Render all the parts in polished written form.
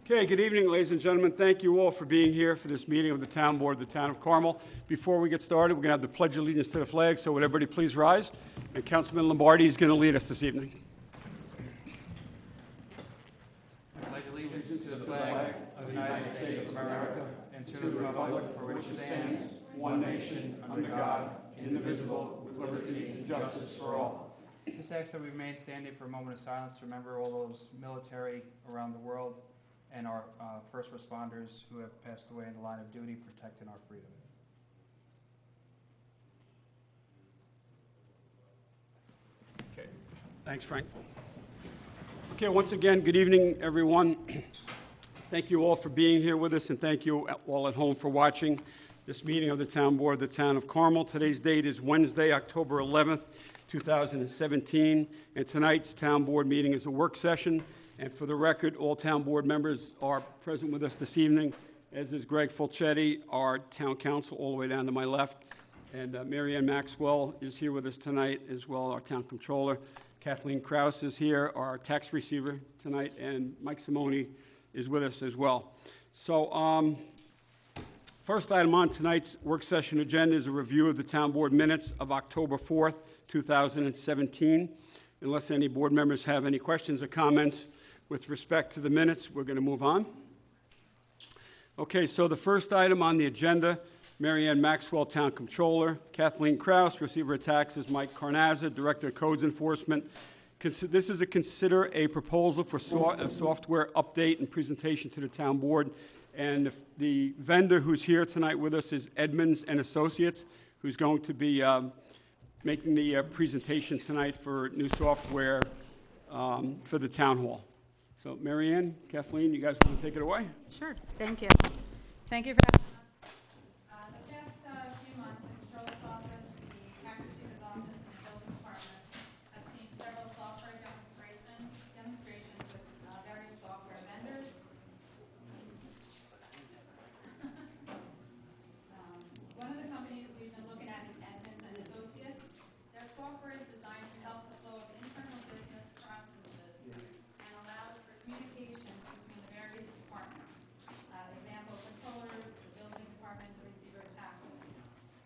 Okay, good evening, ladies and gentlemen. Thank you all for being here for this meeting of the Town Board of the Town of Carmel. Before we get started, we're going to have the Pledge of Allegiance to the flag, so would everybody please rise? And Councilman Lombardi is going to lead us this evening. I pledge allegiance to the flag of the United States of America and to the republic for which it stands, one nation, under God, indivisible, with liberty and justice for all. This asks that we remain standing for a moment of silence to remember all those military around the world and our first responders who have passed away in the line of duty protecting our freedom. Okay, thanks, Frank. Okay, once again, good evening, everyone. Thank you all for being here with us, and thank you all at home for watching this meeting of the Town Board of the Town of Carmel. Today's date is Wednesday, October 11th, 2017, and tonight's Town Board meeting is a work session. And for the record, all Town Board members are present with us this evening, as is Greg Fulchetti, our Town Council, all the way down to my left. And Mary Ann Maxwell is here with us tonight, as well, our Town Controller. Kathleen Kraus is here, our Tax Receiver tonight, and Mike Simone is with us as well. So, first item on tonight's work session agenda is a review of the Town Board minutes of October 4th, 2017. Unless any board members have any questions or comments with respect to the minutes, we're going to move on. Okay, so the first item on the agenda, Mary Ann Maxwell, Town Controller, Kathleen Kraus, Receiver of Taxes, Mike Carnazza, Director of Codes Enforcement. This is consider a proposal for a software update and presentation to the Town Board. And the vendor who's here tonight with us is Edmonds and Associates, who's going to be making the presentation tonight for new software for the Town Hall. So, Mary Ann, Kathleen, you guys want to take it away? Sure. Thank you. Thank you for having us. The past few months, the Controller's Office, the Tax Receiver's Office, and the Building Department have seen several software demonstrations with various software vendors. One of the companies we've been looking at is Edmonds and Associates. Their software is designed to help the flow of internal business processes and allows for communication between the various departments. Example, controllers, the building department, the receiver of taxes.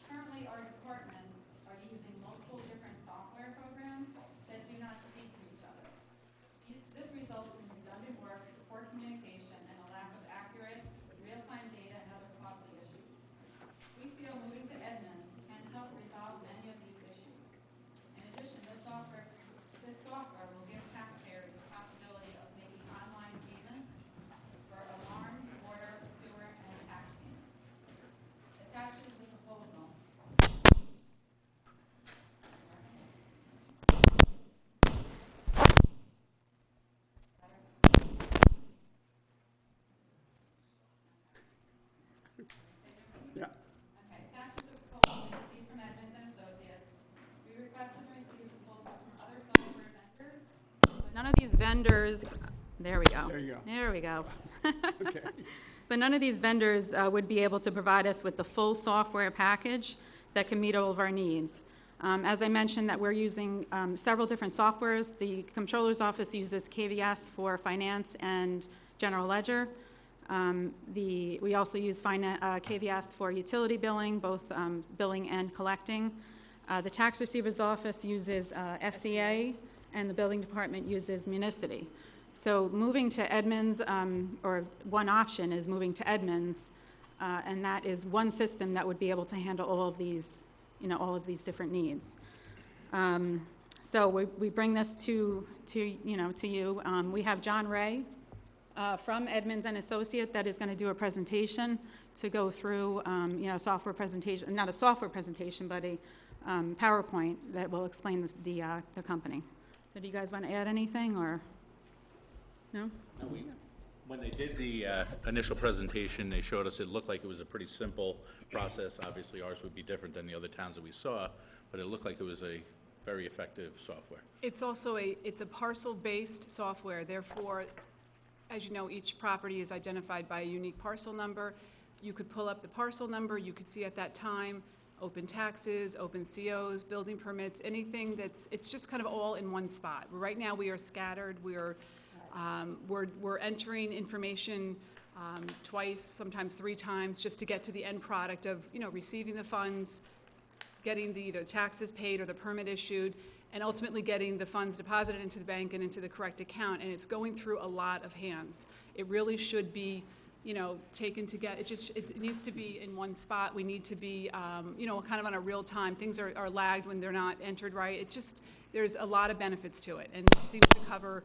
Currently, our departments are using multiple different software programs that do not speak to each other. This results in redundant work, poor communication, and a lack of accurate, real-time data and other costly issues. We feel moving to Edmonds can help resolve many of these issues. In addition, this software will give taxpayers the possibility of making online payments for alarm, water, sewer, and tax payments. Attached is the proposal. Yeah. Okay, attached is the proposal we received from Edmonds and Associates. We requested and received proposals from other software vendors. But none of these vendors, there we go. There you go. There we go. Okay. But none of these vendors would be able to provide us with the full software package that can meet all of our needs. As I mentioned, that we're using several different softwares. The Comptroller's Office uses KVS for finance and general ledger. We also use KVS for utility billing, both billing and collecting. The Tax Receiver's Office uses SCA, and the Building Department uses Municity. So moving to Edmonds, or one option is moving to Edmonds, and that is one system that would be able to handle all of these, all of these different needs. So we bring this to you. We have John Ray from Edmonds and Associate that is going to do a presentation to go through, software presentation, not a software presentation, but a PowerPoint that will explain the company. So do you guys want to add anything, or no? When they did the initial presentation, they showed us it looked like it was a pretty simple process. Obviously, ours would be different than the other towns that we saw, but it looked like it was a very effective software. It's also it's a parcel-based software. Therefore, as you know, each property is identified by a unique parcel number. You could pull up the parcel number. You could see at that time open taxes, open COs, building permits, anything it's just kind of all in one spot. Right now, we are scattered. We are We're entering information twice, sometimes 3 times, just to get to the end product of, receiving the funds, getting the either taxes paid or the permit issued, and ultimately getting the funds deposited into the bank and into the correct account, and it's going through a lot of hands. It really should be, taken together. It needs to be in one spot. We need to be, kind of on a real time. Things are lagged when they're not entered right. There's a lot of benefits to it, and it seems to cover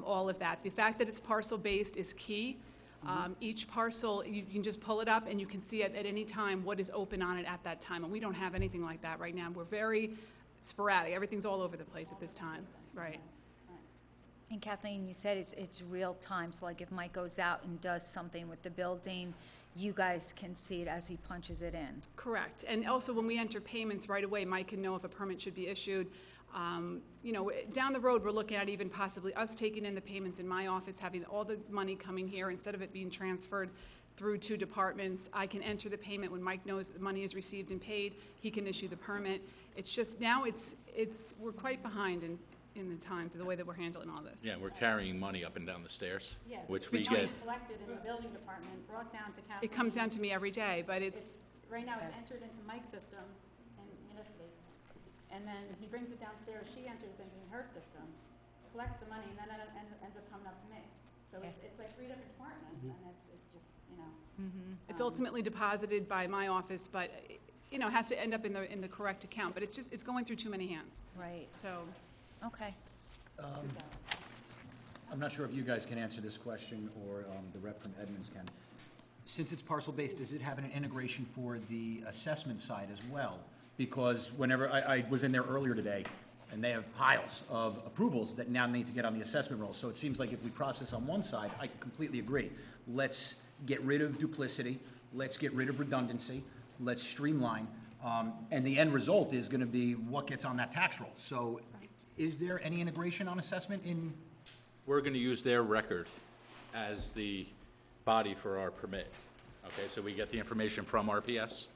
all of that. The fact that it's parcel-based is key. Each parcel, you can just pull it up and you can see at any time what is open on it at that time, and we don't have anything like that right now. We're very sporadic. Everything's all over the place at this time. Right. And Kathleen, you said it's real time, so like if Mike goes out and does something with the building, you guys can see it as he punches it in. Correct. And also, when we enter payments right away, Mike can know if a permit should be issued. Down the road, we're looking at even possibly us taking in the payments in my office, having all the money coming here, instead of it being transferred through 2 departments. I can enter the payment when Mike knows the money is received and paid. He can issue the permit. It's just, now we're quite behind in the times of the way that we're handling all this. Yeah, we're carrying money up and down the stairs, Yeah, which the we money get. is collected in the building department, brought down to Kathleen. It comes down to me every day, but Right now, it's entered into Mike's system in Municipal, and then he brings it downstairs, she enters into her system, collects the money, and then it ends up coming up to me. So it's like 3 different departments, and it's just, it's ultimately deposited by my office, but, has to end up in the correct account. But it's going through too many hands. Right, So, okay. I'm not sure if you guys can answer this question, or the rep from Edmonds can. Since it's parcel-based, does it have an integration for the assessment side as well? Because whenever, I was in there earlier today, and they have piles of approvals that now need to get on the assessment roll. So it seems like if we process on one side, I completely agree. Let's get rid of duplicity, let's get rid of redundancy, let's streamline, and the end result is gonna be what gets on that tax roll. So is there any integration on assessment in? We're going to use their record as the body for our permit. Okay, so we get the information from RPS,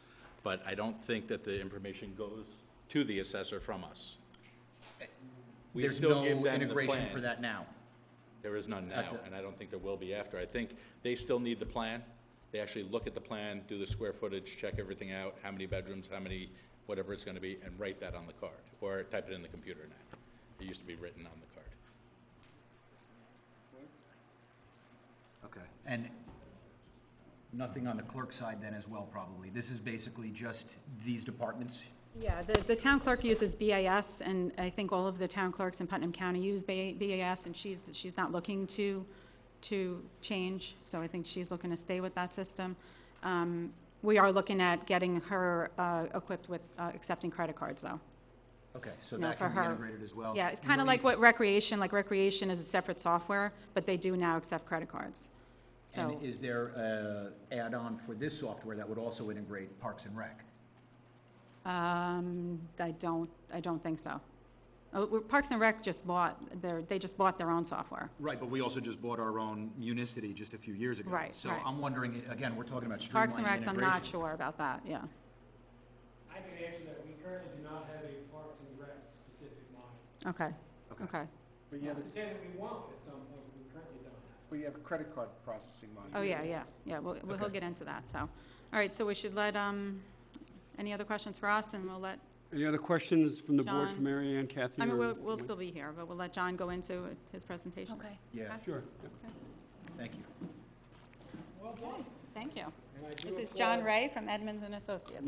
but I don't think that the information goes to the assessor from us. We There's still no give them the integration plan. for that now? There is none now, At the- and I don't think there will be after. I think they still need the plan. They actually look at the plan, do the square footage, check everything out, how many bedrooms, how many, whatever it's going to be, and write that on the card, or type it in the computer now. It used to be written on the card. Okay. And nothing on the clerk side then as well, probably? This is basically just these departments? Yeah, the town clerk uses BAS, and I think all of the town clerks in Putnam County use BAS, and she's not looking to change, so I think she's looking to stay with that system. We are looking at getting her equipped with accepting credit cards, though. Okay, so No, that for can be her. integrated as well? Yeah, it's kind of like what Recreation is a separate software, but they do now accept credit cards. So, And is there a add-on for this software that would also integrate Parks and Rec? I don't think so. Parks and Rec they just bought their own software. Right, but we also just bought our own Municity just a few years ago. Right, So right. I'm wondering, again, we're talking about streamlining Parks and Recs, I'm not integration. sure about that, yeah. I can answer that. We currently do not have a Parks and Rec specific module. Okay, Okay. okay. Not to say that we won't at some point, but we currently don't have. We have a credit card processing module. Oh, yeah, we'll Okay. get into that, so. All right, so we should let, any other questions for us, and we'll let, Any other questions from the board John? for Mary Ann, Kathy? I mean, or- we'll still be here, but we'll let John go into his presentation. Okay. Yeah, Sure. thank you. Well done. Thank you. And I do This is applaud- John Ray from Edmonds and Associates.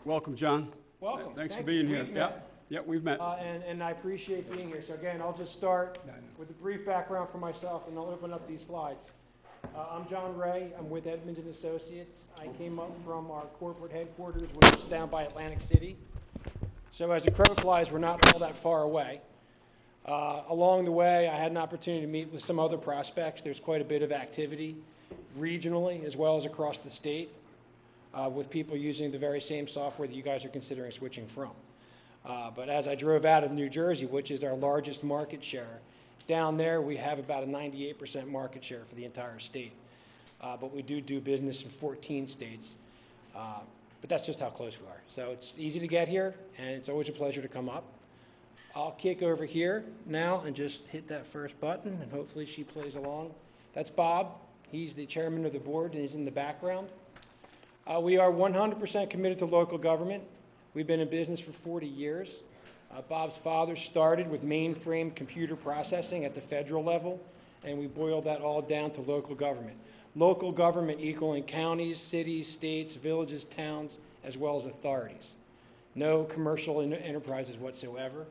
Welcome, John. Welcome. Thanks for Thank being you. here. We've Yeah, met. yeah, we've met. And I appreciate being here. So again, I'll just start with a brief background for myself, and I'll open up these slides. I'm John Ray. I'm with Edmonds and Associates. I came up from our corporate headquarters, which is down by Atlantic City. So as the crow flies, we're not all that far away. Along the way, I had an opportunity to meet with some other prospects. There's quite a bit of activity regionally as well as across the state with people using the very same software that you guys are considering switching from. But as I drove out of New Jersey, which is our largest market share, down there we have about a 98% market share for the entire state. But we do business in 14 states. But that's just how close we are. So it's easy to get here, and it's always a pleasure to come up. I'll kick over here now and just hit that first button, and hopefully she plays along. That's Bob. He's the chairman of the board, and he's in the background. We are 100% committed to local government. We've been in business for 40 years. Bob's father started with mainframe computer processing at the federal level, and we boiled that all down to local government. Local government equaling counties, cities, states, villages, towns, as well as authorities. No commercial enterprises whatsoever.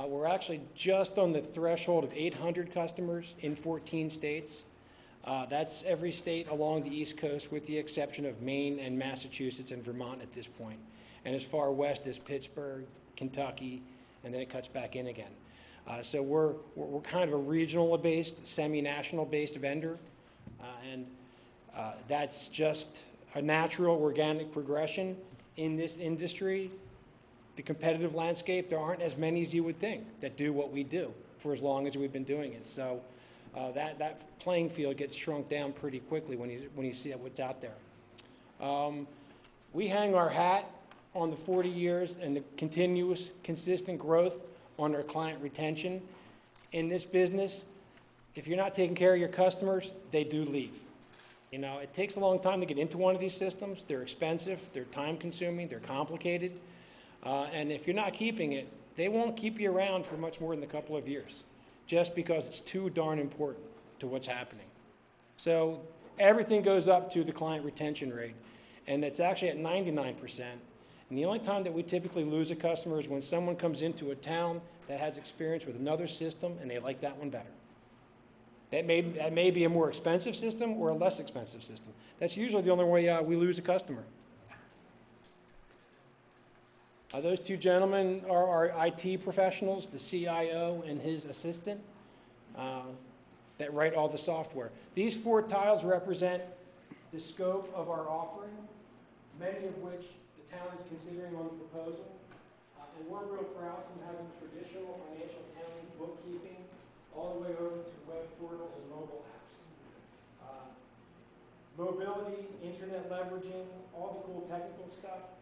We're actually just on the threshold of 800 customers in 14 states. That's every state along the East Coast with the exception of Maine and Massachusetts and Vermont at this point. And as far west as Pittsburgh, Kentucky, and then it cuts back in again. So we're kind of a regional-based, semi-national-based vendor, and that's just a natural organic progression in this industry. The competitive landscape, there aren't as many as you would think that do what we do for as long as we've been doing it. So that playing field gets shrunk down pretty quickly when you see what's out there. We hang our hat on the 40 years and the continuous, consistent growth on our client retention. In this business, if you're not taking care of your customers, they do leave. You know, it takes a long time to get into one of these systems. They're expensive, they're time-consuming, they're complicated. And if you're not keeping it, they won't keep you around for much more than a couple of years, just because it's too darn important to what's happening. So everything goes up to the client retention rate, and it's actually at 99%. And the only time that we typically lose a customer is when someone comes into a town that has experience with another system and they like that one better. That may be a more expensive system or a less expensive system. That's usually the only way we lose a customer. Those two gentlemen are our IT professionals, the CIO and his assistant, that write all the software. These 4 tiles represent the scope of our offering, many of which the town is considering on the proposal. And we're real proud from having traditional financial accounting, bookkeeping, all the way over to web portals and mobile apps. Mobility, internet leveraging, all the cool technical stuff.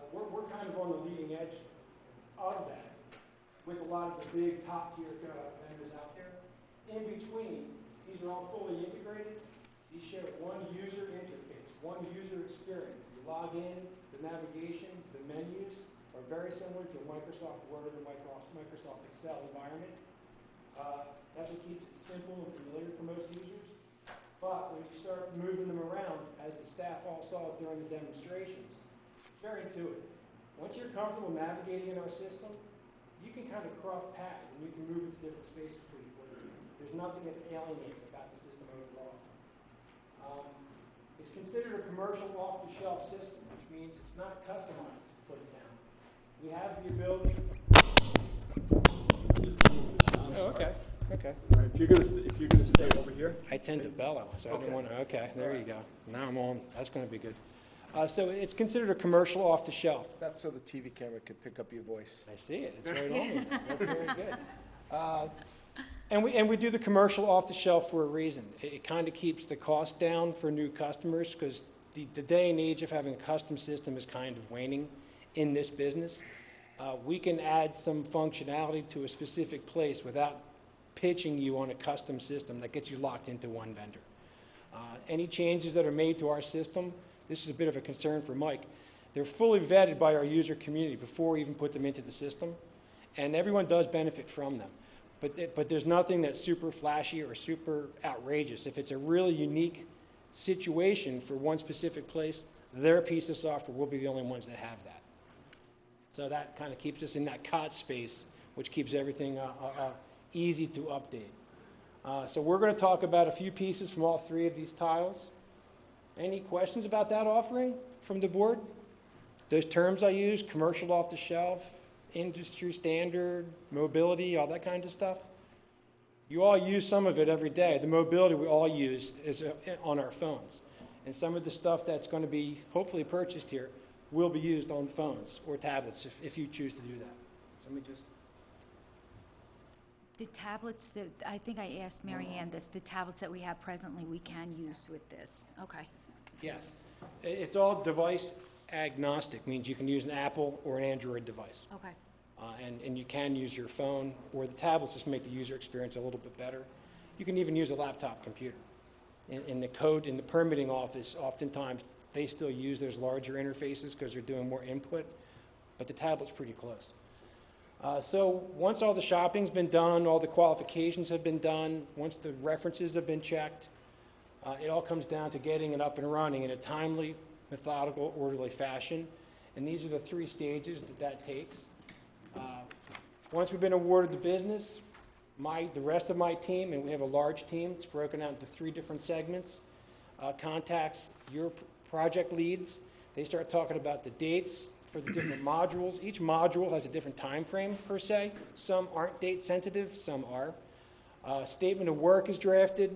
We're kind of on the leading edge of that with a lot of the big top-tier vendors out there. In between, these are all fully integrated. These share one user interface, one user experience. You log in, the navigation, the menus are very similar to a Microsoft Word or Microsoft Excel environment. That's what keeps it simple and familiar for most users. But when you start moving them around, as the staff all saw during the demonstrations, it's very intuitive. Once you're comfortable navigating in our system, you can kind of cross paths and you can move into different spaces pretty quickly. There's nothing that's alienating about the system overall. It's considered a commercial off-the-shelf system, which means it's not customized for the town. We have the ability. Oh, okay. Okay. All right, if you're gonna stay over here. I tend to bellow, so I didn't want to. Okay, there you go. Now I'm on. That's going to be good. So it's considered a commercial off-the-shelf. That's so the TV camera could pick up your voice. I see it. It's right on me. That's very good. And we do the commercial off-the-shelf for a reason. It kind of keeps the cost down for new customers because the day and age of having a custom system is kind of waning in this business. We can add some functionality to a specific place without pitching you on a custom system that gets you locked into one vendor. Any changes that are made to our system, this is a bit of a concern for Mike, they're fully vetted by our user community before we even put them into the system, and everyone does benefit from them. But there's nothing that's super flashy or super outrageous. If it's a really unique situation for one specific place, their piece of software will be the only ones that have that. So that kind of keeps us in that COT space, which keeps everything easy to update. So we're going to talk about a few pieces from all 3 of these tiles. Any questions about that offering from the board? Those terms I use, commercial off the shelf, industry standard, mobility, all that kind of stuff. You all use some of it every day. The mobility we all use is on our phones. And some of the stuff that's going to be hopefully purchased here will be used on phones or tablets if you choose to do that. So let me just... The tablets that, I think I asked Mary Ann this, the tablets that we have presently, we can use with this. Okay. Yes. It's all device agnostic, means you can use an Apple or an Android device. Okay. And you can use your phone or the tablets just to make the user experience a little bit better. You can even use a laptop computer. In the permitting office, oftentimes, they still use those larger interfaces because they're doing more input, but the tablet's pretty close. So once all the shopping's been done, all the qualifications have been done, once the references have been checked, it all comes down to getting it up and running in a timely, methodical, orderly fashion. And these are the 3 stages that takes. Once we've been awarded the business, the rest of my team, and we have a large team, it's broken out into 3 different segments, contacts your project leads. They start talking about the dates for the different modules. Each module has a different time frame per se. Some aren't date sensitive, some are. Statement of work is drafted.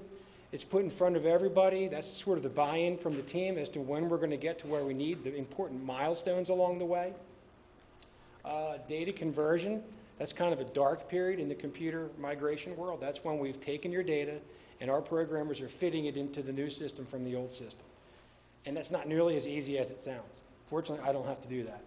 It's put in front of everybody. That's sort of the buy-in from the team as to when we're going to get to where we need, the important milestones along the way. Data conversion, that's kind of a dark period in the computer migration world. That's when we've taken your data and our programmers are fitting it into the new system from the old system. And that's not nearly as easy as it sounds. Fortunately, I don't have to do that.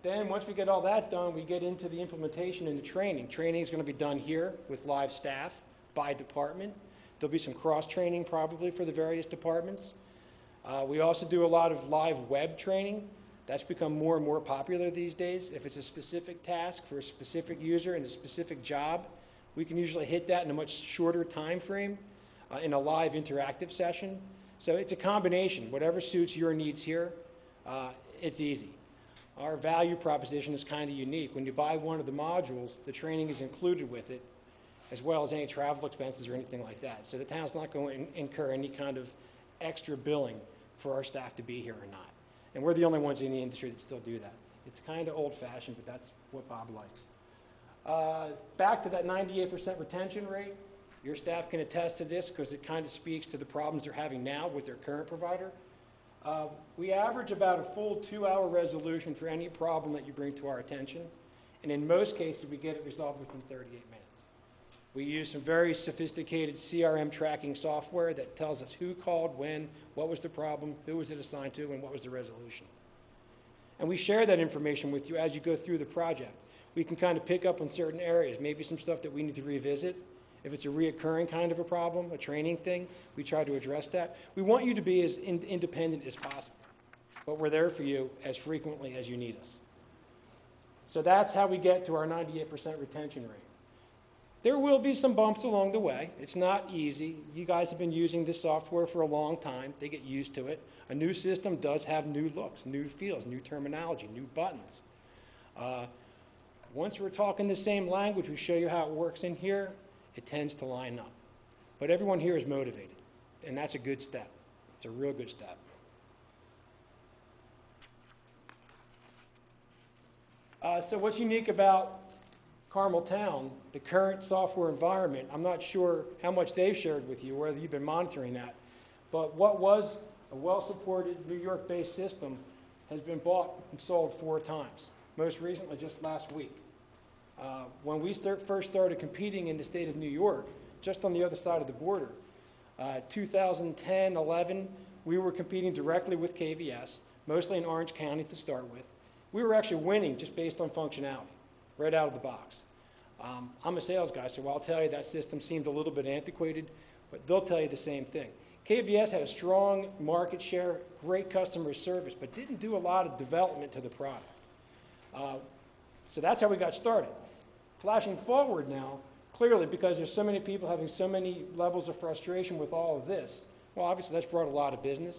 Then once we get all that done, we get into the implementation and the training. Training is going to be done here with live staff by department. There'll be some cross-training probably for the various departments. We also do a lot of live web training. That's become more and more popular these days. If it's a specific task for a specific user and a specific job, we can usually hit that in a much shorter time frame in a live interactive session. So it's a combination. Whatever suits your needs here, it's easy. Our value proposition is kind of unique. When you buy one of the modules, the training is included with it, as well as any travel expenses or anything like that. So the town's not going to incur any kind of extra billing for our staff to be here or not. And we're the only ones in the industry that still do that. It's kind of old-fashioned, but that's what Bob likes. Back to that 98% retention rate, your staff can attest to this because it kind of speaks to the problems they're having now with their current provider. We average about a full 2-hour resolution for any problem that you bring to our attention. And in most cases, we get it resolved within 38 minutes. We use some very sophisticated CRM tracking software that tells us who called, when, what was the problem, who was it assigned to, and what was the resolution. And we share that information with you as you go through the project. We can kind of pick up on certain areas, maybe some stuff that we need to revisit. If it's a reoccurring kind of a problem, a training thing, we try to address that. We want you to be as independent as possible, but we're there for you as frequently as you need us. So that's how we get to our 98% retention rate. There will be some bumps along the way. It's not easy. You guys have been using this software for a long time. They get used to it. A new system does have new looks, new feels, new terminology, new buttons. Once we're talking the same language, we show you how it works in here, it tends to line up. But everyone here is motivated, and that's a good step. It's a real good step. So what's unique about Carmel Town, the current software environment, I'm not sure how much they've shared with you, whether you've been monitoring that, but what was a well-supported New York-based system has been bought and sold 4 times, most recently just last week. When we first started competing in the state of New York, just on the other side of the border, 2010, 11, we were competing directly with KVS, mostly in Orange County to start with. We were actually winning just based on functionality, right out of the box. I'm a sales guy, so I'll tell you that system seemed a little bit antiquated, but they'll tell you the same thing. KVS had a strong market share, great customer service, but didn't do a lot of development to the product. So that's how we got started. Flashing forward now, clearly because there's so many people having so many levels of frustration with all of this, well, obviously that's brought a lot of business.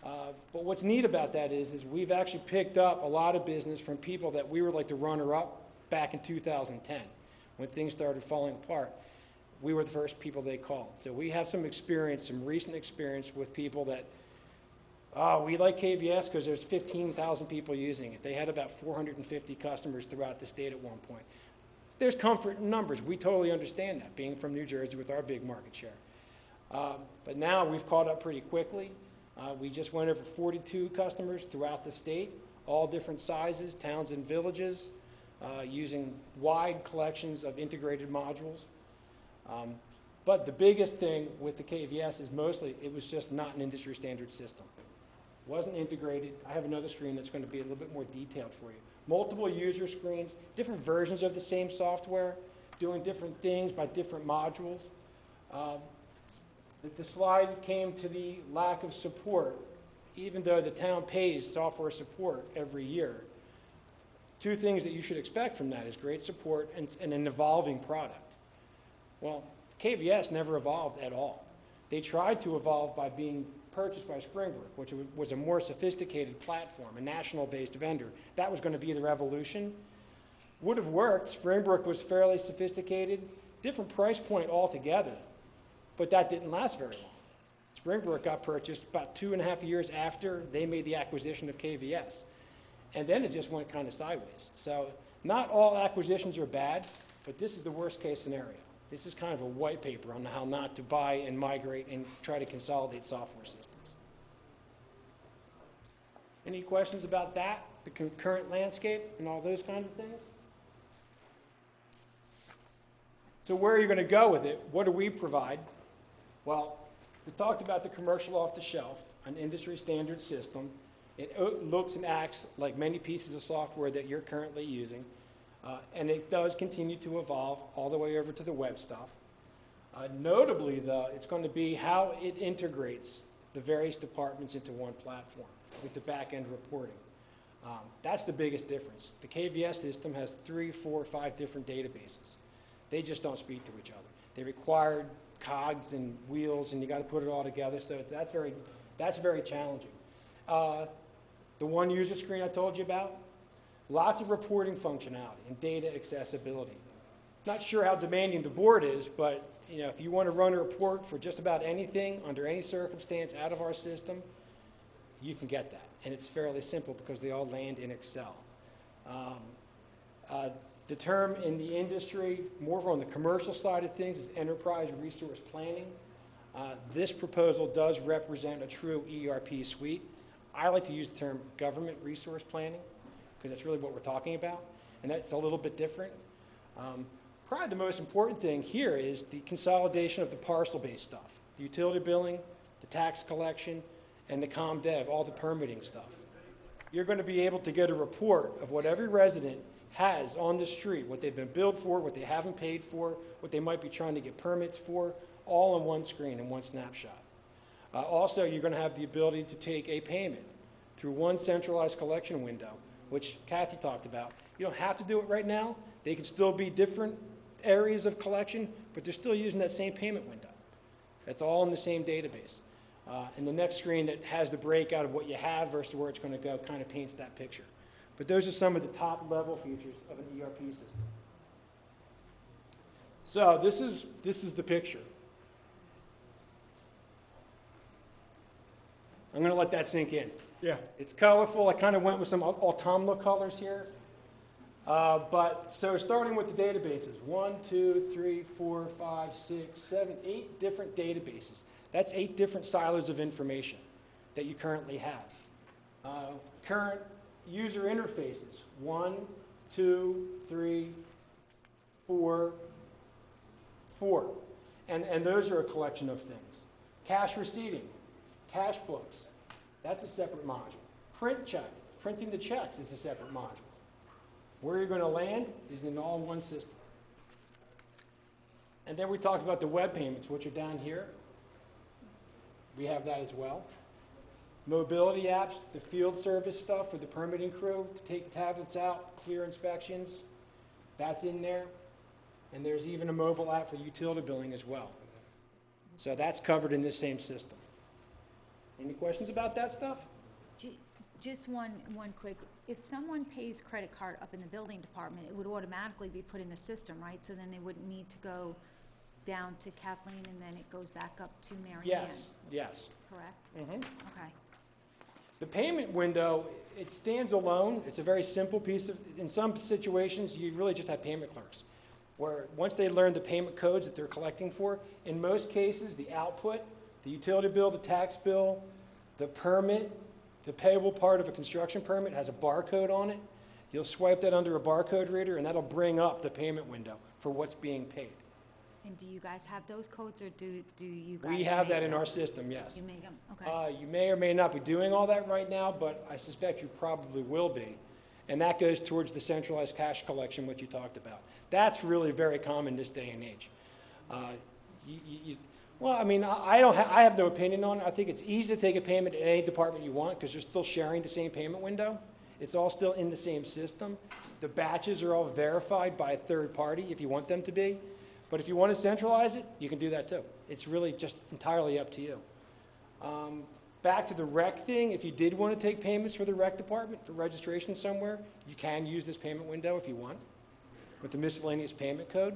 But what's neat about that is we've actually picked up a lot of business from people that we were like the runner-up back in 2010 when things started falling apart. We were the first people they called. So we have some experience, some recent experience with people that, we like KVS because there's 15,000 people using it. They had about 450 customers throughout the state at one point. There's comfort in numbers. We totally understand that, being from New Jersey with our big market share. But now we've caught up pretty quickly. We just went over 42 customers throughout the state, all different sizes, towns and villages, using wide collections of integrated modules. But the biggest thing with the KVS is mostly it was just not an industry standard system. Wasn't integrated. I have another screen that's going to be a little bit more detailed for you. multiple user screens, different versions of the same software, doing different things by different modules. The slide came to the lack of support, even though the town pays software support every year. Two things that you should expect from that is great support and an evolving product. Well, KVS never evolved at all. They tried to evolve by being purchased by Springbrook, which was a more sophisticated platform, a national-based vendor. That was going to be the revolution. Would have worked. Springbrook was fairly sophisticated, different price point altogether, but that didn't last very long. Springbrook got purchased about 2.5 years after they made the acquisition of KVS. And then it just went kind of sideways. So not all acquisitions are bad, but this is the worst case scenario. This is kind of a white paper on how not to buy and migrate and try to consolidate software systems. Any questions about that, the current landscape and all those kinds of things? So where are you going to go with it? What do we provide? Well, we talked about the commercial off-the-shelf, an industry standard system. It looks and acts like many pieces of software that you're currently using. And it does continue to evolve all the way over to the web stuff. Notably, though, it's going to be how it integrates the various departments into one platform with the back-end reporting. That's the biggest difference. The KVS system has 3, 4, 5 different databases. They just don't speak to each other. They require cogs and wheels, and you got to put it all together, so that's very challenging. The one user screen I told you about, lots of reporting functionality and data accessibility. Not sure how demanding the board is, but if you want to run a report for just about anything, under any circumstance, out of our system, you can get that. And it's fairly simple because they all land in Excel. The term in the industry, more on the commercial side of things, is enterprise resource planning. This proposal does represent a true ERP suite. I like to use the term government resource planning, because that's really what we're talking about, and that's a little bit different. Probably the most important thing here is the consolidation of the parcel-based stuff, the utility billing, the tax collection, and the ComDev, all the permitting stuff. You're going to be able to get a report of what every resident has on the street, what they've been billed for, what they haven't paid for, what they might be trying to get permits for, all on one screen in one snapshot. Also, you're going to have the ability to take a payment through one centralized collection window, which Kathy talked about. You don't have to do it right now. They can still be different areas of collection, but they're still using that same payment window. That's all in the same database. And the next screen that has the breakout of what you have versus where it's going to go kind of paints that picture. But those are some of the top level features of an ERP system. So this is the picture. I'm going to let that sink in. Yeah. It's colorful. I kind of went with some autumnal colors here. So starting with the databases, 1, 2, 3, 4, 5, 6, 7, 8 different databases. That's 8 different silos of information that you currently have. Current user interfaces, 1, 2, 3, 4, 4. And those are a collection of things. Cash receipting, cash books, that's a separate module. Print check, printing the checks is a separate module. Where you're going to land is in all one system. And then we talked about the web payments, which are down here. We have that as well. Mobility apps, the field service stuff for the permitting crew to take the tablets out, clear inspections, that's in there. And there's even a mobile app for utility billing as well. So that's covered in this same system. Any questions about that stuff? Just one quick, if someone pays credit card up in the building department, it would automatically be put in the system, right? So then they wouldn't need to go down to Kathleen and then it goes back up to Mary Ann? Yes. Correct? Mm-hmm. Okay. The payment window, it stands alone. It's a very simple piece of, in some situations, you really just have payment clerks, where once they learn the payment codes that they're collecting for, in most cases, the output, the utility bill, the tax bill, the permit, the payable part of a construction permit has a barcode on it. You'll swipe that under a barcode reader, and that'll bring up the payment window for what's being paid. And do you guys have those codes, or do you guys? We have that make in them? our system, yes. You make them, okay. You may or may not be doing all that right now, but I suspect you probably will be. And that goes towards the centralized cash collection, which you talked about. That's really very common this day and age. Well, I mean, I have no opinion on it. I think it's easy to take a payment at any department you want because you're still sharing the same payment window. It's all still in the same system. The batches are all verified by a third party if you want them to be. But if you want to centralize it, you can do that too. It's really just entirely up to you. Back to the rec thing, if you did want to take payments for the rec department for registration somewhere, you can use this payment window if you want with the miscellaneous payment code.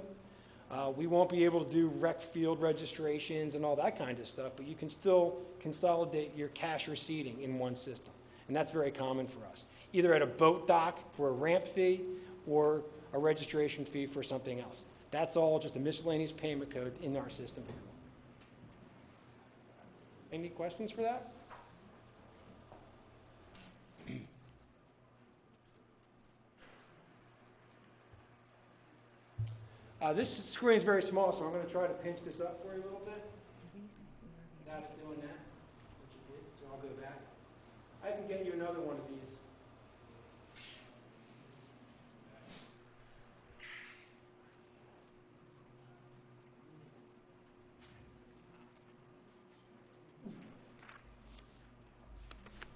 We won't be able to do rec field registrations and all that kind of stuff, but you can still consolidate your cash receipting in one system. And that's very common for us, either at a boat dock for a ramp fee or a registration fee for something else. That's all just a miscellaneous payment code in our system here. Any questions for that? This screen is very small, so I'm going to try to pinch this up for you a little bit. Without it doing that, which it did, so I'll go back. I can get you another one of these.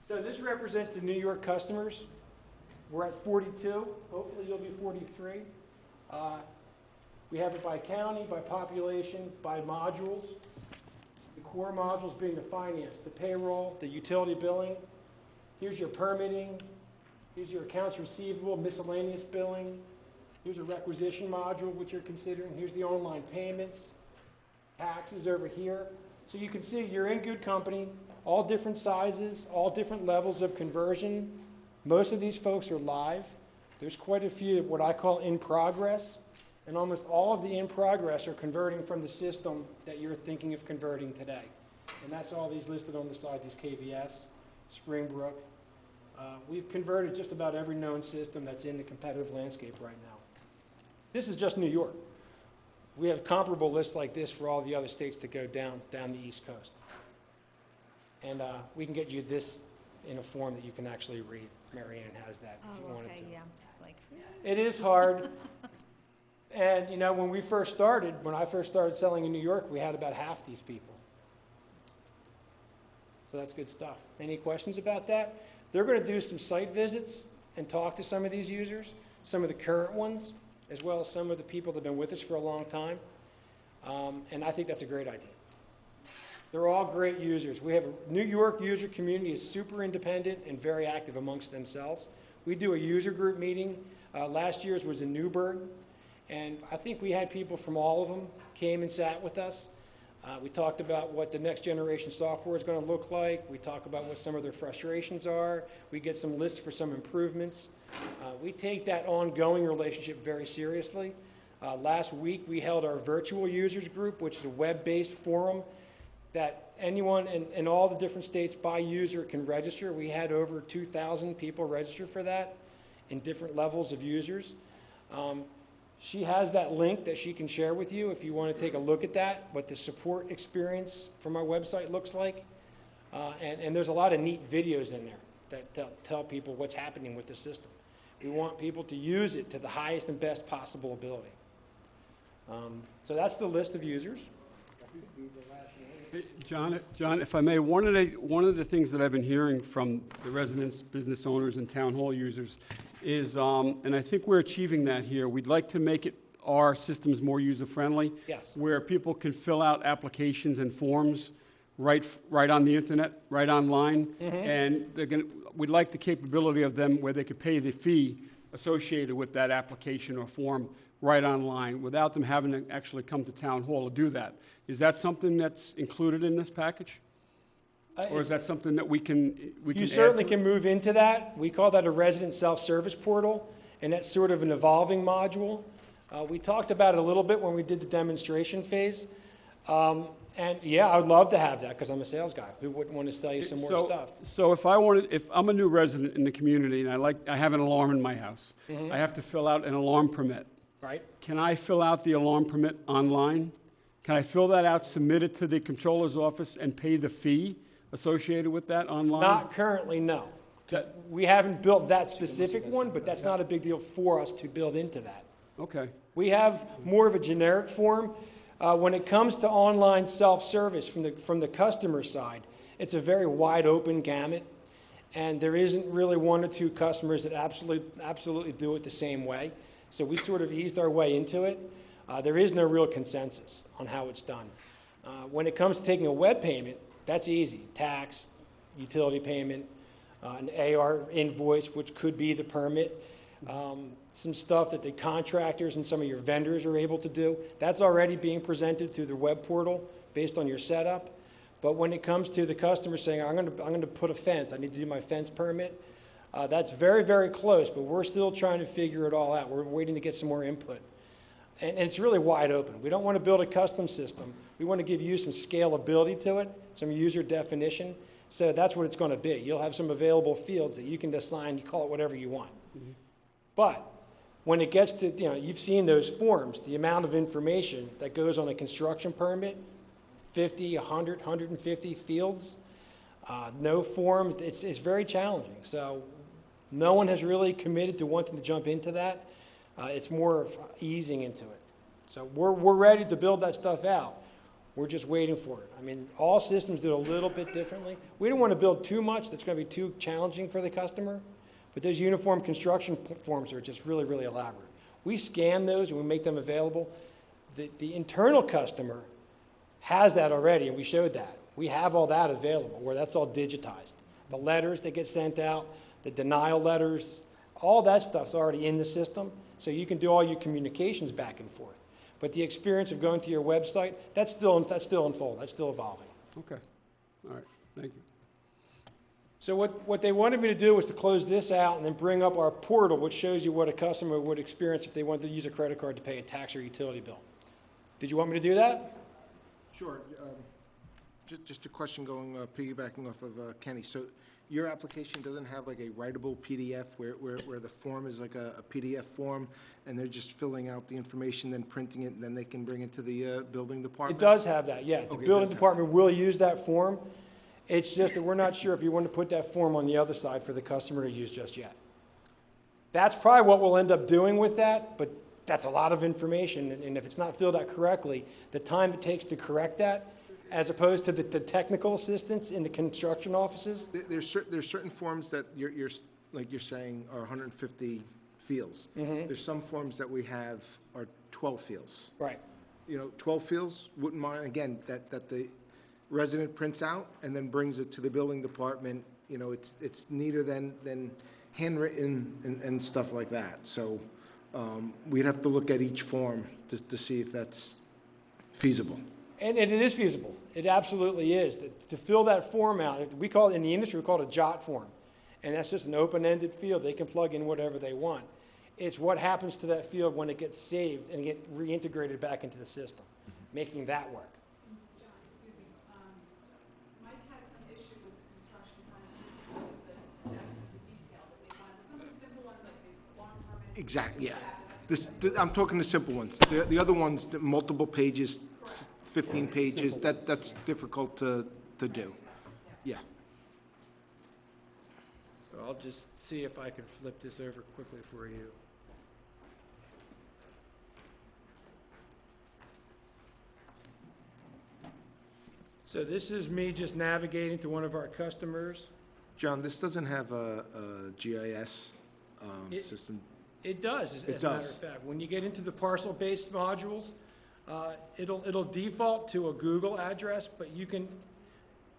So this represents the New York customers. We're at 42. Hopefully you'll be 43. We have it by county, by population, by modules. The core modules being the finance, the payroll, the utility billing. Here's your permitting. Here's your accounts receivable, miscellaneous billing. Here's a requisition module, which you're considering. Here's the online payments. Taxes over here. So you can see you're in good company, all different sizes, all different levels of conversion. Most of these folks are live. There's quite a few what I call in progress. And almost all of the in progress are converting from the system that you're thinking of converting today. And that's all these listed on the slide, these KVS, Springbrook. We've converted just about every known system that's in the competitive landscape right now. This is just New York. We have comparable lists like this for all the other states that go down the East Coast. And we can get you this in a form that you can actually read. Mary Ann has that if you wanted to. Yeah, I'm just like. It is hard. And, you know, when I first started selling in New York, we had about half these people. So that's good stuff. Any questions about that? They're going to do some site visits and talk to some of these users, some of the current ones, as well as some of the people that have been with us for a long time. And I think that's a great idea. They're all great users. We have a New York user community is super independent and very active amongst themselves. We do a user group meeting. Last year's was in Newburgh. And I think we had people from all of them came and sat with us. We talked about what the next generation software is going to look like. We talk about what some of their frustrations are. We get some lists for some improvements. We take that ongoing relationship very seriously. Last week we held our virtual users group, which is a web-based forum that anyone in all the different states by user can register. We had over 2,000 people register for that in different levels of users. She has that link that she can share with you if you want to take a look at that, what the support experience from our website looks like. And there's a lot of neat videos in there that tell people what's happening with the system. We want people to use it to the highest and best possible ability. So that's the list of users. John, if I may, one of the things that I've been hearing from the residents, business owners, and town hall users is, and I think we're achieving that here, we'd like to make our systems more user-friendly. Yes. Where people can fill out applications and forms right on the internet, right online. And we'd like the capability of them where they could pay the fee associated with that application or form right online without them having to actually come to town hall to do that. Is that something that's included in this package? Or is that something that we can You add certainly to it? can move into that. We call that a resident self-service portal, and that's sort of an evolving module. We talked about it a little bit when we did the demonstration phase. And yeah, I would love to have that because I'm a sales guy. Who wouldn't want to sell you some more stuff? So if I'm a new resident in the community and I have an alarm in my house, I have to fill out an alarm permit. Right? Can I fill out the alarm permit online? Can I fill that out, submit it to the comptroller's office, and pay the fee associated with that online? Not currently, no. We haven't built that specific one, but that's not a big deal for us to build into that. Okay, We have more of a generic form. When it comes to online self-service from the customer side, it's a very wide open gamut, and there isn't really one or two customers that absolutely do it the same way. So we sort of eased our way into it. There is no real consensus on how it's done. When it comes to taking a web payment, that's easy. Tax, utility payment, an AR invoice, which could be the permit. Some stuff that the contractors and some of your vendors are able to do. That's already being presented through the web portal based on your setup. But when it comes to the customer saying, I'm going to put a fence, I need to do my fence permit, that's very, very close, but we're still trying to figure it all out. We're waiting to get some more input. And it's really wide open. We don't want to build a custom system. We want to give you some scalability to it, some user definition. So that's what it's going to be. You'll have some available fields that you can assign, you call it whatever you want. But when it gets to, you've seen those forms, the amount of information that goes on a construction permit, 50, 100, 150 fields, no form, it's very challenging. So no one has really committed to wanting to jump into that. It's more of easing into it. So we're ready to build that stuff out. We're just waiting for it. I mean, all systems do it a little bit differently. We don't want to build too much that's going to be too challenging for the customer, but those uniform construction forms are just really, really elaborate. We scan those and we make them available. The internal customer has that already, and we showed that. We have all that available, where that's all digitized. The letters that get sent out, the denial letters, all that stuff's already in the system, so you can do all your communications back and forth. But the experience of going to your website, that's still unfolding, that's still evolving. okay. All right, thank you. So what they wanted me to do was to close this out and then bring up our portal, which shows you what a customer would experience if they wanted to use a credit card to pay a tax or utility bill. Did you want me to do that? Sure. Just a question going, piggybacking off of Kenny. So your application doesn't have like a writable PDF where the form is like a PDF form and they're just filling out the information, then printing it, and then they can bring it to the building It department? does have that, yeah. The Okay, it building does have department will use that form. It's just that we're not sure if you want to put that form on the other side for the customer to use just yet. That's probably what we'll end up doing with that, but that's a lot of information, and if it's not filled out correctly, the time it takes to correct that, as opposed to the technical assistance in the construction offices. There's certain forms that you're like you're saying are 150 fields. There's some forms that we have are 12 fields. Right. 12 fields, wouldn't mind, again, that the resident prints out and then brings it to the building department. It's neater than handwritten and stuff like that. So we'd have to look at each form to see if that's feasible. And it is feasible. It absolutely is. To fill that form out, we call it, in the industry, we call it a JOT form. And that's just an open-ended field. They can plug in whatever they want. It's what happens to that field when it gets saved and get reintegrated back into the system, making that work. John, excuse me, Mike had some issue with the construction permit because of the depth of the detail that they wanted. Some of the simple ones, like the long permit. Exactly, yeah. I'm talking the simple ones. The other ones, the multiple pages, 15 pages, that's difficult to do. Yeah. So I'll just see if I can flip this over quickly for you. So this is me just navigating to one of our customers. John, this doesn't have a GIS It- system. It does, as a matter of fact. When you get into the parcel-based modules, it'll default to a Google address, but you can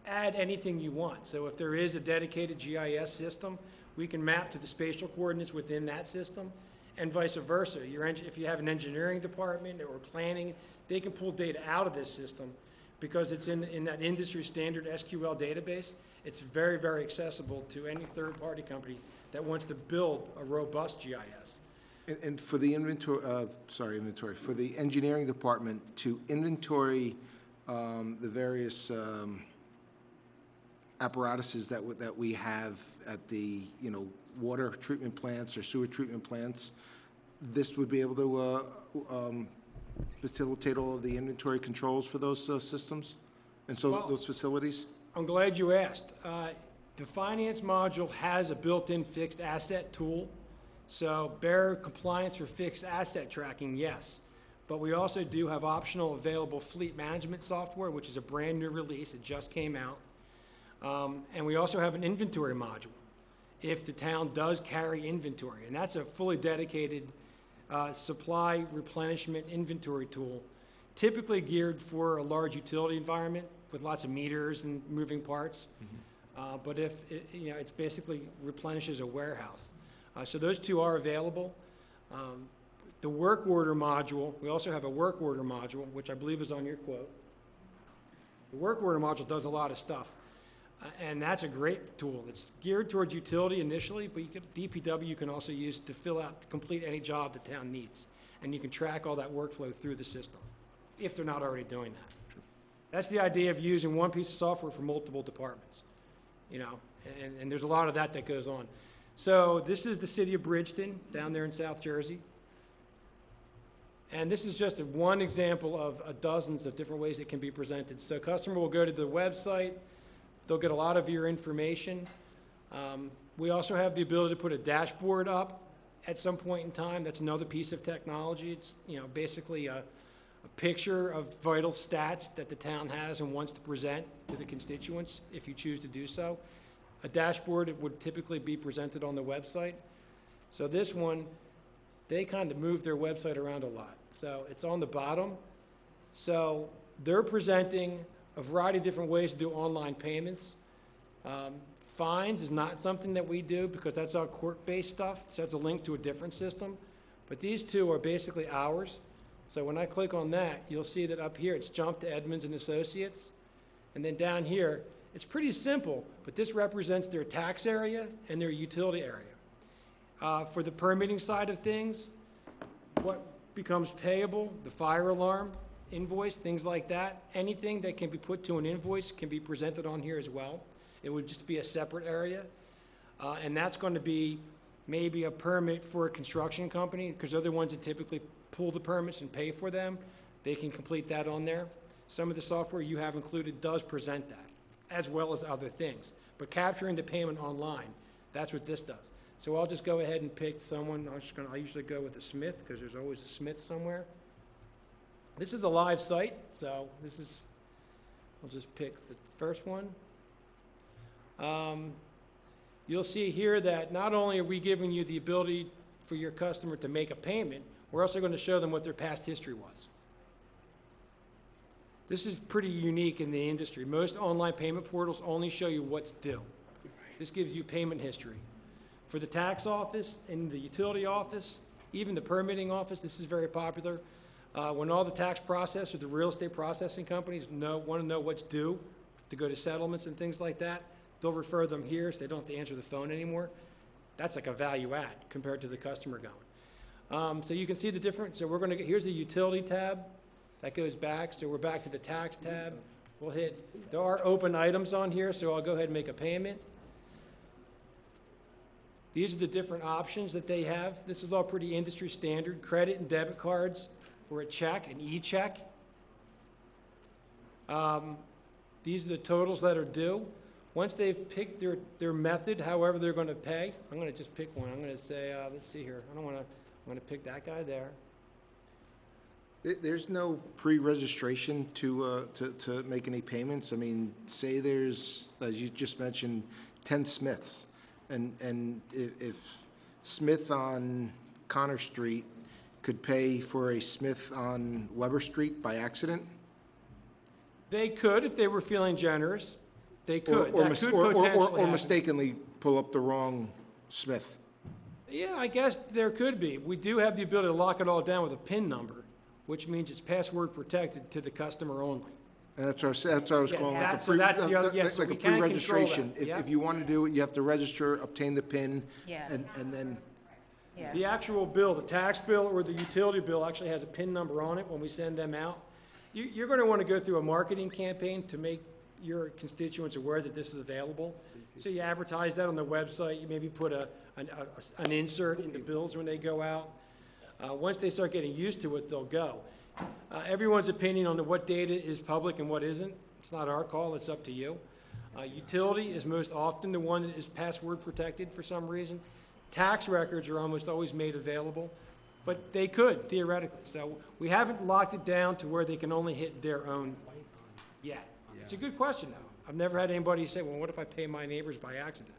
add anything you want. So if there is a dedicated GIS system, we can map to the spatial coordinates within that system, and vice versa. If you have an engineering department or planning, they can pull data out of this system because it's in that industry standard SQL database. It's very, very accessible to any third-party company that wants to build a robust GIS. And for the for the engineering department to inventory the various apparatuses that we have at the, water treatment plants or sewer treatment plants, this would be able to facilitate all of the inventory controls for those systems and so Well- those facilities? I'm glad you asked. The finance module has a built-in fixed asset tool, so bearer compliance for fixed asset tracking, yes. But we also do have optional available fleet management software, which is a brand-new release. It just came out. And we also have an inventory module if the town does carry inventory. And that's a fully dedicated supply replenishment inventory tool, typically geared for a large utility environment with lots of meters and moving parts. But if, it's basically replenishes a warehouse. So those two are available. The work order module, we also have a work order module, which I believe is on your quote. The work order module does a lot of stuff. And that's a great tool. It's geared towards utility initially, but DPW you can also use to complete any job the town needs. And you can track all that workflow through the system, if they're not already doing that. True. That's the idea of using one piece of software for multiple departments, and there's a lot of that goes on. So this is the city of Bridgeton, down there in South Jersey. And this is just one example of dozens of different ways it can be presented. So customer will go to the website. They'll get a lot of your information. We also have the ability to put a dashboard up at some point in time. That's another piece of technology. It's basically a picture of vital stats that the town has and wants to present to the constituents if you choose to do so. A dashboard would typically be presented on the website. So this one, they kind of move their website around a lot. So it's on the bottom. So they're presenting a variety of different ways to do online payments. Fines is not something that we do because that's all court-based stuff, so that's a link to a different system. But these two are basically ours. So when I click on that, you'll see that up here it's jumped to Edmonds and Associates. And then down here, it's pretty simple, but this represents their tax area and their utility area. For the permitting side of things, what becomes payable, the fire alarm, invoice, things like that. Anything that can be put to an invoice can be presented on here as well. It would just be a separate area. And that's going to be maybe a permit for a construction company, because they're the ones that typically pull the permits and pay for them. They can complete that on there. Some of the software you have included does present that, as well as other things. But capturing the payment online, that's what this does. So I'll just go ahead and pick someone. I usually go with a Smith, because there's always a Smith somewhere. This is a live site, so I'll just pick the first one. You'll see here that not only are we giving you the ability for your customer to make a payment, we're also going to show them what their past history was. This is pretty unique in the industry. Most online payment portals only show you what's due. This gives you payment history. For the tax office and the utility office, even the permitting office, this is very popular. When all the tax process or the real estate processing companies want to know what's due to go to settlements and things like that, they'll refer them here so they don't have to answer the phone anymore. That's like a value add compared to the customer going. So you can see the difference. So here's the utility tab. That goes back. So we're back to the tax tab. We'll hit, there are open items on here, so I'll go ahead and make a payment. These are the different options that they have. This is all pretty industry standard. Credit and debit cards, or a check, an e-check. These are the totals that are due. Once they've picked their method, however they're going to pay, I'm going to just pick one. I'm going to say, let's see here. I'm going to pick that guy there. There's no pre-registration to make any payments. I mean, say there's, as you just mentioned, 10 Smiths, and if Smith on Connor Street could pay for a Smith on Weber Street by accident? They could, if they were feeling generous. They could. Or That could potentially happen. mistakenly pull up the wrong Smith. Yeah, I guess there could be. We do have the ability to lock it all down with a PIN number, which means it's password protected to the customer only. And that's what I was Yeah, calling, like a so that's the other- yeah, so like a we can control pre-registration. that, yeah. If you want to do it, you have to register, obtain the PIN, Yeah. and then, Yeah. The actual bill, the tax bill or the utility bill actually has a PIN number on it when we send them out. You're going to want to go through a marketing campaign to make your constituents aware that this is available. So you advertise that on the website, you maybe put an insert in the bills when they go out. Once they start getting used to it, they'll go. Everyone's opinion on what data is public and what isn't, it's not our call, it's up to you. Utility is most often the one that is password protected for some reason. Tax records are almost always made available, but they could theoretically. So we haven't locked it down to where they can only hit their own yet. It's a good question, though. I've never had anybody say, well, what if I pay my neighbors by accident?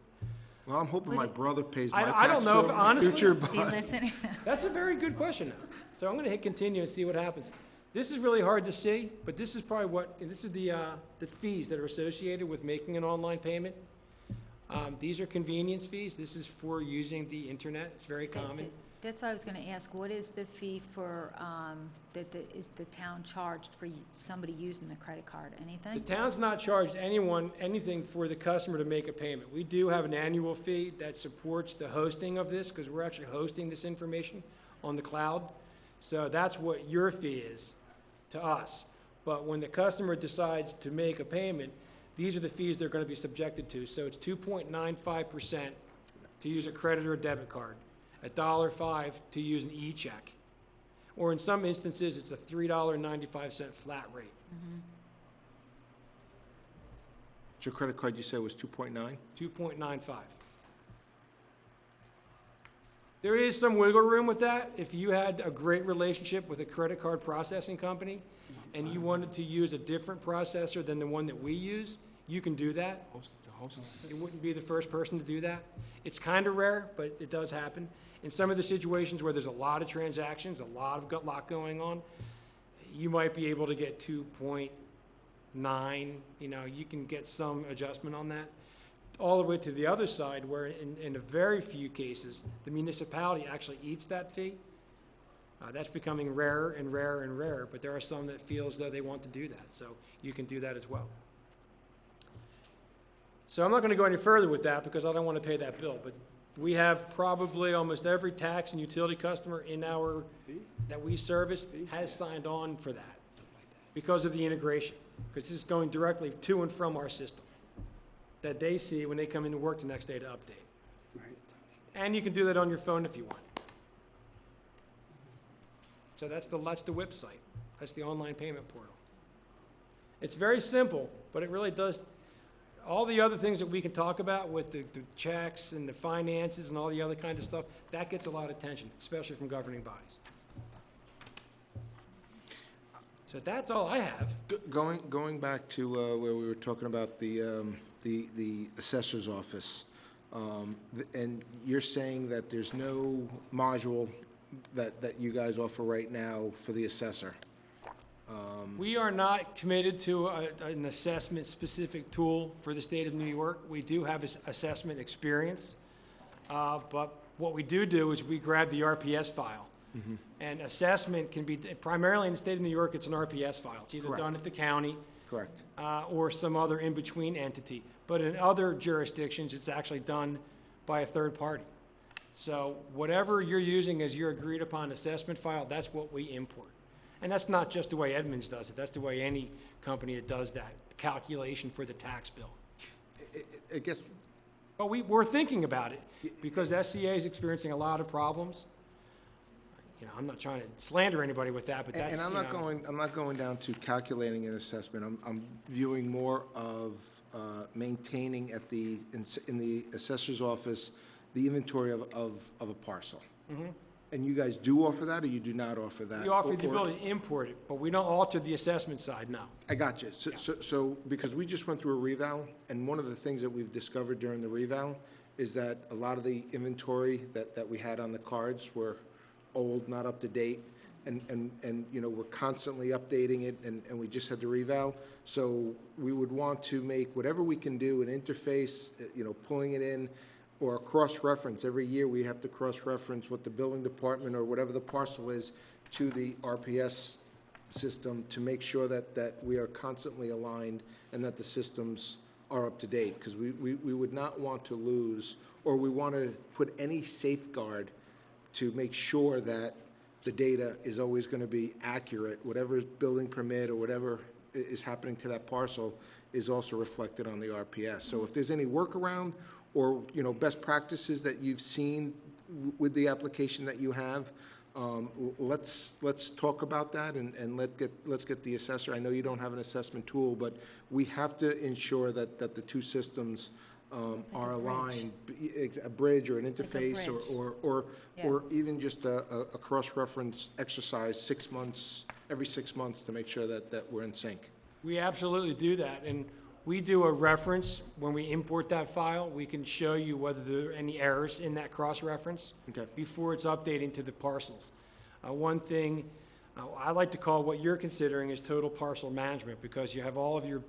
Well, I'm hoping my brother pays my I tax don't know if- bill in the honestly- future, See, but listen, That's a very good question, though. So I'm going to hit continue and see what happens. This is really hard to see, but this is probably what, and this is the fees that are associated with making an online payment. These are convenience fees. This is for using the internet. It's very common. that's what I was gonna ask, what is the fee for, is the town charged for somebody using the credit card, The anything? town's not charged anyone anything for the customer to make a payment. We do have an annual fee that supports the hosting of this, because we're actually hosting this information on the cloud. So that's what your fee is to us. But when the customer decides to make a payment, these are the fees they're gonna be subjected to. So it's 2.95% to use a credit or a debit card, $1.05 to use an e-check. Or in some instances, it's a $3.95 flat rate. your credit card you said was 2.9? 2.95. There is some wiggle room with that. If you had a great relationship with a credit card processing company and you wanted to use a different processor than the one that we use, you can do that. You wouldn't be the first person to do that. It's kind of rare, but it does happen. In some of the situations where there's a lot of transactions, a lot going on, you might be able to get 2.9, you can get some adjustment on that. All the way to the other side, where in a very few cases, the municipality actually eats that fee. That's becoming rarer and rarer and rarer, but there are some that feel as though they want to do that, so you can do that as well. So I'm not going to go any further with that because I don't want to pay that bill, but we have probably almost every tax and utility customer that we service has signed on for that because of the integration, because this is going directly to and from our system that they see when they come into work the next day to update. And you can do that on your phone if you want. So that's the WIP site. That's the online payment portal. It's very simple, but it really does, all the other things that we can talk about with the checks and the finances and all the other kind of stuff, that gets a lot of attention, especially from governing bodies. So that's all I have. Going back to where we were talking about the assessor's office, and you're saying that there's no module that you guys offer right now for the assessor? We are not committed to an assessment-specific tool for the state of New York. We do have assessment experience, but what we do is we grab the RPS file. And assessment can be, primarily in the state of New York, it's an RPS file. It's either done at the county Correct. or some other in-between entity. But in other jurisdictions, it's actually done by a third party. So whatever you're using as your agreed-upon assessment file, that's what we import. And that's not just the way Edmunds does it. That's the way any company that does that calculation for the tax bill. I guess, But we're thinking about it because SCA is experiencing a lot of problems. I'm not trying to slander anybody with that, but that's, and I'm not going down to calculating an assessment. I'm viewing more of maintaining in the assessor's office the inventory of a parcel. And you guys do offer that, or you do not offer that? We offer the ability to import it, but we don't alter the assessment side, no. I got you. So, because we just went through a reval, and one of the things that we've discovered during the reval is that a lot of the inventory that we had on the cards were old, not up to date, and we're constantly updating it, and we just had the reval. So we would want to make whatever we can do, an interface, pulling it in, or a cross-reference. Every year, we have to cross-reference what the building department or whatever the parcel is to the RPS system to make sure that we are constantly aligned and that the systems are up to date, because we would not want to lose, or we want to put any safeguard to make sure that the data is always going to be accurate. Whatever building permit or whatever is happening to that parcel is also reflected on the RPS. So if there's any workaround or, best practices that you've seen with the application that you have, Let's talk about that and let's get the assessor. I know you don't have an assessment tool, but we have to ensure that the two systems It's like are a bridge. aligned. A bridge or an It's like a interface bridge. Yeah. or even just a cross-reference exercise every 6 months to make sure that we're in sync. We absolutely do that, and we do a reference when we import that file. We can show you whether there are any errors in that cross-reference Okay. before it's updating to the parcels. One thing I like to call what you're considering is total parcel management, because you have all of your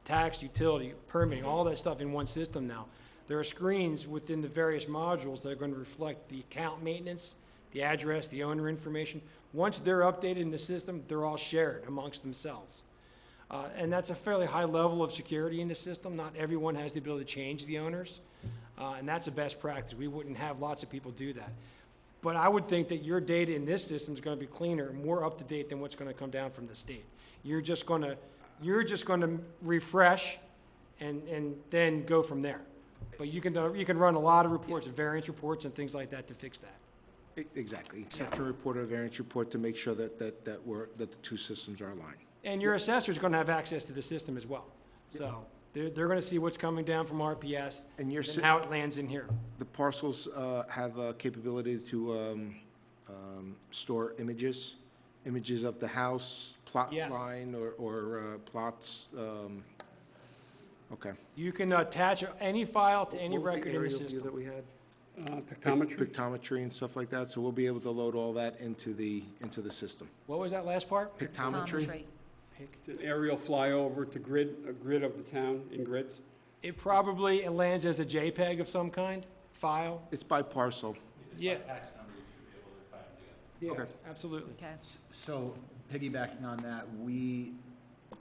tax, utility, permitting, all that stuff in one system now. There are screens within the various modules that are going to reflect the account maintenance, the address, the owner information. Once they're updated in the system, they're all shared amongst themselves. And that's a fairly high level of security in the system. Not everyone has the ability to change the owners, and that's a best practice. We wouldn't have lots of people do that. But I would think that your data in this system is going to be cleaner, more up-to-date than what's going to come down from the state. You're just going to refresh and then go from there. But you can run a lot of reports, variance reports and things like that to fix that. Exactly, exception report or variance report to make sure that the two systems are aligned. And your assessor's going to have access to the system as well. So they're going to see what's coming down from RPS And your and how it lands in here. The parcels have a capability to store images of the house, plot Yes. line, or plots. Okay. You can attach any file to any What was the record in the aerial view system. that we had? Pictometry? Pictometry and stuff like that, so we'll be able to load all that into the system. What was that last part? Pictometry? It's an aerial flyover to a grid of the town in grids. It probably lands as a JPEG of some kind, file. It's by parcel. Yeah, Tax number you should be able to find together. yeah, Okay. absolutely. Okay. So piggybacking on that, we,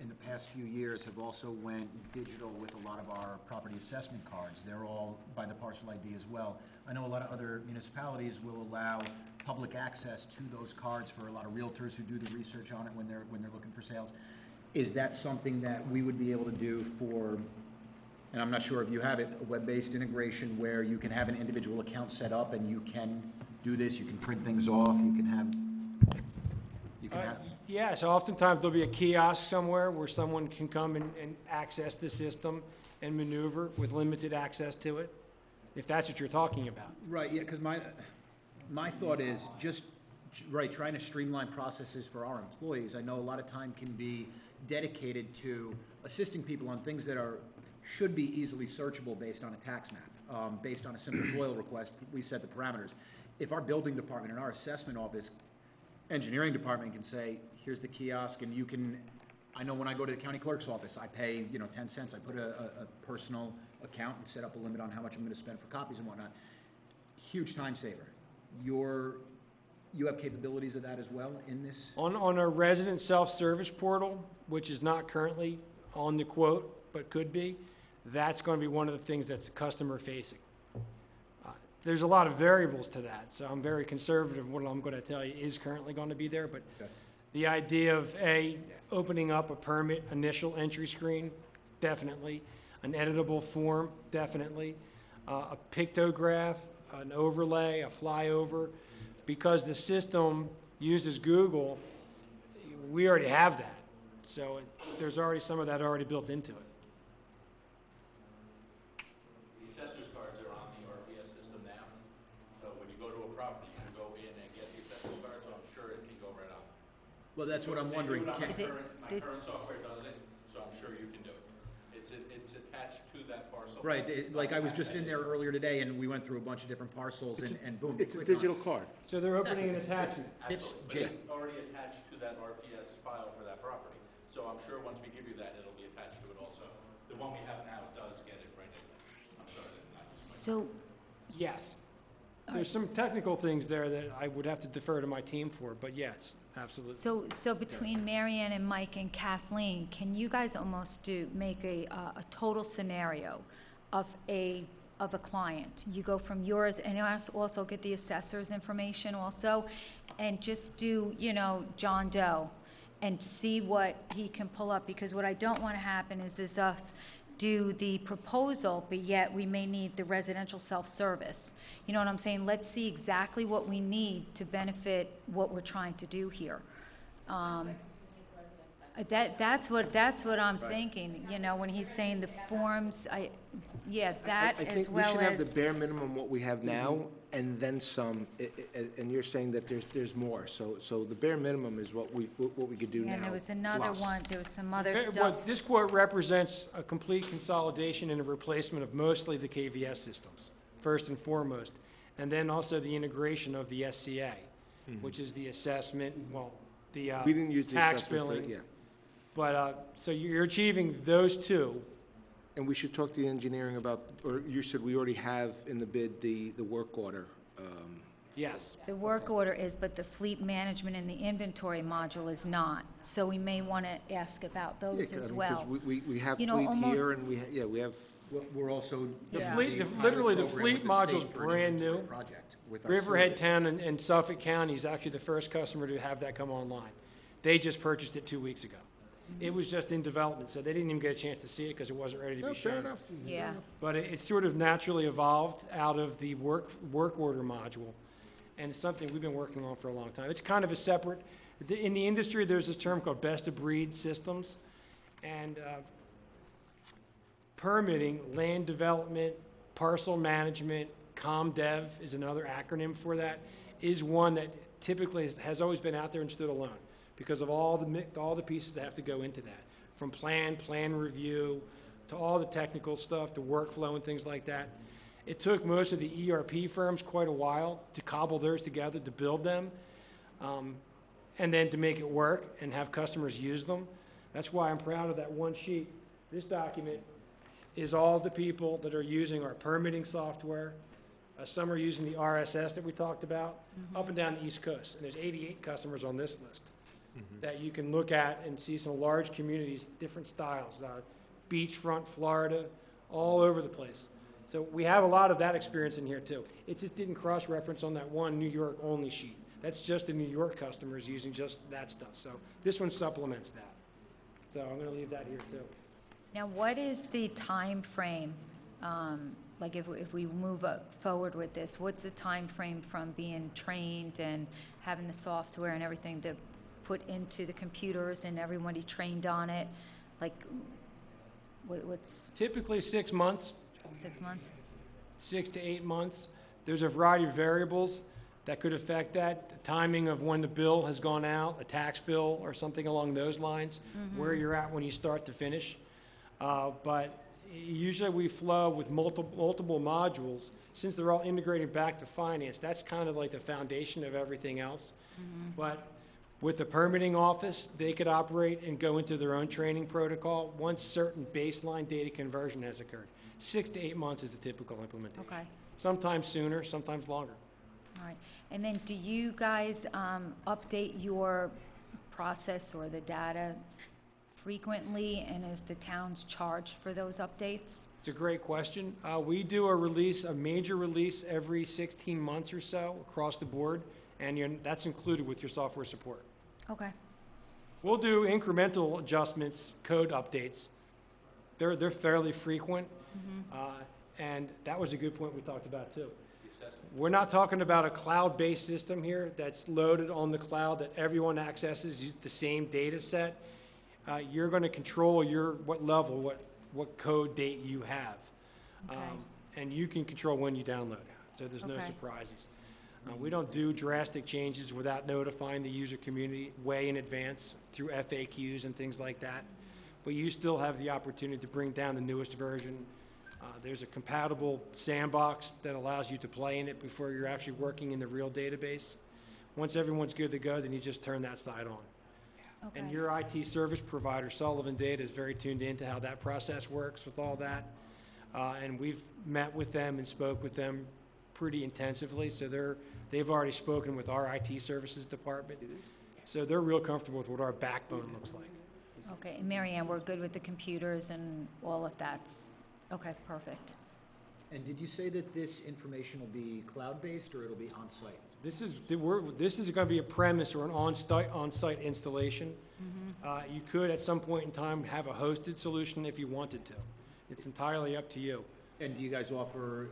in the past few years, have also went digital with a lot of our property assessment cards. They're all by the parcel ID as well. I know a lot of other municipalities will allow public access to those cards for a lot of realtors who do the research on it when they're looking for sales. Is that something that we would be able to do for, and I'm not sure if you have it, a web-based integration where you can have an individual account set up and you can do this, you can print things off, you can have. Yeah, so oftentimes there'll be a kiosk somewhere where someone can come and access the system and maneuver with limited access to it, if that's what you're talking about. Right, yeah, because my thought is just, right, trying to streamline processes for our employees. I know a lot of time can be dedicated to assisting people on things that should be easily searchable based on a tax map, based on a simple FOIL request. We set the parameters. If our building department and our assessment office, engineering department can say, here's the kiosk, and you can, I know when I go to the county clerk's office, I pay, 10 cents. I put a personal account and set up a limit on how much I'm going to spend for copies and whatnot. Huge time saver. You have capabilities of that as well in this? On our resident self-service portal, which is not currently on the quote, but could be, that's going to be one of the things that's customer-facing. There's a lot of variables to that, so I'm very conservative. What I'm going to tell you is currently going to be there, but Okay. the idea of, opening up a permit initial entry screen, definitely. An editable form, definitely. A pictograph, an overlay, a flyover. Because the system uses Google, we already have that. So there's already some of that already built into it. The assessor's cards are on the RPS system now, so when you go to a property, you can go in and get the assessor's card, so I'm sure it can go right on. Well, that's what I'm wondering. They do it on If it- my current it's- software does it, so I'm sure you can do it. It's attached to that parcel. Right, like I was just in there earlier today and we went through a bunch of different parcels and boom. It's a click on it. digital card. So they're opening an attachment. Tips, Absolutely, Jake. but it's already attached to that RPS file for that property, so I'm sure once we give you that, it'll be attached to it also. The one we have now does get it right in there. I'm sorry, that So, Yes. There's some technical things there that I would have to defer to my team for, but yes, absolutely. so between Marianne and Mike and Kathleen, can you guys almost make a total scenario of a client? You go from yours, and also get the assessor's information also, and just do, John Doe, and see what he can pull up, because what I don't want to happen is us do the proposal, but yet we may need the residential self-service. You know what I'm saying? Let's see exactly what we need to benefit what we're trying to do here. That's what I'm thinking, you know, when he's saying the forms, that I as think we well should have the as, bare minimum what we have now, and then some, and you're saying that there's more. So the bare minimum is what we could do now. and there was another plus. one, there was some other Okay, stuff. well, this quote represents a complete consolidation and a replacement of mostly the KVS systems, first and foremost, and then also the integration of the SCA, which is the assessment, the We didn't use the tax assessment for it, billing. yeah. But, so you're achieving those two. And we should talk to the engineering about, or you said we already have in the bid the work order. Yes. The work order is, but the fleet management and the inventory module is not. So we may want to ask about Yeah, those 'cause, I as mean, well. 'cause we have You know, fleet here, almost- and we have, We're also. The doing fleet- the literally, the pilot program fleet with the module's state for an brand inventory new. project with our Riverhead survey. Town and Suffolk County is actually the first customer to have that come online. They just purchased it 2 weeks ago. It was just in development, so they didn't even get a chance to see it because it wasn't ready to no, be shown. fair enough. Yeah. But it sort of naturally evolved out of the work order module, and it's something we've been working on for a long time. It's kind of a separate, in the industry, there's this term called best-of-breed systems, and permitting, land development, parcel management, ComDev is another acronym for that, is one that typically has always been out there and stood alone because of all the pieces that have to go into that, from plan review, to all the technical stuff, to workflow and things like that. It took most of the ERP firms quite a while to cobble theirs together, to build them, and then to make it work and have customers use them. That's why I'm proud of that one sheet. This document is all the people that are using our permitting software. Some are using the RSS that we talked about, up and down the East Coast. And there's 88 customers on this list that you can look at and see some large communities, different styles, beachfront Florida, all over the place. So we have a lot of that experience in here too. It just didn't cross-reference on that one New York only sheet. That's just the New York customers using just that stuff. So this one supplements that. So I'm gonna leave that here too. Now, what is the time frame? Like if we move forward with this, what's the time frame from being trained and having the software and everything to put into the computers and everybody trained on it? Like, what's Typically 6 months, 6 months? 6 to 8 months. There's a variety of variables that could affect that. The timing of when the bill has gone out, a tax bill or something along those lines, where you're at when you start to finish. But usually we flow with multiple modules. Since they're all integrated back to finance, that's kind of like the foundation of everything else. But with the permitting office, they could operate and go into their own training protocol once certain baseline data conversion has occurred. 6 to 8 months is the typical implementation. Okay. Sometimes sooner, sometimes longer. All right. And then do you guys update your process or the data frequently, and is the towns charged for those updates? It's a great question. We do a major release every 16 months or so across the board, and that's included with your software support. Okay. We'll do incremental adjustments, code updates. They're fairly frequent, and that was a good point we talked about too. We're not talking about a cloud-based system here that's loaded on the cloud that everyone accesses the same data set. You're going to control what level, what code date you have. Okay. And you can control when you download it, so there's no Okay. surprises. We don't do drastic changes without notifying the user community way in advance through FAQs and things like that. But you still have the opportunity to bring down the newest version. There's a compatible sandbox that allows you to play in it before you're actually working in the real database. Once everyone's good to go, then you just turn that side on. Okay. And your IT service provider, Sullivan Data, is very tuned into how that process works with all that. And we've met with them and spoke with them pretty intensively, so they've already spoken with our IT services department. So they're real comfortable with what our backbone looks like. Okay, and Mary Ann, we're good with the computers and all of that's, okay, perfect. And did you say that this information will be cloud-based or it'll be on-site? This is going to be a premise or an on-site installation. You could, at some point in time, have a hosted solution if you wanted to. It's entirely up to you. And do you guys offer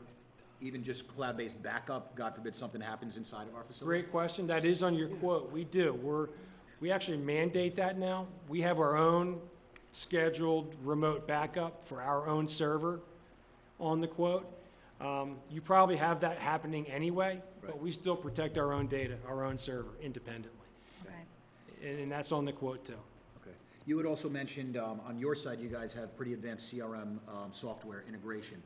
even just cloud-based backup, God forbid something happens inside of our facility? Great question. That is on your quote. We do. We actually mandate that now. We have our own scheduled remote backup for our own server on the quote. You probably have that happening anyway, but Right. we still protect our own data, our own server independently. Okay. And that's on the quote too. Okay. You had also mentioned, on your side, you guys have pretty advanced CRM software integration.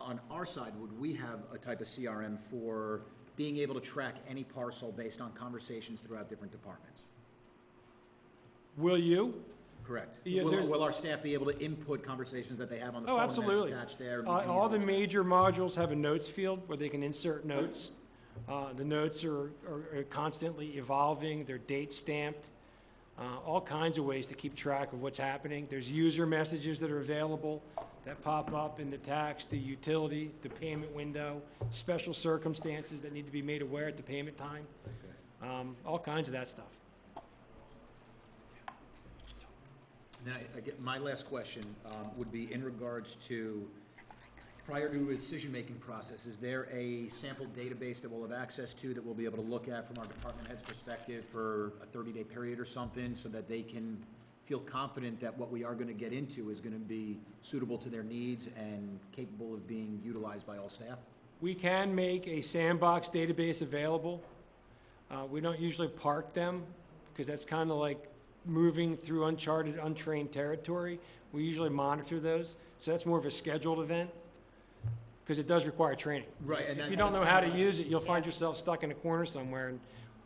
On our side, would we have a type of CRM for being able to track any parcel based on conversations throughout different departments? Will you? Correct. Yeah, Will, there's- will our staff be able to input conversations that they have on the Oh, phone absolutely. that's attached there? All the major modules have a notes field where they can insert notes. The notes are constantly evolving, they're date stamped, all kinds of ways to keep track of what's happening. There's user messages that are available that pop up in the tax, the utility, the payment window, special circumstances that need to be made aware at the payment time, all kinds of that stuff. Then I get, my last question would be in regards to, prior to a decision-making process, is there a sample database that we'll have access to that we'll be able to look at from our department head's perspective for a 30-day period or something, so that they can feel confident that what we are going to get into is going to be suitable to their needs and capable of being utilized by all staff? We can make a sandbox database available. We don't usually park them, because that's kind of like moving through uncharted, untrained territory. We usually monitor those, so that's more of a scheduled event, because it does require training. Right, and If you don't know how to use it, you'll find yourself stuck in a corner somewhere, and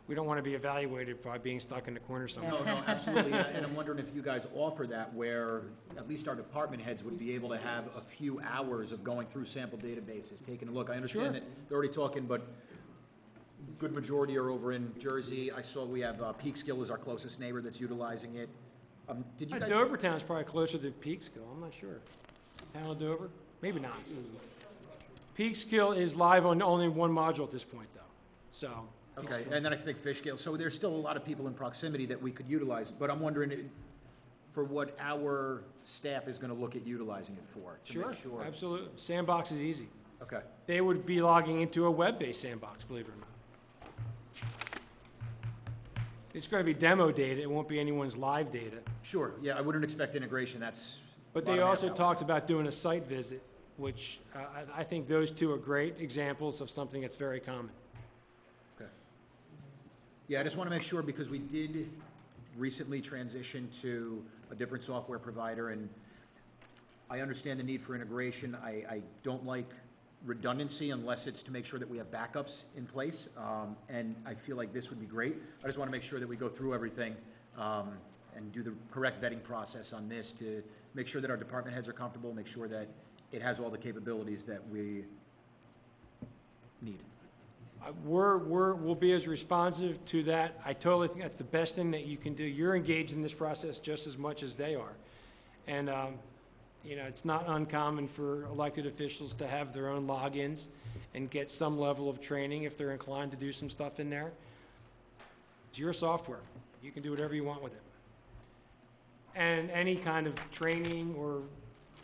we don't want to be evaluated by being stuck in a corner somewhere. No, absolutely, and I'm wondering if you guys offer that where at least our department heads would be able to have a few hours of going through sample databases, taking a look. I understand Sure. that they're already talking, but good majority are over in Jersey. I saw we have Peekskill is our closest neighbor that's utilizing it. Did you guys? Dovertown's probably closer to Peekskill, I'm not sure. Town of Dover? Maybe not. Peekskill is live on only one module at this point, though, so. Okay, and then I think Fishkill, so there's still a lot of people in proximity that we could utilize, but I'm wondering for what our staff is gonna look at utilizing it for, to Sure, make sure. absolutely. Sandbox is easy. Okay, They would be logging into a web-based sandbox, believe it or not. It's going to be demo data, it won't be anyone's live data. sure, yeah, I wouldn't expect integration, that's. But a lot they of also manpower. talked about doing a site visit, which I think those two are great examples of something that's very common. Okay. Yeah, I just want to make sure, because we did recently transition to a different software provider, and I understand the need for integration. I don't like redundancy unless it's to make sure that we have backups in place, and I feel like this would be great. I just want to make sure that we go through everything and do the correct vetting process on this to make sure that our department heads are comfortable, make sure that it has all the capabilities that we need. We'll be as responsive to that. I totally think that's the best thing that you can do. You're engaged in this process just as much as they are. And, you know, it's not uncommon for elected officials to have their own logins and get some level of training if they're inclined to do some stuff in there. It's your software. You can do whatever you want with it. And any kind of training or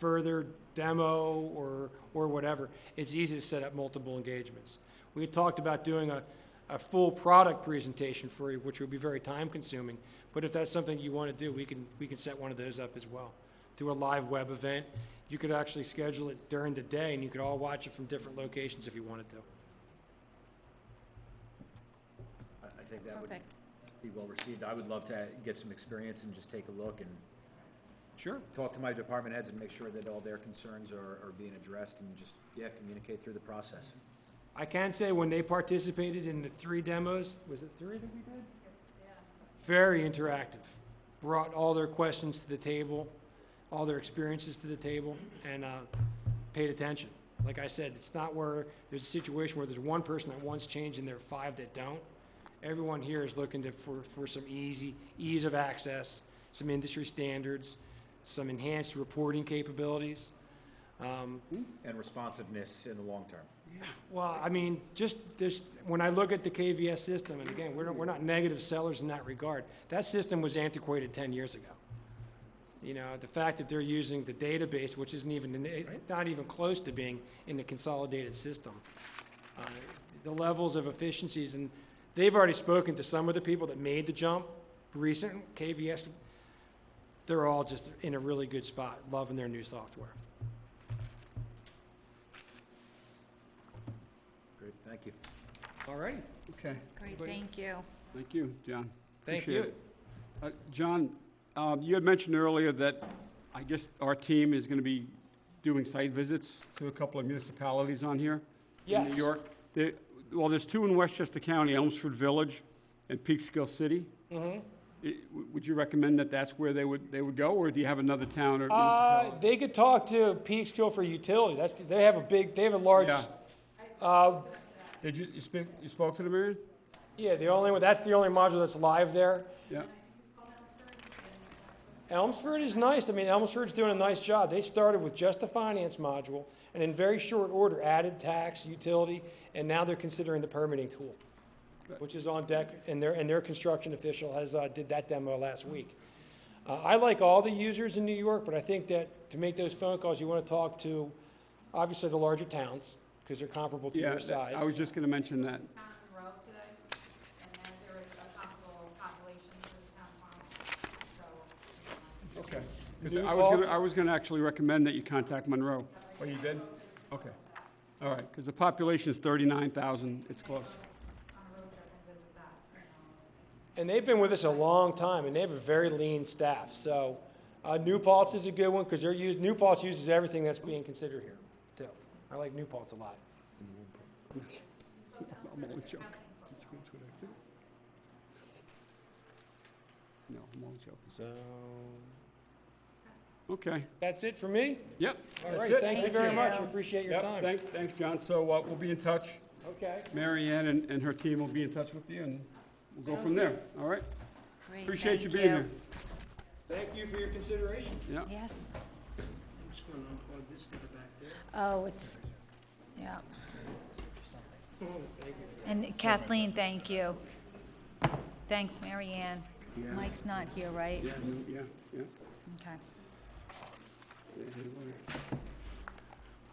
further demo or whatever, it's easy to set up multiple engagements. We had talked about doing a full product presentation for you, which would be very time-consuming, but if that's something you want to do, we can set one of those up as well. Through a live web event, you could actually schedule it during the day, and you could all watch it from different locations if you wanted to. I think that would Perfect. be well received. I would love to get some experience and just take a look and Sure. talk to my department heads and make sure that all their concerns are being addressed and just, yeah, communicate through the process. I can say when they participated in the 3 demos, was it 3 that we did? Very interactive. Brought all their questions to the table, all their experiences to the table, and paid attention. Like I said, it's not where there's a situation where there's one person that wants change and there are 5 that don't. Everyone here is looking for some ease of access, some industry standards, some enhanced reporting capabilities. And responsiveness in the long term. Well, I mean, just this, when I look at the KVS system, and again, we're not negative sellers in that regard. That system was antiquated 10 years ago. You know, the fact that they're using the database, which isn't even, not even close to being in the consolidated system. The levels of efficiencies, and they've already spoken to some of the people that made the jump, recent KVS, they're all just in a really good spot, loving their new software. Great, thank you. All right, Okay. Great, thank you. Thank you, John. thank Appreciate you. it. John, you had mentioned earlier that I guess our team is going to be doing site visits to a couple of municipalities on here in Yes. New York. Well, there's two in Westchester County, Elmsford Village and Peekskill City. Would you recommend that that's where they would go, or do you have another town or municipality? They could talk to Peekskill for utility, they have a large, Yeah. Did you spoke to them, Marion? yeah, that's the only module that's live there. Yeah. Elmsford is nice. I mean, Elmsford's doing a nice job. They started with just the finance module, and in very short order added tax, utility, and now they're considering the permitting tool, which is on deck, and their construction official did that demo last week. I like all the users in New York, but I think that to make those phone calls, you want to talk to, obviously, the larger towns, because they're comparable to Yeah, your size. I was just going to mention that. Town Monroe today, and then there was a comparable population for the town of Monroe, so. Okay. 'Cause New I was gonna actually recommend that you contact Monroe. Oh, you did? Okay. All right, because the population is 39,000, it's close. And they've been with us a long time, and they have a very lean staff. So New Paltz is a good one, because New Paltz uses everything that's being considered here, too. I like New Paltz a lot. I'm only joking. No, I'm only joking. So Okay, that's it for me. yep, All that's right, it. thank you very much. I appreciate your Yep, time. thanks, John. So we'll be in touch. Okay. Mary Ann and her team will be in touch with you, and we'll go from there, all right? Great, Appreciate you thank being here. Thank you for your consideration. Yeah. Yes. I'm just going to unplug this guy back there. Oh, it's, yeah. Thank you. And Kathleen, thank you. Thanks, Mary Ann. Yeah. Mike's not here, right? Yeah, yeah. Okay.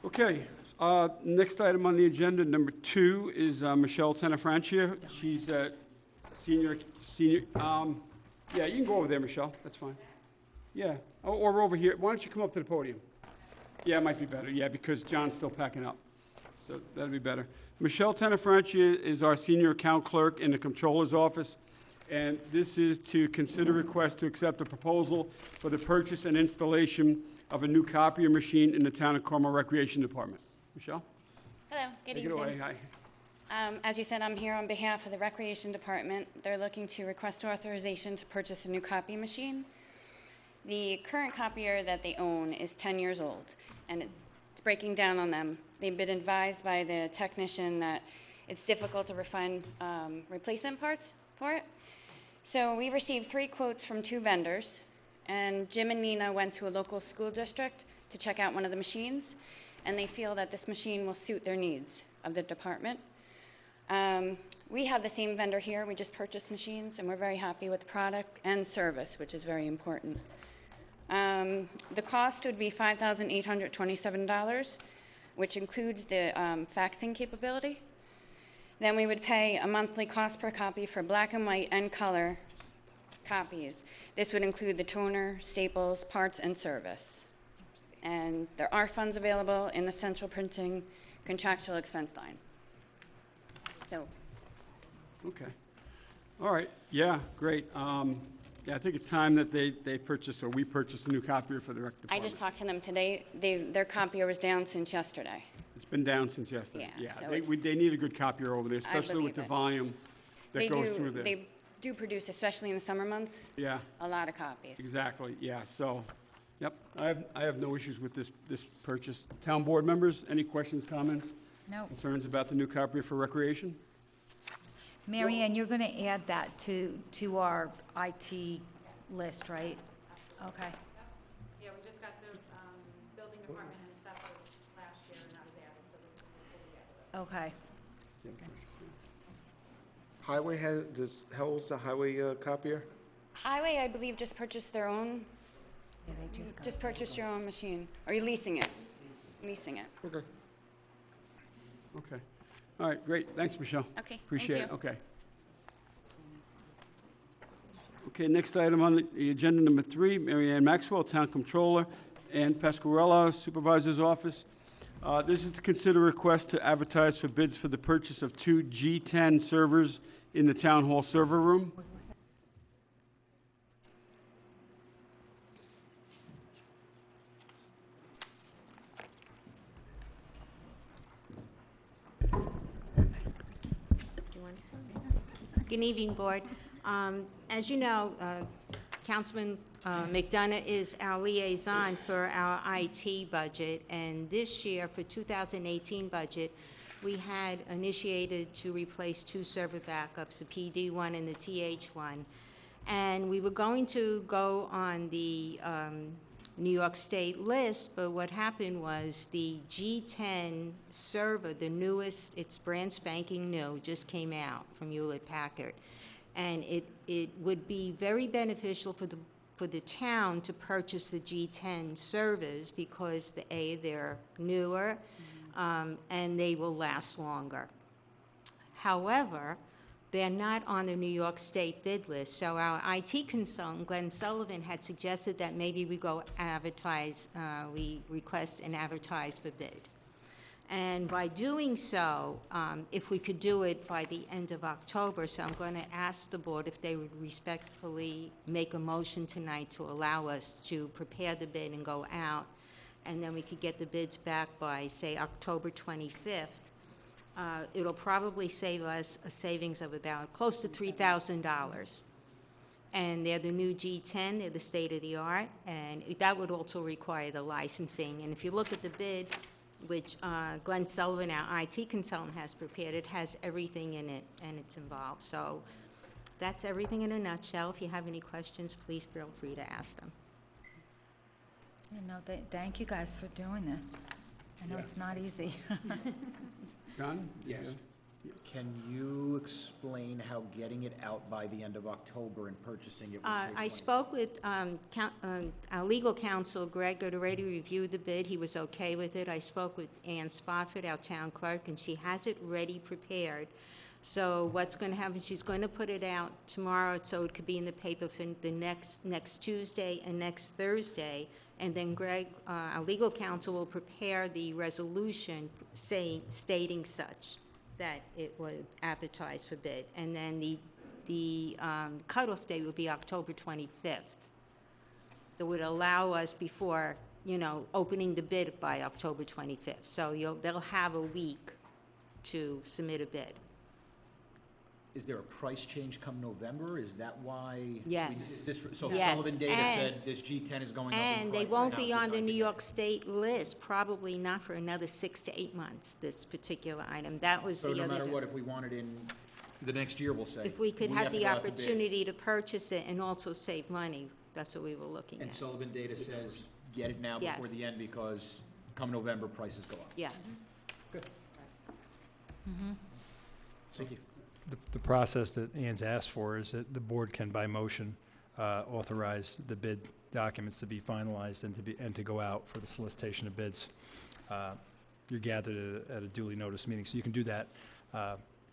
Okay, next item on the agenda, number 2, is Michelle Tenafrancia. She's a senior, yeah, you can go over there, Michelle, that's fine. Yeah, or over here. Why don't you come up to the podium? Yeah, it might be better, yeah, because John's still packing up, so that'd be better. Michelle Tenafrancia is our senior account clerk in the Comptroller's office, and this is to consider request to accept a proposal for the purchase and installation of a new copier machine in the Town of Carmel Recreation Department. Michelle? Hello, good Take it away, evening. hi. As you said, I'm here on behalf of the Recreation Department. They're looking to request authorization to purchase a new copy machine. The current copier that they own is 10 years old, and it's breaking down on them. They've been advised by the technician that it's difficult to find replacement parts for it. So we received 3 quotes from 2 vendors, and Jim and Nina went to a local school district to check out one of the machines, and they feel that this machine will suit their needs of the department. We have the same vendor here. We just purchased machines, and we're very happy with the product and service, which is very important. The cost would be $5,827, which includes the faxing capability. Then we would pay a monthly cost per copy for black and white and color copies. This would include the toner, staples, parts, and service. And there are funds available in the central printing contractual expense line. So, Okay. All right, yeah, great. Yeah, I think it's time that they purchased, or we purchased a new copier for the rec I department. just talked to them today. Their copier was down since yesterday. It's been down since yesterday. Yeah, so They it's- they need a good copier over there, especially with believe the it. volume that goes through there. They do produce, especially in the summer months, Yeah, a lot of copies. exactly, yeah, so, yep, I have no issues with this purchase. Town board members, any questions, comments, No. concerns about the new copier for recreation? Mary Ann, you're going to add that to our IT list, right? Okay. Yeah, we just got the building department and stuff last year, and that was added, so this is fully added. Okay. Highway how old's the highway copier? Highway, I believe, just purchased their own Yeah, they just got Just purchase your own machine, or you're leasing it. Leasing it. Okay. Okay. All right, great. Thanks, Michelle. Okay, thank Appreciate it. you. Okay. Okay, next item on the agenda, number 3, Mary Ann Maxwell, Town Controller, Ann Pasquarella, Supervisor's Office. This is to consider request to advertise for bids for the purchase of 2 G10 servers in the Town Hall server room. Good evening, Board. As you know, Councilman McDonough is our liaison for our IT budget, and this year, for 2018 budget, we had initiated to replace 2 server backups, the PD1 and the TH1. And we were going to go on the New York State list, but what happened was the G10 server, the newest, it's brand spanking new, just came out from Hewlett-Packard. And it would be very beneficial for the town to purchase the G10 servers because they're newer, and they will last longer. However, they're not on the New York State bid list, so our IT consultant, Glenn Sullivan, had suggested that maybe we go advertise, we request and advertise for bid. And by doing so, if we could do it by the end of October, so I'm going to ask the board if they would respectfully make a motion tonight to allow us to prepare the bid and go out, and then we could get the bids back by, say, October 25th. It'll probably save us a savings of about close to $3,000. And they're the new G10, they're the state-of-the-art, and that would also require the licensing. And if you look at the bid, which Glenn Sullivan, our IT consultant, has prepared, it has everything in it, and it's involved. So that's everything in a nutshell. If you have any questions, please feel free to ask them. thank you guys for doing this. I know it's not easy. John? Yes. Can you explain how getting it out by the end of October and purchasing it will save I money? spoke with our legal counsel, Greg, had already reviewed the bid. He was okay with it. I spoke with Ann Spofford, our town clerk, and she has it ready, prepared. So what's going to happen, she's going to put it out tomorrow so it could be in the paper for the next Tuesday and next Thursday. And then Greg, our legal counsel, will prepare the resolution stating such that it would advertise for bid. And then the cutoff date would be October 25th. That would allow us before, opening the bid by October 25th. So they'll have a week to submit a bid. Is there a price change come November? Is that why? Yes. So Yes, Sullivan Data and- said this G10 is going up in And they price, won't now be it's on the not New today. York State list, probably not for another 6 to 8 months, this particular item. That was So the no other. matter what, if we want it in the next year, we'll say. If we could have to the go out to bid. opportunity to purchase it and also save money, that's what we were looking And at. Sullivan Data says, get it now before Yes. the end because come November, prices go up. Yes. Good. Thank you. The process that Ann's asked for is that the board can, by motion, authorize the bid documents to be finalized and to go out for the solicitation of bids. You're gathered at a duly noticed meeting, so you can do that,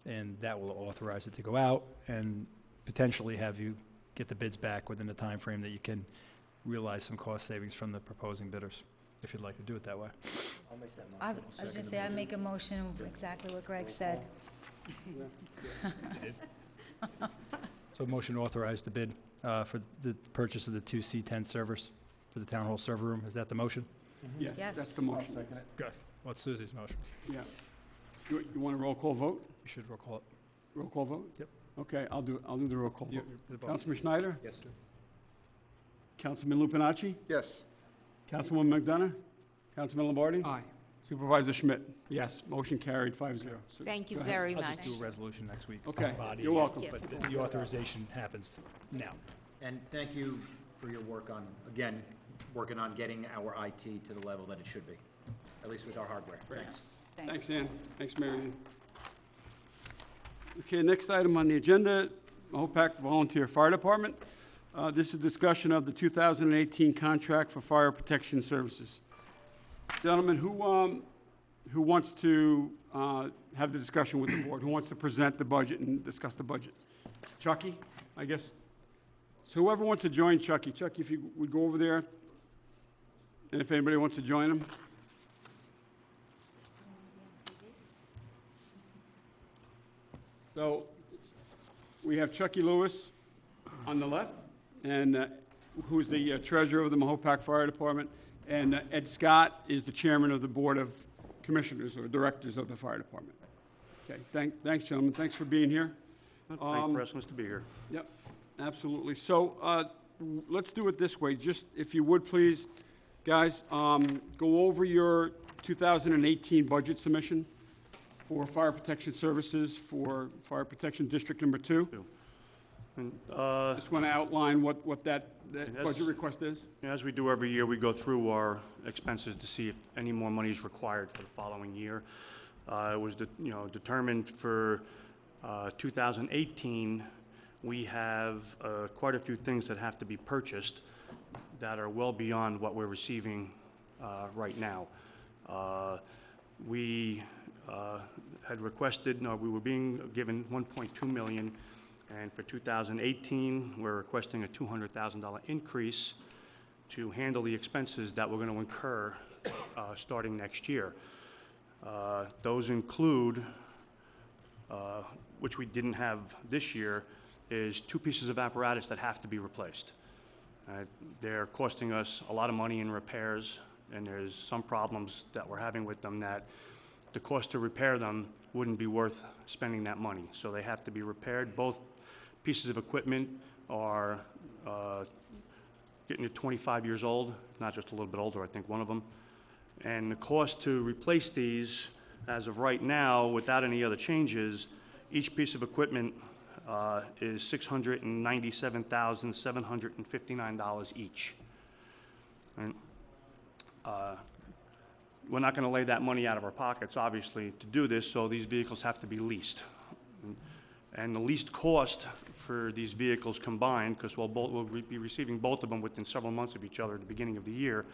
and that will authorize it to go out and potentially have you get the bids back within a time frame that you can realize some cost savings from the proposing bidders, if you'd like to do it that way. I'll make that motion. I was just say, I make a motion of exactly what Greg said. So motion to authorize the bid for the purchase of the 2 C10 servers for the town hall server room. Is that the motion? Yes, Yes. that's the motion. Second it. Good. What's Susie's motion? Yeah. You want a roll call vote? You should roll call it. Roll call vote? Yep. Okay, I'll do the roll call You- vote. the boss. Councilman Schneider? Yes, sir. Councilman Lupinacci? Yes. Councilwoman McDonough? Councilman Lombardi? Aye. Supervisor Schmidt? Yes, motion carried 5-0. So Thank you go ahead. very I'll much. just do a resolution next week. Okay, Body you're it, welcome. Thank But the authorization happens now. And thank you for your work on, again, working on getting our IT to the level that it should be, at least with our hardware. Thanks. Thanks, Ann. Thanks, Mary Ann. Okay, next item on the agenda, Hopac Volunteer Fire Department. This is discussion of the 2018 contract for fire protection services. Gentlemen, who wants to have the discussion with the board? Who wants to present the budget and discuss the budget? Chucky, I guess. So whoever wants to join Chucky, Chucky, if you would go over there, and if anybody wants to join him. So we have Chucky Lewis on the left, and who's the treasurer of the Mahopac Fire Department, and Ed Scott is the chairman of the Board of Commissioners or Directors of the Fire Department. Okay, thanks, gentlemen. Thanks for being here. Thank you for asking us to be here. Yep, absolutely. So let's do it this way. Just, if you would, please, guys, go over your 2018 budget submission for Fire Protection Services for Fire Protection District Number 2. And, Just want to outline what that Yes. budget request is. as we do every year, we go through our expenses to see if any more money is required for the following year. It was, determined for 2018, we have quite a few things that have to be purchased that are well beyond what we're receiving right now. We had requested, we were being given $1.2 million, and for 2018, we're requesting a $200,000 increase to handle the expenses that we're going to incur starting next year. Those include, which we didn't have this year, is 2 pieces of apparatus that have to be replaced. They're costing us a lot of money in repairs, and there's some problems that we're having with them that the cost to repair them wouldn't be worth spending that money. So they have to be repaired. Both pieces of equipment are getting to 25 years old, not just a little bit older, I think one of them. And the cost to replace these, as of right now, without any other changes, each piece of equipment is $697,759 each. And, we're not going to lay that money out of our pockets, obviously, to do this, so these vehicles have to be leased. And the leased cost for these vehicles combined, because we'll be receiving both of them within several months of each other at the beginning of the year,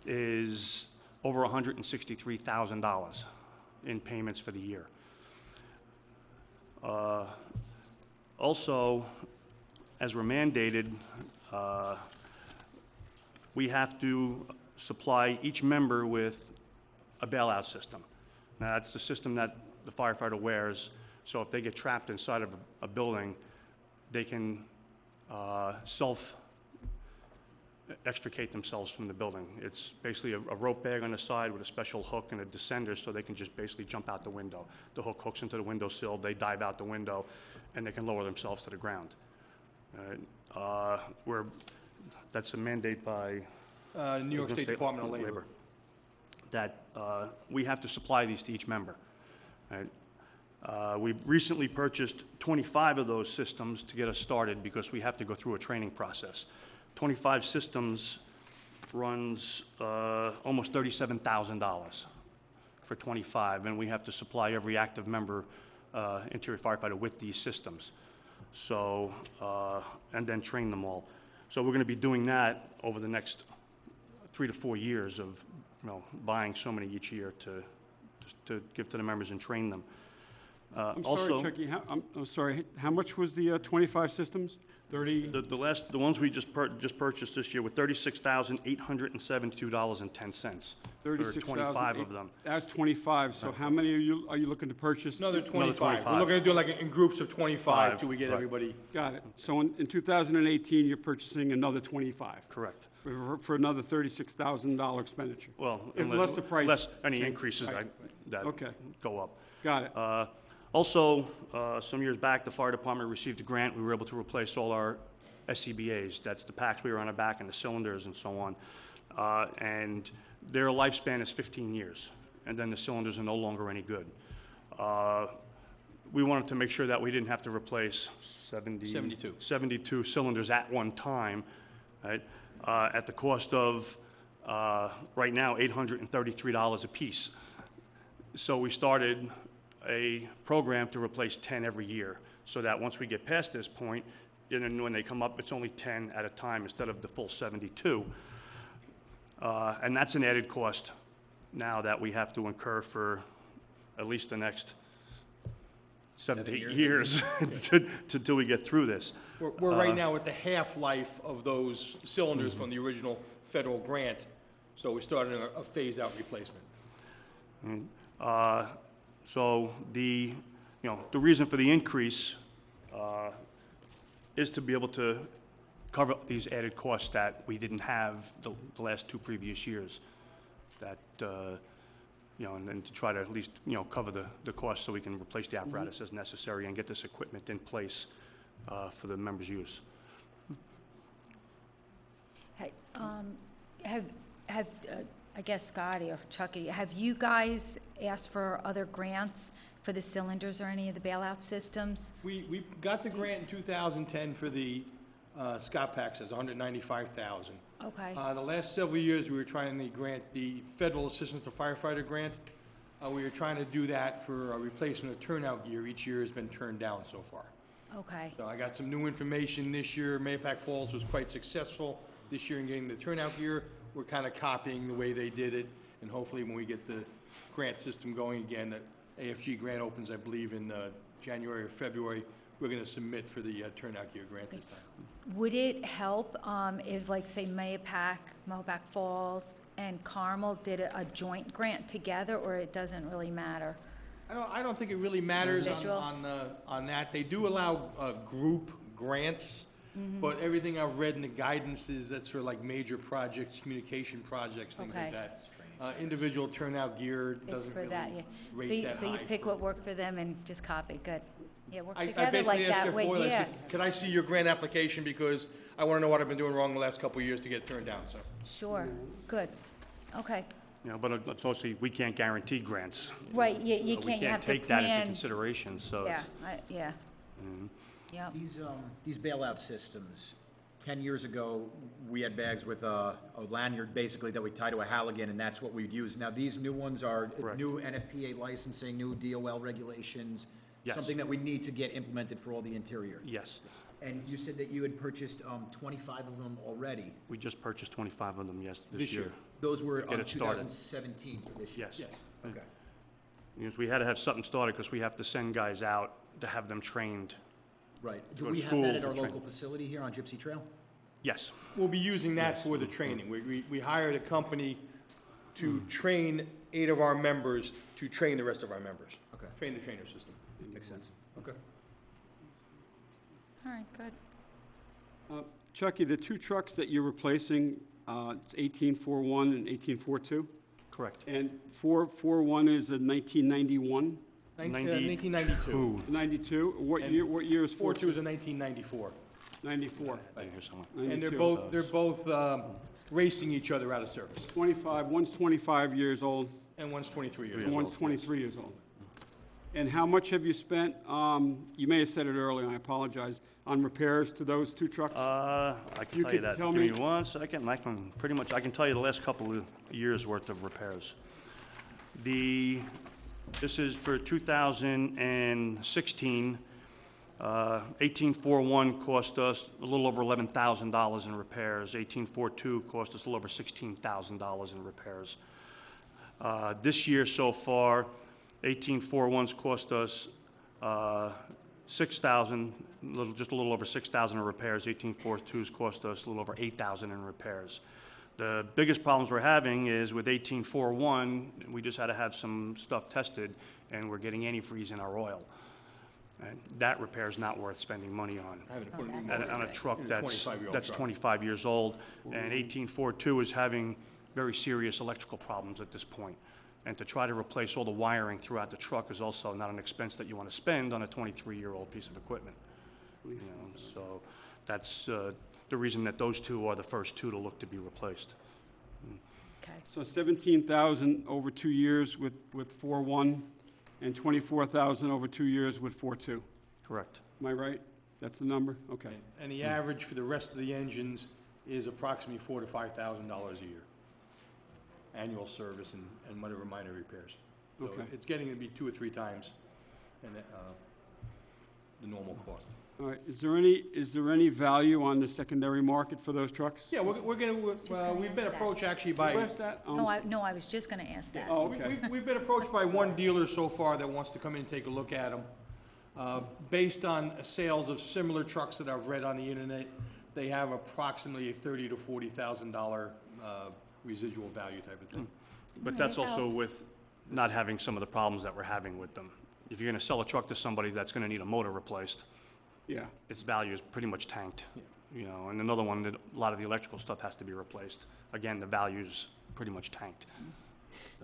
is over $163,000 in payments for the year. Also, as we're mandated, we have to supply each member with a bailout system. Now, that's the system that the firefighter wears, so if they get trapped inside of a building, they can self-extricate themselves from the building. It's basically a rope bag on the side with a special hook and a descender, so they can just basically jump out the window. The hook hooks into the windowsill, they dive out the window, and they can lower themselves to the ground. That's a mandate by New York State Department of Labor. that we have to supply these to each member. We've recently purchased 25 of those systems to get us started because we have to go through a training process. 25 systems runs almost $37,000 for 25, and we have to supply every active member, interior firefighter, with these systems. So, and then train them all. So we're going to be doing that over the next 3 to 4 years of, buying so many each year to give to the members and train them. I'm Also, sorry, Chucky, I'm sorry, how much was the 25 systems? 30? the ones we just purchased this year were $36,872.10 for 25 of them. That's 25, so how many are you looking to purchase? Another 25. 25. We're looking to do like in groups of 25 Five, till we get right. everybody. Got it. So in 2018, you're purchasing another 25 Correct. for another $36,000 expenditure? Well, Unless the price. Less any change. increases Right. that Okay. go up. Got it. Also, some years back, the fire department received a grant. We were able to replace all our SCBA's. That's the packs we were on our back and the cylinders and so on. And their lifespan is 15 years, and then the cylinders are no longer any good. We wanted to make sure that we didn't have to replace 72 cylinders at one time, right? At the cost of, right now, $833 a piece. So we started a program to replace 10 every year, so that once we get past this point, and then when they come up, it's only 10 at a time instead of the full 72. And that's an added cost now that we have to incur for at least the next 7 to 8 years till we get through this. We're right now at the half-life of those cylinders from the original federal grant, so we're starting a phase-out replacement. So the reason for the increase is to be able to cover these added costs that we didn't have the last 2 previous years. That, and then to try to at least, cover the costs so we can replace the apparatus as necessary and get this equipment in place for the members' use. Hey, I guess Scotty or Chucky, have you guys asked for other grants for the cylinders or any of the bailout systems? We got the grant in 2010 for the Scott Pack, says $195,000. Okay. The last several years, we were trying to grant the Federal Assistance to Firefighter Grant. We were trying to do that for a replacement of turnout gear. Each year has been turned down so far. Okay. So I got some new information this year. Mahopac Falls was quite successful this year in getting the turnout gear. We're kind of copying the way they did it, and hopefully when we get the grant system going again, the AFG grant opens, I believe, in January or February, we're going to submit for the turnout gear grant this time. Would it help if, like, say, Mahopac Falls, and Carmel did a joint grant together, or it doesn't really matter? I don't think it really matters Individual? on that. They do allow group grants, but everything I've read in the guidance is that's for like major projects, communication projects, things like Okay. that. Individual turnout gear It's doesn't for really that, yeah. rate that high. So you pick what worked for them and just copy, good. Yeah, work I together basically like asked that, Jeff way, Boyle, I yeah. said, could I see your grant application because I want to know what I've been doing wrong the last couple of years to get it turned down, so. Sure, good, okay. But unfortunately, we can't guarantee grants. Right, you So can't, you have to We can't take that into plan. consideration, so Yeah, it's, yeah. Yep, These bailout systems, 10 years ago, we had bags with a lanyard basically that we tie to a Halligan, and that's what we'd use. Now, these new ones are Correct. new NFPA licensing, new DOL regulations, Yes. something that we need to get implemented for all the interior. yes. And you said that you had purchased 25 of them already. We just purchased 25 of them, this year. Those were Get it started. 2017 for this year? Yes. Okay. Because we had to have something started because we have to send guys out to have them trained. Right. Do Go to we have school that at our for training. local facility here on Gypsy Trail? Yes. We'll be using that for the training. We hired a company to train 8 of our members to train the rest of our members. Okay. Train the trainer system. Makes sense. Okay. all right, good. Chucky, the 2 trucks that you're replacing, it's 1841 and 1842? Correct. And 441 is a 1991? 1992. 92? What And year is 42 is a 1994. 94? I hear someone. And they're 92. both racing each other out of service. 25, one's 25 years old, And one's 23 years and old. one's 23 years old. And how much have you spent, you may have said it earlier, and I apologize, on repairs to those 2 trucks? I can You tell you could that. tell Give me me- 1 second, and I can tell you the last couple of years' worth of repairs. This is for 2016. 1841 cost us a little over $11,000 in repairs. 1842 cost us a little over $16,000 in repairs. This year so far, 1841's cost us $6,000, just a little over $6,000 in repairs. 1842's cost us a little over $8,000 in repairs. The biggest problems we're having is with 1841, we just had to have some stuff tested, and we're getting antifreeze in our oil. And that repair is not worth spending money on. Having to put a new that's motor On a in. truck In a that's 25-year-old truck. 25 years old, and 1842 is having very serious electrical problems at this point. And to try to replace all the wiring throughout the truck is also not an expense that you want to spend on a 23-year-old piece of equipment. So that's the reason that those 2 are the first 2 to look to be replaced. Okay, So 17,000 over 2 years with 4.1, and 24,000 over 2 years with 4.2. Correct. Am I right? That's the number? Okay. And the average for the rest of the engines is approximately $4,000 to $5,000 a year. Annual service and whatever minor repairs. So Okay. it's getting to be 2 or 3 times. And the normal cost. All right, is there any value on the secondary market for those trucks? Yeah, we're gonna, we've been approached actually by. You asked that? No, I was just gonna ask that. Oh, okay. We've been approached by one dealer so far that wants to come in and take a look at them. Based on sales of similar trucks that I've read on the internet, they have approximately a $30,000 to $40,000 residual value type of thing. But that's also with not having some of the problems that we're having with them. If you're gonna sell a truck to somebody that's gonna need a motor replaced, Yeah, its value is pretty much tanked. You know, and another one, that a lot of the electrical stuff has to be replaced. Again, the value's pretty much tanked.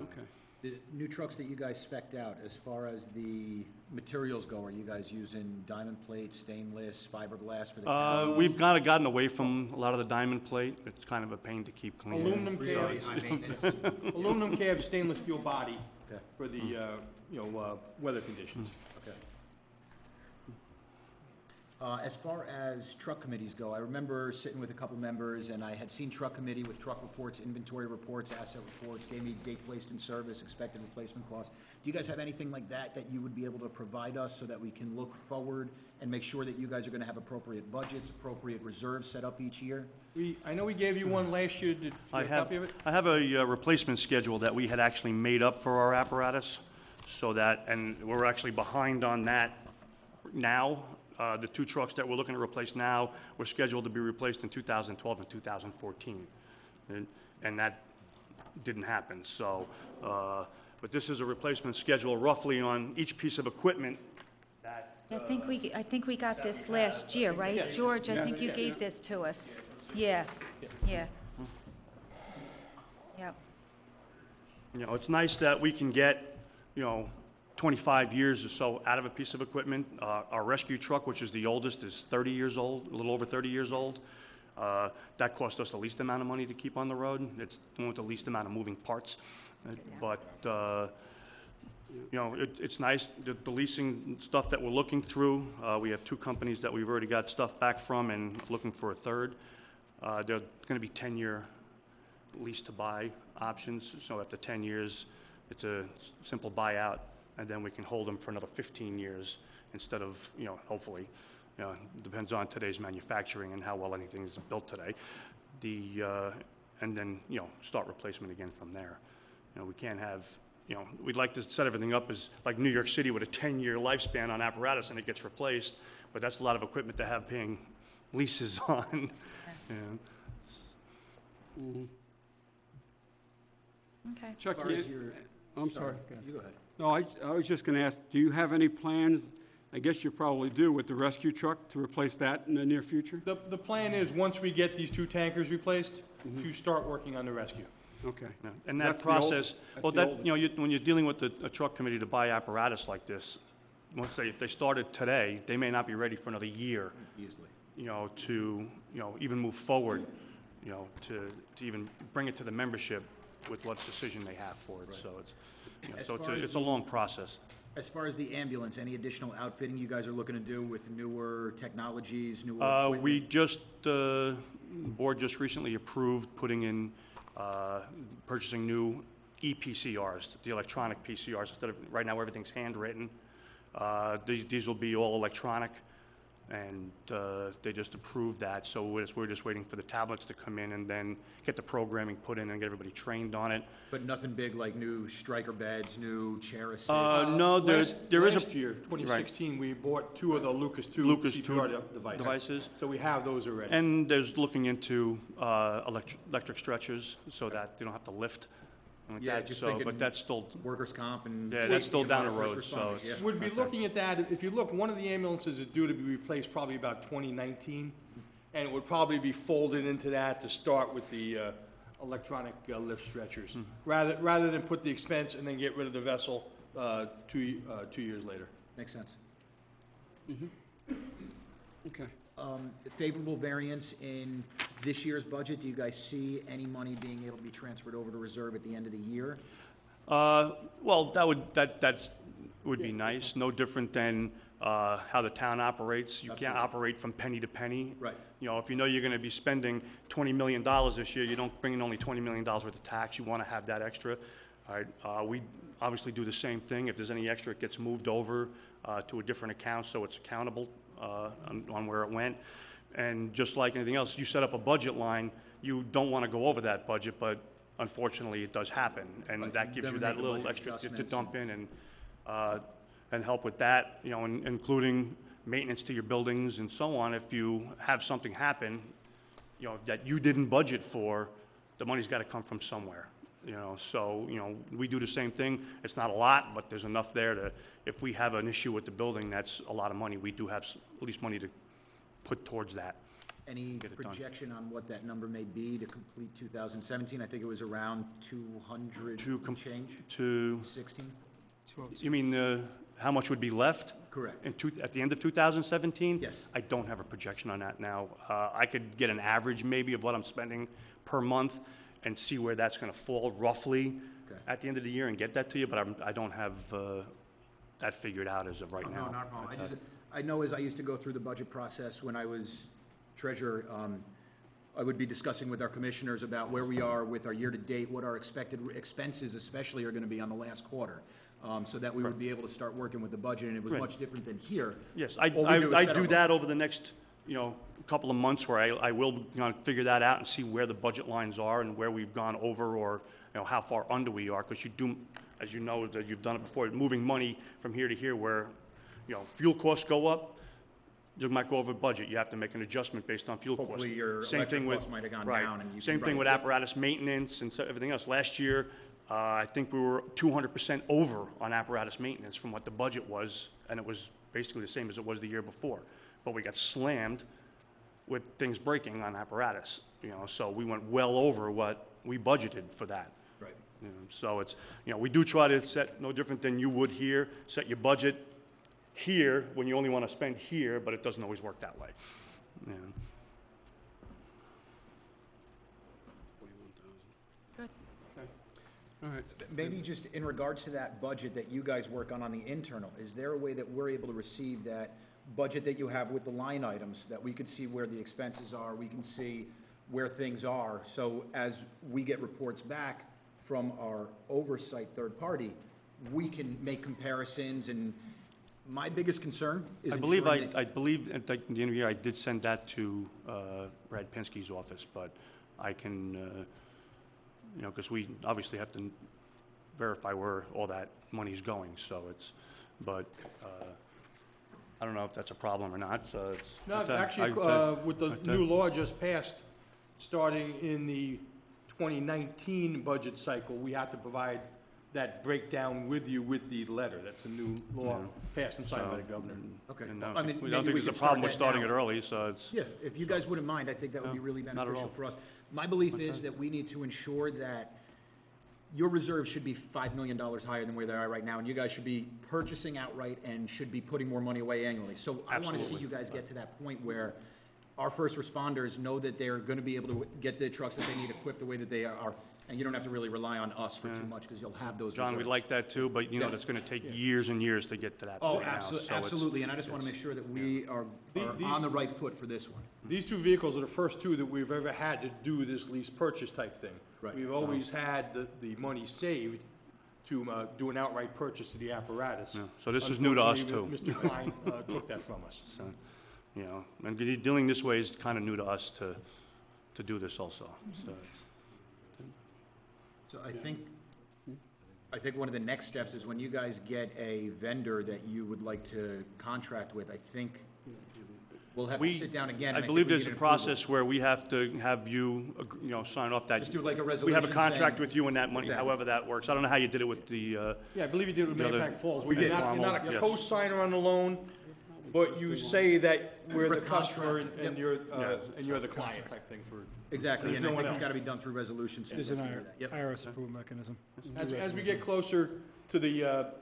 okay. The new trucks that you guys spec'd out, as far as the materials go, are you guys using diamond plate, stainless, fiberglass for the cab? We've kinda gotten away from a lot of the diamond plate. It's kind of a pain to keep clean. Aluminum Very cabs, high maintenance. aluminum cab, stainless steel body Okay. for the, weather conditions. Okay. As far as truck committees go, I remember sitting with a couple members, and I had seen truck committee with truck reports, inventory reports, asset reports, gave me date placed in service, expected replacement costs. Do you guys have anything like that that you would be able to provide us so that we can look forward and make sure that you guys are gonna have appropriate budgets, appropriate reserves set up each year? I know we gave you one last year. Did you I have a have, copy of it? I have a replacement schedule that we had actually made up for our apparatus, so that, and we're actually behind on that now. The two trucks that we're looking to replace now were scheduled to be replaced in 2012 and 2014. And that didn't happen, so, but this is a replacement schedule roughly on each piece of equipment that, I think we got this last year, right? George, I think you gave this to us. Yeah, yeah. Yep. you know, it's nice that we can get, 25 years or so out of a piece of equipment. Our rescue truck, which is the oldest, is 30 years old, a little over 30 years old. That cost us the least amount of money to keep on the road. It's the one with the least amount of moving parts. But, it's nice, the leasing stuff that we're looking through, we have two companies that we've already got stuff back from and looking for a third. They're gonna be 10-year lease to buy options, so after 10 years, it's a simple buyout, and then we can hold them for another 15 years instead of, hopefully, depends on today's manufacturing and how well anything is built today. And then, start replacement again from there. We can't have, we'd like to set everything up as like New York City with a 10-year lifespan on apparatus and it gets replaced, but that's a lot of equipment to have paying leases on. Okay. Chuck, As far as your- I'm sorry. You go ahead. No, I was just going to ask, do you have any plans, I guess you probably do, with the rescue truck to replace that in the near future? The plan is, once we get these two tankers replaced, to start working on the rescue. Okay. Yeah, and that That's the old- process, that's well, the that, oldest. when you're dealing with a truck committee to buy apparatus like this, once if they started today, they may not be ready for another year, Easily. to, even move forward, to even bring it to the membership with what decision they have for it, so it's, As so far as it's a long process. As far as the ambulance, any additional outfitting you guys are looking to do with newer technologies, newer equipment? We just, the board just recently approved putting in, purchasing new ePCRs, the electronic PCRs, instead of, right now, everything's handwritten. These will be all electronic, and they just approved that, so we're just waiting for the tablets to come in and then get the programming put in and get everybody trained on it. But nothing big like new striker beds, new chair assist? No, there is a... Last year, 2016, we bought two of the Lucas 2 Lucas CPR 2 devices. devices. So we have those already. And there's looking into electric stretchers so that they don't have to lift. Like Yeah, that, just so, thinking but that's still, Workers' comp and... Yeah, that's still safety down of the our road, first so responders, it's- yeah. Would be looking at that, if you look, one of the ambulances is due to be replaced probably about 2019, and it would probably be folded into that to start with the electronic lift stretchers, rather than put the expense and then get rid of the vessel 2 years later. Makes sense. Okay. Favorable variance in this year's budget, do you guys see any money being able to be transferred over to reserve at the end of the year? well, that would be nice, no different than how the town operates. You can't Absolutely. operate from penny to penny. Right. You know, if you know you're gonna be spending $20 million this year, you don't bring in only $20 million worth of tax, you wanna have that extra. All right, we obviously do the same thing. If there's any extra, it gets moved over to a different account, so it's accountable on where it went. And just like anything else, you set up a budget line, you don't wanna go over that budget, but unfortunately, it does happen. And Right. that gives Then you we that make the little budget extra to adjustments dump in and help with that, you know, including maintenance to your buildings and so on. If you have something happen, you know, that you didn't budget for, the money's gotta come from somewhere, you know? So, you know, we do the same thing. It's not a lot, but there's enough there to, if we have an issue with the building, that's a lot of money. We do have at least money to put towards that. Any Get it done. projection on what that number may be to complete 2017? I think it was around 200 and change, To, 16? you mean, how much would be left? Correct. At the end of 2017? Yes. I don't have a projection on that now. I could get an average maybe of what I'm spending per month and see where that's gonna fall roughly Okay. at the end of the year and get that to you, but I don't have that figured out as of right now. No, not a problem. I know as I used to go through the budget process when I was treasurer, I would be discussing with our commissioners about where we are with our year-to-date, what our expected expenses especially are gonna be on the last quarter, so that we would be able to start working with the budget, and it was Right. much different than here. Yes, All we do is I set do up- that over the next, you know, couple of months where I will, you know, figure that out and see where the budget lines are and where we've gone over or, you know, how far under we are, because you do, as you know, that you've done it before, moving money from here to here where, you know, fuel costs go up, you might go over budget. You have to make an adjustment based on fuel costs. Hopefully your Same thing electric with- costs might have gone right. down and you Same can- thing with right. apparatus maintenance and everything else. Last year, I think we were 200% over on apparatus maintenance from what the budget was, and it was basically the same as it was the year before. But we got slammed with things breaking on apparatus, you know, so we went well over what we budgeted for that. Right. You know, so it's, you know, we do try to set, no different than you would here, set your budget here when you only want to spend here, but it doesn't always work that way. Yeah. All right. Maybe just in regards to that budget that you guys work on the internal, is there a way that we're able to receive that budget that you have with the line items, that we could see where the expenses are, we can see where things are, so as we get reports back from our oversight third party, we can make comparisons, and my biggest concern is I believe ensuring that- I believe at the end of the year, I did send that to Brad Pinsky's office, but I can, you know, because we obviously have to verify where all that money's going, so it's, but I don't know if that's a problem or not, so it's. No, but, actually, with the new law just passed, starting in the 2019 budget cycle, we have to provide that breakdown with you with the letter. That's a new law passed and signed by the governor. Okay. And I I mean, we maybe don't think we there's a could start problem with that starting now. it early, so it's. Yeah, if you guys wouldn't mind, I think that would be really not at beneficial all. for us. My belief is that we need to ensure that your reserves should be $5 million higher than where they are right now, and you guys should be purchasing outright and should be putting more money away annually. So I want to see Absolutely. you guys get to that point where our first responders know that they're going to be able to get the trucks that they need equipped the way that they are, and you don't have to really rely on us for too much, because you'll have those reserves. John, we'd like that too, but you know, Yeah. that's gonna take years and years to get to that Oh, point now, so it's. absolutely, and I just want to make sure that we are on the right foot for this one. These two vehicles are the first two that we've ever had to do this lease purchase type thing. Right. We've always had the money saved to do an outright purchase of the apparatus. Yeah, so this is new to us, Unfortunately, Mr. Klein took that from us. So, you know, and dealing this way is kind of new to us to do this also, so it's. So I think one of the next steps is when you guys get a vendor that you would like to contract with, I think we'll have to sit down again. and I think believe we there's need a an approval. process where we have to have you, you know, sign off that. Just do like a We have resolution a contract saying- with you and that money, Exactly. however that works. I don't know how you did it with the, Yeah, I believe you did it with The other- Mayapack Falls. We did. You're not a Yes. co-signer on the loan, but you say that we're the We're customer contract, and you're the client type thing for. Exactly, There's and I no one think it's else. got to be done through resolution. so There's let's an do that. Yep. IRS approval mechanism. As we get closer to the,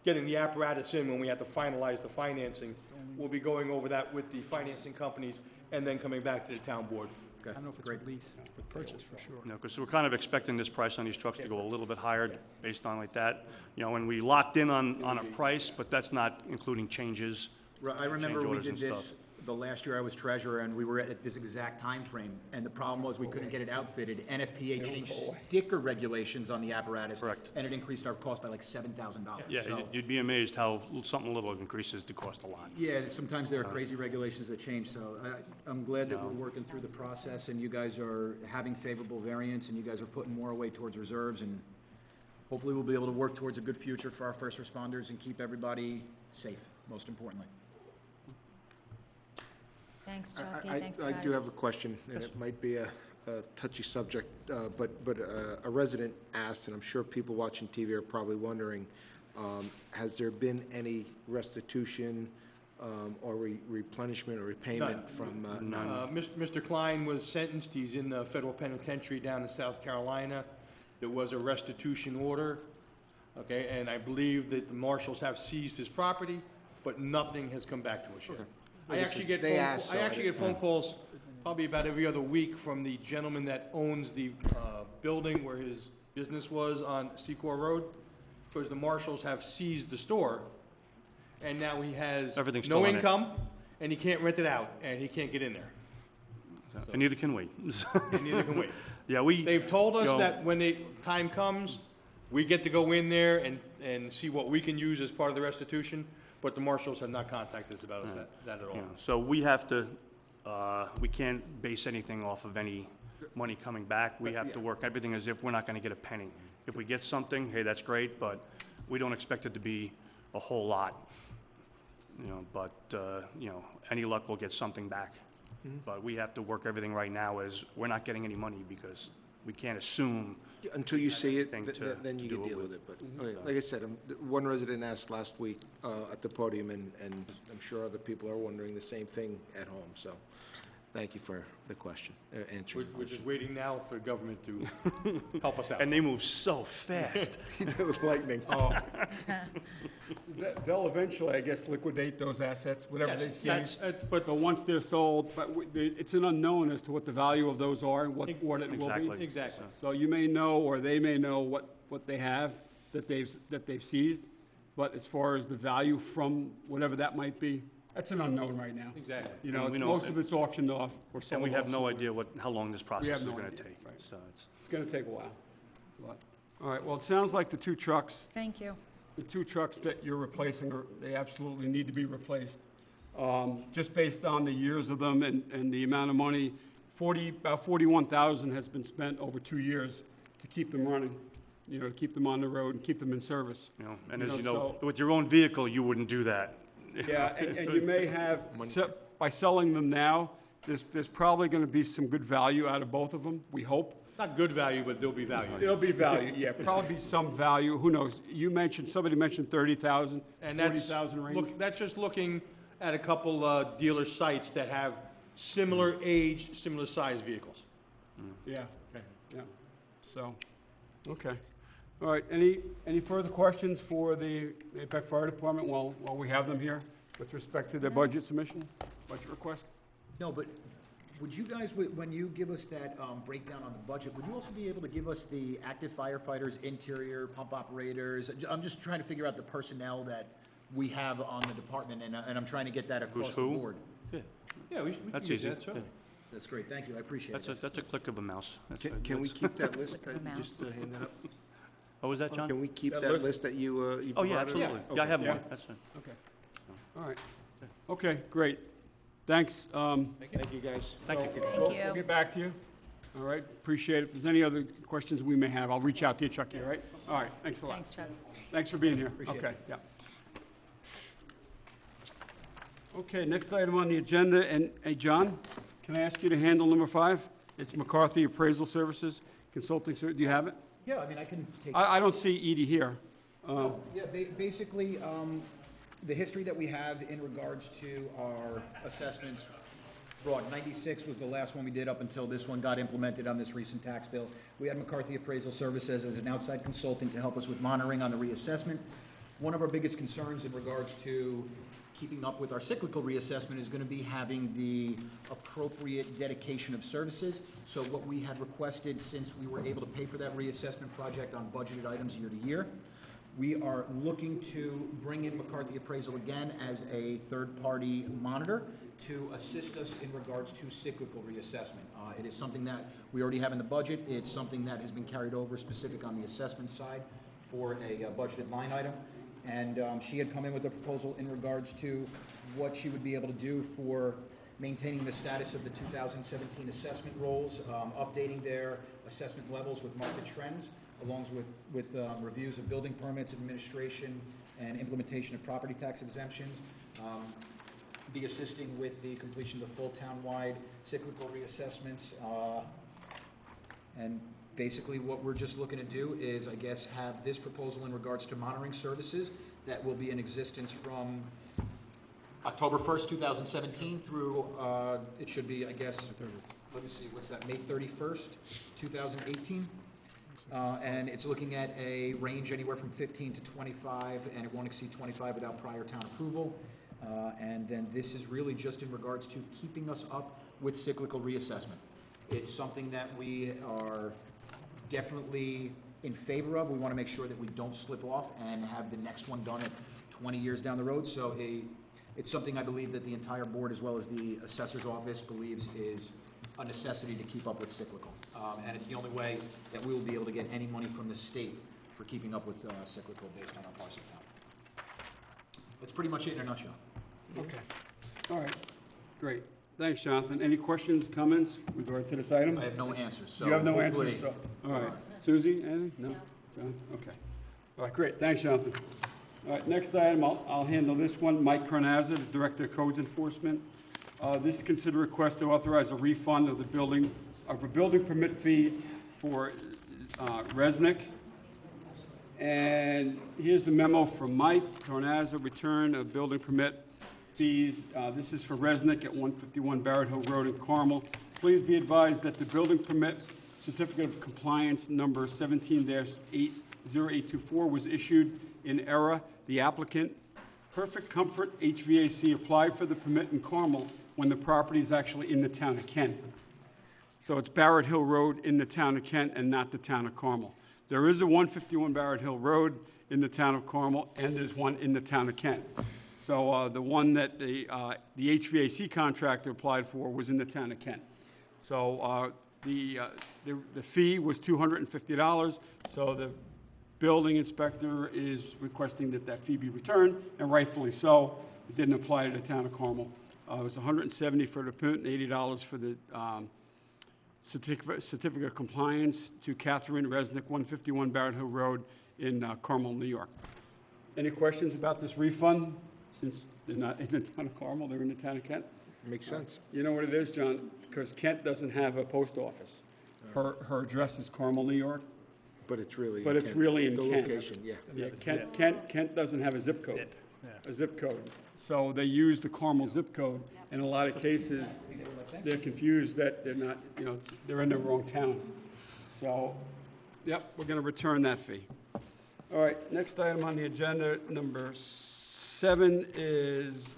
getting the apparatus in, when we have to finalize the financing, we'll be going over that with the financing companies and then coming back to the town board. I don't know if it's with lease, with purchase for sure. you know, because we're kind of expecting this price on these trucks to go a little bit higher based on like that. You know, when we locked in on a price, but that's not including changes. I remember change we orders did and this stuff. the last year I was treasurer, and we were at this exact time frame, and the problem was we couldn't get it outfitted. NFPA changed sticker regulations on the apparatus. Correct. And it increased our cost by like $7,000. Yeah, So- you'd be amazed how something little increases the cost a lot. Yeah, sometimes there are crazy regulations that change, so I'm glad that we're working through the process, and you guys are having favorable variants, and you guys are putting more away towards reserves, and hopefully we'll be able to work towards a good future for our first responders and keep everybody safe, most importantly. Thanks, Chuck, I- and thanks, I Scotty. do have a question, and it might be a touchy subject, but a resident asked, and I'm sure people watching TV are probably wondering, has there been any restitution or replenishment or repayment from? Mr. Klein was sentenced, he's in the federal penitentiary down in South Carolina. There was a restitution order, okay, and I believe that the marshals have seized his property, but nothing has come back to us yet. I actually get They asked, so I phone calls probably about every other week from the gentleman that owns the building where his business was on Secor Road, because the marshals have seized the store, and now he has Everything's no still in it. income, and he can't rent it out, and he can't get in there. And neither can we. And neither can we. Yeah, we. They've told us you know, that when the time comes, we get to go in there and see what we can use as part of the restitution, but the marshals have not contacted us about us that at all. you know, So we have to, we can't base anything off of any money coming back. We have to work everything as if we're not gonna get a penny. If we get something, hey, that's great, but we don't expect it to be a whole lot. You know, but, you know, any luck we'll get something back. But we have to work everything right now as we're not getting any money because we can't assume. Until you see it, Thing then you to can do it deal with with. it, but, okay, like I said, one resident asked last week at the podium, and I'm sure other people are wondering the same thing at home, so thank you for the question, answering the We're just question. waiting now for the government to help us out. And they move so fast. It was lightning. They'll eventually, I guess, liquidate those assets, whatever they Yes, that's- seize. but So once they're sold, but it's an unknown as to what the value of those are and what it will Exactly. be. Exactly. So you may know, or they may know what they have that they've seized, but as far as the value from whatever that might be, that's an unknown right now. Exactly. You know, We know most it. of it's auctioned off or sold And we have off no somewhere. idea how long this process have is no gonna idea, take. right. So it's. It's gonna take a while. All right, well, it sounds like the two trucks Thank you. that you're replacing, they absolutely need to be replaced. Just based on the years of them and the amount of money, about $41,000 has been spent over 2 years to keep them running, you know, to keep them on the road and keep them in service. You know, and You as you know, know, so- with your own vehicle, you wouldn't do that. Yeah, and you may have, by selling them now, there's probably gonna be some good value out of both of them, we hope. Not good value, but there'll be value. It'll be value, yeah, probably be some value, who knows? Somebody mentioned 30,000, And that's, 40,000 range. that's just looking at a couple dealer sites that have similar age, similar size vehicles. Yeah, yeah, so, okay. All right, any further questions for the APEC Fire Department while we have them here with respect to their budget submission, budget request? No, but would you guys, when you give us that breakdown on the budget, would you also be able to give us the active firefighters, interior, pump operators? I'm just trying to figure out the personnel that we have on the department, and I'm trying to get that across the who? board. Yeah, we can That's do easy. that, certainly. That's great, thank you, I appreciate it. That's a click of a mouse. Can we keep that list that Click you the just handed up? Oh, was that, John? Can we keep That that list? list that you Oh, yeah, provided? absolutely. Yeah, I have one. That's fine. Okay, all right. Okay, great. Thanks. Thank you, guys. Thank you. We'll you. get back to you. All right, appreciate it. If there's any other questions we may have, I'll reach out to you, Chucky, all right? All right, thanks a lot. Thanks, Chuck. Thanks for being here. Okay, yeah. Okay, next item on the agenda, and, hey, John, can I ask you to handle number 5? It's McCarthy Appraisal Services Consulting, do you have it? Yeah, I mean, I can take. I don't see Edie here. Yeah, basically, the history that we have in regards to our assessments, broad, 96 was the last one we did up until this one got implemented on this recent tax bill. We had McCarthy Appraisal Services as an outside consultant to help us with monitoring on the reassessment. One of our biggest concerns in regards to keeping up with our cyclical reassessment is going to be having the appropriate dedication of services. So what we had requested, since we were able to pay for that reassessment project on budgeted items year to year, we are looking to bring in McCarthy Appraisal again as a third-party monitor to assist us in regards to cyclical reassessment. It is something that we already have in the budget. It's something that has been carried over specific on the assessment side for a budgeted line item. And she had come in with a proposal in regards to what she would be able to do for maintaining the status of the 2017 assessment rolls, updating their assessment levels with market trends, along with reviews of building permits, administration, and implementation of property tax exemptions, be assisting with the completion of the full town-wide cyclical reassessments, and basically what we're just looking to do is, I guess, have this proposal in regards to monitoring services that will be in existence from October 1st, 2017 through, it should be, I guess, let me see, what's that, May 31st, 2018? And it's looking at a range anywhere from 15 to 25, and it won't exceed 25 without prior town approval. And then this is really just in regards to keeping us up with cyclical reassessment. It's something that we are definitely in favor of. We want to make sure that we don't slip off and have the next one done at 20 years down the road. So it's something I believe that the entire board, as well as the assessor's office, believes is a necessity to keep up with cyclical. And it's the only way that we will be able to get any money from the state for keeping up with cyclical based on our parcel count. That's pretty much it in a nutshell. Okay. All right. Great. Thanks, Jonathan. Any questions, comments with regard to this item? I have no answers, so You have no hopefully- answers, so, all right. Susie, anything? No? John? Okay. All right, great. Thanks, Jonathan. All right, next item, I'll handle this one. Mike Carnazza, the Director of Codes Enforcement. This is consider request to authorize a refund of a building permit fee for Resnick. And here's the memo from Mike Carnazza, return of building permit fees. This is for Resnick at 151 Barrett Hill Road in Carmel. Please be advised that the building permit certificate of compliance number 17-80824 was issued in error. The applicant, Perfect Comfort HVAC, applied for the permit in Carmel when the property is actually in the town of Kent. So it's Barrett Hill Road in the town of Kent and not the town of Carmel. There is a 151 Barrett Hill Road in the town of Carmel, and there's one in the town of Kent. So the one that the HVAC contractor applied for was in the town of Kent. So the fee was $250, so the building inspector is requesting that that fee be returned, and rightfully so. It didn't apply to the town of Carmel. It was $170 for the permit and $80 for the certificate of compliance to Catherine Resnick, 151 Barrett Hill Road in Carmel, New York. Any questions about this refund? Since they're not in the town of Carmel, they're in the town of Kent? Makes sense. You know what it is, John? Because Kent doesn't have a post office. Her address is Carmel, New York, But it's really. but it's really in The Kent. location, yeah. Yeah, Kent doesn't have a zip code. A zip code. So they use the Carmel zip code. In a lot of cases, they're confused that they're not, they're in the wrong town. So, yep, we're going to return that fee. All right, next item on the agenda, number 7, is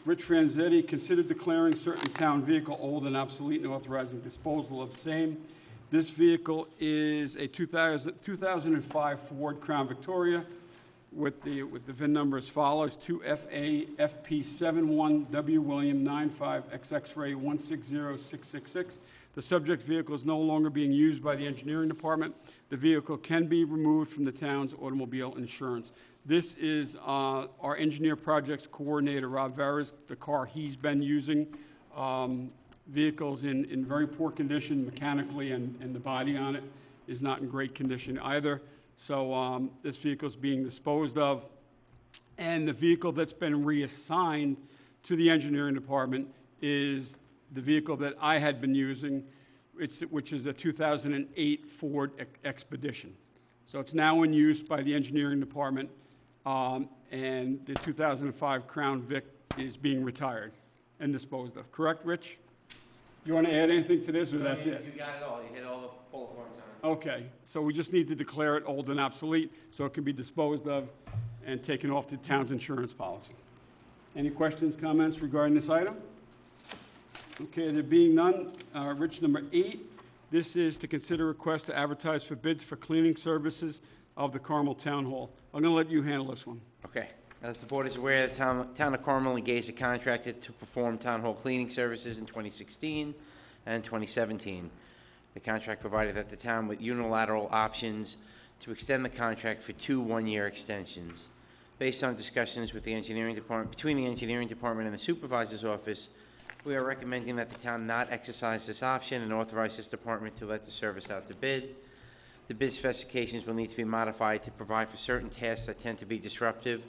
Rich Franzetti, consider declaring certain town vehicle old and obsolete and authorizing disposal of same. This vehicle is a 2005 Ford Crown Victoria with the VIN number as follows: 2FA FP71W William 95 XX Ray 160666. The subject vehicle is no longer being used by the engineering department. The vehicle can be removed from the town's automobile insurance. This is our engineer projects coordinator, Rob Varas, the car he's been using. Vehicle's in very poor condition mechanically, and the body on it is not in great condition either. So this vehicle's being disposed of. And the vehicle that's been reassigned to the engineering department is the vehicle that I had been using, which is a 2008 Ford Expedition. So it's now in use by the engineering department, and the 2005 Crown Vic is being retired and disposed of. Correct, Rich? You want to add anything to this, or that's it? You got it all. You hit all the bullet points on it. Okay, so we just need to declare it old and obsolete so it can be disposed of and taken off the town's insurance policy. Any questions, comments regarding this item? Okay, there being none, Rich, number 8, this is to consider request to advertise for bids for cleaning services of the Carmel Town Hall. I'm going to let you handle this one. Okay. As the board is aware, the town of Carmel engaged a contractor to perform town hall cleaning services in 2016 and 2017. The contract provided that the town with unilateral options to extend the contract for 2 one-year extensions. Based on discussions with the engineering department, between the engineering department and the supervisor's office, we are recommending that the town not exercise this option and authorize this department to let the service out to bid. The bid specifications will need to be modified to provide for certain tasks that tend to be disruptive,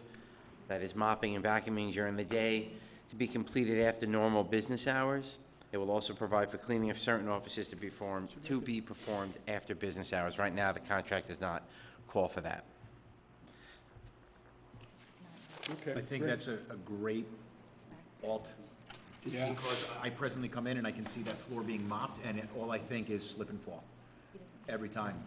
that is mopping and vacuuming during the day, to be completed after normal business hours. It will also provide for cleaning of certain offices to be performed after business hours. Right now, the contract does not call for that. Okay. I think that's a great alt. Just Yeah. because I presently come in and I can see that floor being mopped, and all I think is slip and fall every time.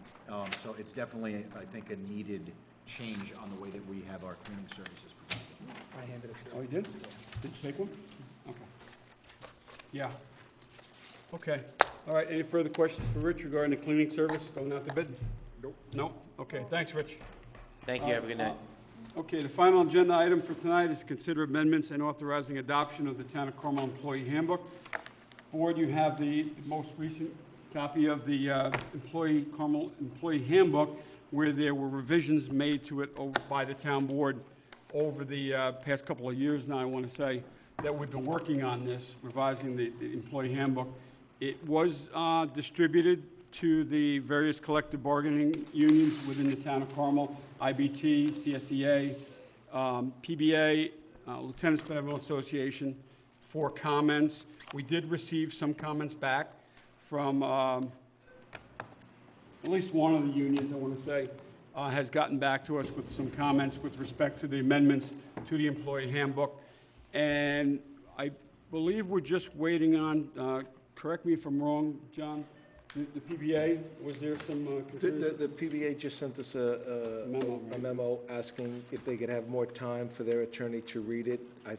So it's definitely, I think, a needed change on the way that we have our cleaning services provided. I handed it to Oh, you did? Did you take one? Okay. Yeah. Okay. All right, any further questions for Rich regarding the cleaning service going out to bid? Nope. No? Okay, thanks, Rich. Thank you, have a good night. Okay, the final agenda item for tonight is to consider amendments and authorizing adoption of the Town of Carmel Employee Handbook. Board, you have the most recent copy of the Carmel Employee Handbook, where there were revisions made to it by the town board over the past couple of years now, I want to say, that we've been working on this, revising the employee handbook. It was distributed to the various collective bargaining unions within the town of Carmel, IBT, CSEA, PBA, Lieutenants Benevolent Association, for comments. We did receive some comments back from at least one of the unions, I want to say, has gotten back to us with some comments with respect to the amendments to the employee handbook. And I believe we're just waiting on, correct me if I'm wrong, John, the PBA, was there some concerns? The PBA just sent us a memo asking if they could have more time for their attorney to read it. I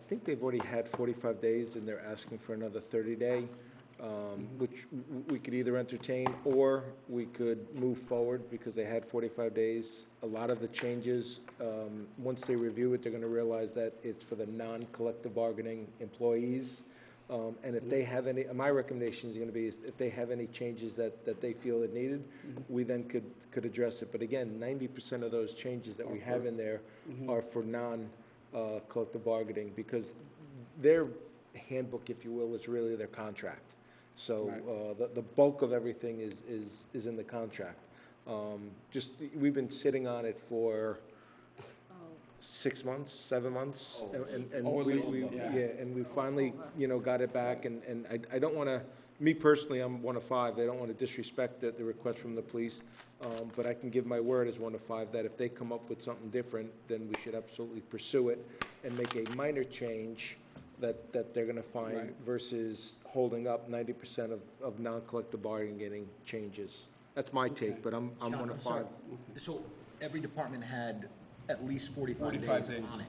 think they've already had 45 days, and they're asking for another 30-day. Which we could either entertain or we could move forward because they had 45 days. A lot of the changes, once they review it, they're going to realize that it's for the non-collective bargaining employees. And if they have any, my recommendation is going to be is if they have any changes that they feel it needed, we then could address it. But again, 90% of those changes that we have in there are for non-collective bargaining because their handbook, if you will, is really their contract. So the bulk of everything is in the contract. We've been sitting on it for 6 months, 7 months, and we finally, got it back. And I don't want to, me personally, I'm 1 of 5. I don't want to disrespect the request from the police, but I can give my word as 1 of 5 that if they come up with something different, then we should absolutely pursue it and make a minor change that they're going to find versus holding up 90% of non-collective bargaining changes. That's my take, but I'm John, 1 of 5. So every department had at least 45 days on it.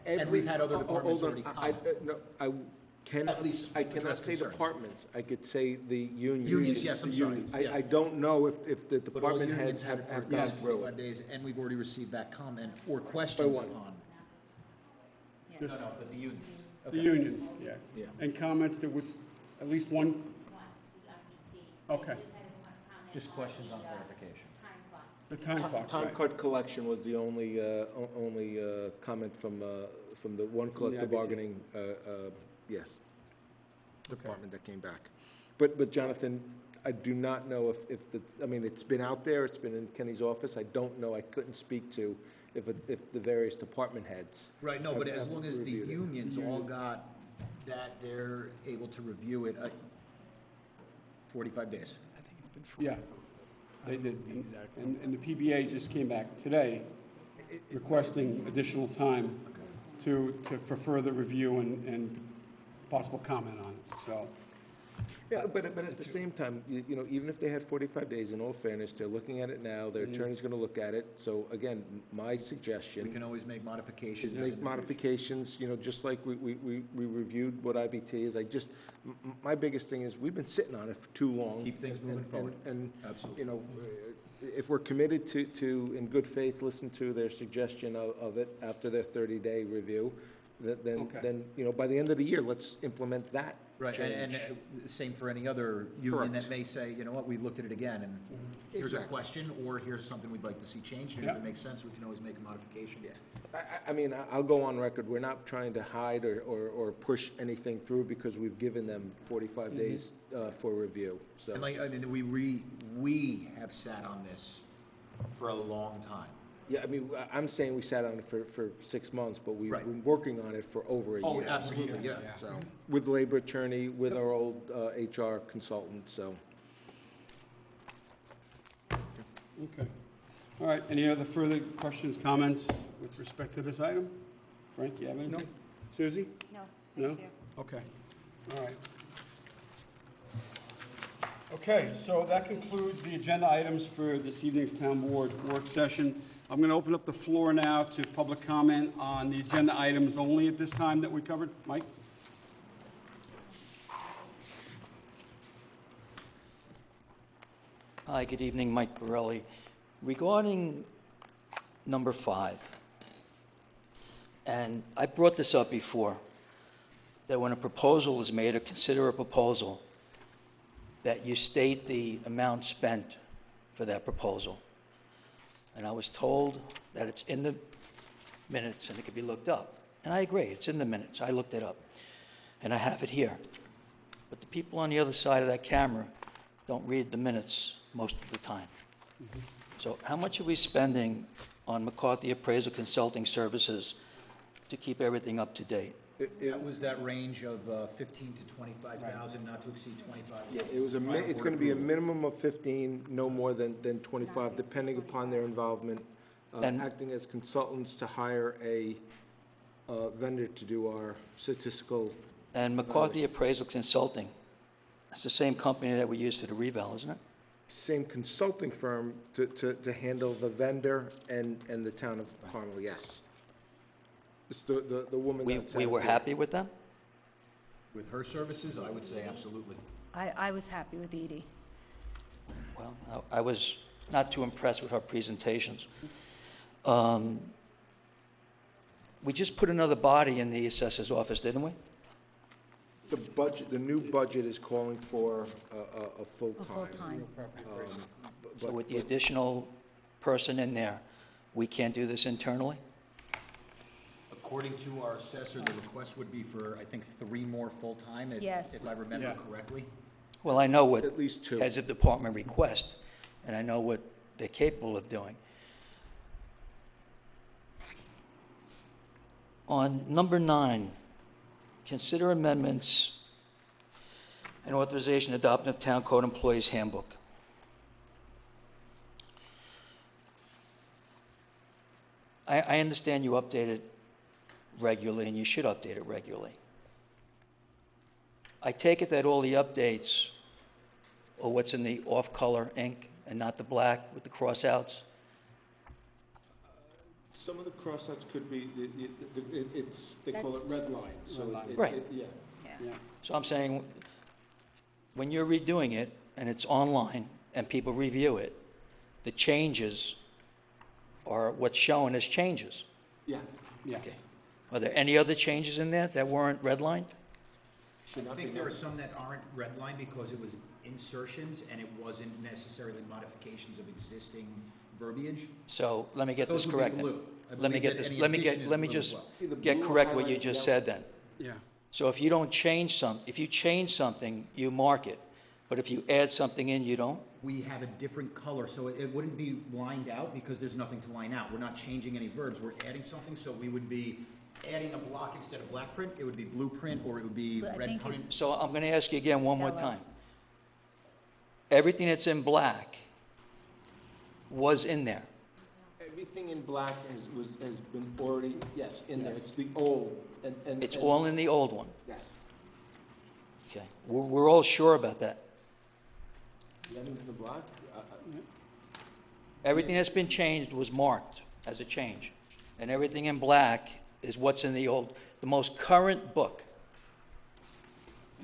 And we've had other departments already At least I cannot say concerns. departments. I could say the unions. Unions, yes, I'm The sorry, unions. yeah. I don't know if the But all department unions heads had it for have at gone least through 45 it. days, and we've already received back comment or questions one. upon. Yeah. No, but the unions. The unions, yeah. Yeah. And comments, there was at least one? Okay. Just questions on clarification. The time clock, Time right. card collection was the only comment from the one collective IBT. bargaining, yes, department that came back. But Jonathan, I do not know if it's been out there, it's been in Kenny's office. I don't know, I couldn't speak to if the various department heads. Right, no, but as have long as the reviewed it. unions all got that, they're able to review it, 45 days. Yeah, they did. And the PBA just came back today requesting additional time for further review and possible comment on it, so. Yeah, but at the same time, even if they had 45 days, in all fairness, they're looking at it now, their attorney's going to look at it. So again, my suggestion. We can always make modifications. Is make modifications, just like we reviewed what IBT is. My biggest thing is, we've been sitting on it for too long. Keep things moving forward. And, Absolutely. if we're committed to, in good faith, listen to their suggestion of it after their 30-day review, Okay. then, you know, by the end of the year, let's implement that Right, and change. same for any other union that Correct. may say, you know what, we looked at it again, and here's a Exactly. question, or here's something we'd like to see changed, and if Yeah. it makes sense, we can always make a modification. I mean, I'll go on record, we're not trying to hide or push anything through because we've given them 45 days for review, so. And like, I mean, we have sat on this for a long time. Yeah, I mean, I'm saying we sat on it for 6 months, but we've Right. been working on it for over a year. Oh, absolutely, yeah. So, with labor attorney, with our old HR consultant, so. Okay. All right, any other further questions, comments with respect to this item? Frank, you have anything? No. Susie? No, No? thank you. Okay, all right. Okay, so that concludes the agenda items for this evening's town board work session. I'm going to open up the floor now to public comment on the agenda items only at this time that we covered. Mike? Hi, good evening, Mike Borelli. Regarding number 5, and I brought this up before, that when a proposal is made, or consider a proposal, that you state the amount spent for that proposal. And I was told that it's in the minutes and it can be looked up. And I agree, it's in the minutes. I looked it up. And I have it here. But the people on the other side of that camera don't read the minutes most of the time. So how much are we spending on McCarthy Appraisal Consulting Services to keep everything up to date? That was that range of 15 to 25,000, not to exceed 25. Yeah, it's going to be a minimum of 15, no more than 25, depending upon their involvement, And- acting as consultants to hire a vendor to do our statistical. And McCarthy Appraisal Consulting, that's the same company that we use for the revale, isn't it? Same consulting firm to handle the vendor and the town of Harmony, yes. It's the woman that's. We were happy with them? With her services, I would say absolutely. I was happy with Edie. Well, I was not too impressed with her presentations. We just put another body in the assessor's office, didn't we? The budget, the new budget is calling for a full-time. full-time. So with the additional person in there, we can't do this internally? According to our assessor, the request would be for, I think, 3 more full-time, Yes. if I remember Yeah. correctly. Well, I know what At least 2. heads of department request, and I know what they're capable of doing. On number 9, consider amendments and authorization adoption of Town Code Employees Handbook. I understand you update it regularly, and you should update it regularly. I take it that all the updates are what's in the off-color ink and not the black with the crossouts? Some of the crossouts could be, they call it red line, so. Red line. Right. Yeah. Yeah. So I'm saying, when you're redoing it, and it's online, and people review it, the changes are what's shown as changes. Yeah. Yeah. Okay. Are there any other changes in there that weren't redlined? I think there are some that aren't redlined because it was insertions and it wasn't necessarily modifications of existing verbiage. So let me get Those this would be correct then. blue. I Let me believe get that this, any let me addition get, is let me blue as just well. Either get blue, correct what you highlighted just yellow. said then. Yeah. So if you don't change if you change something, you mark it. But if you add something in, you don't? We have a different color, so it wouldn't be lined out because there's nothing to line out. We're not changing any verbs, we're adding something, so we would be adding a block instead of black print, it would be blue print, or it would be But I red think it- print. So I'm going to ask you again one more Yellow. time. Everything that's in black was in there. Everything in black has been already, yes, in there. It's the old, and. It's all in the old one. Yes. Okay. We're all sure about that. The items in the black? Everything that's been changed was marked as a change. And everything in black is what's in the most current book.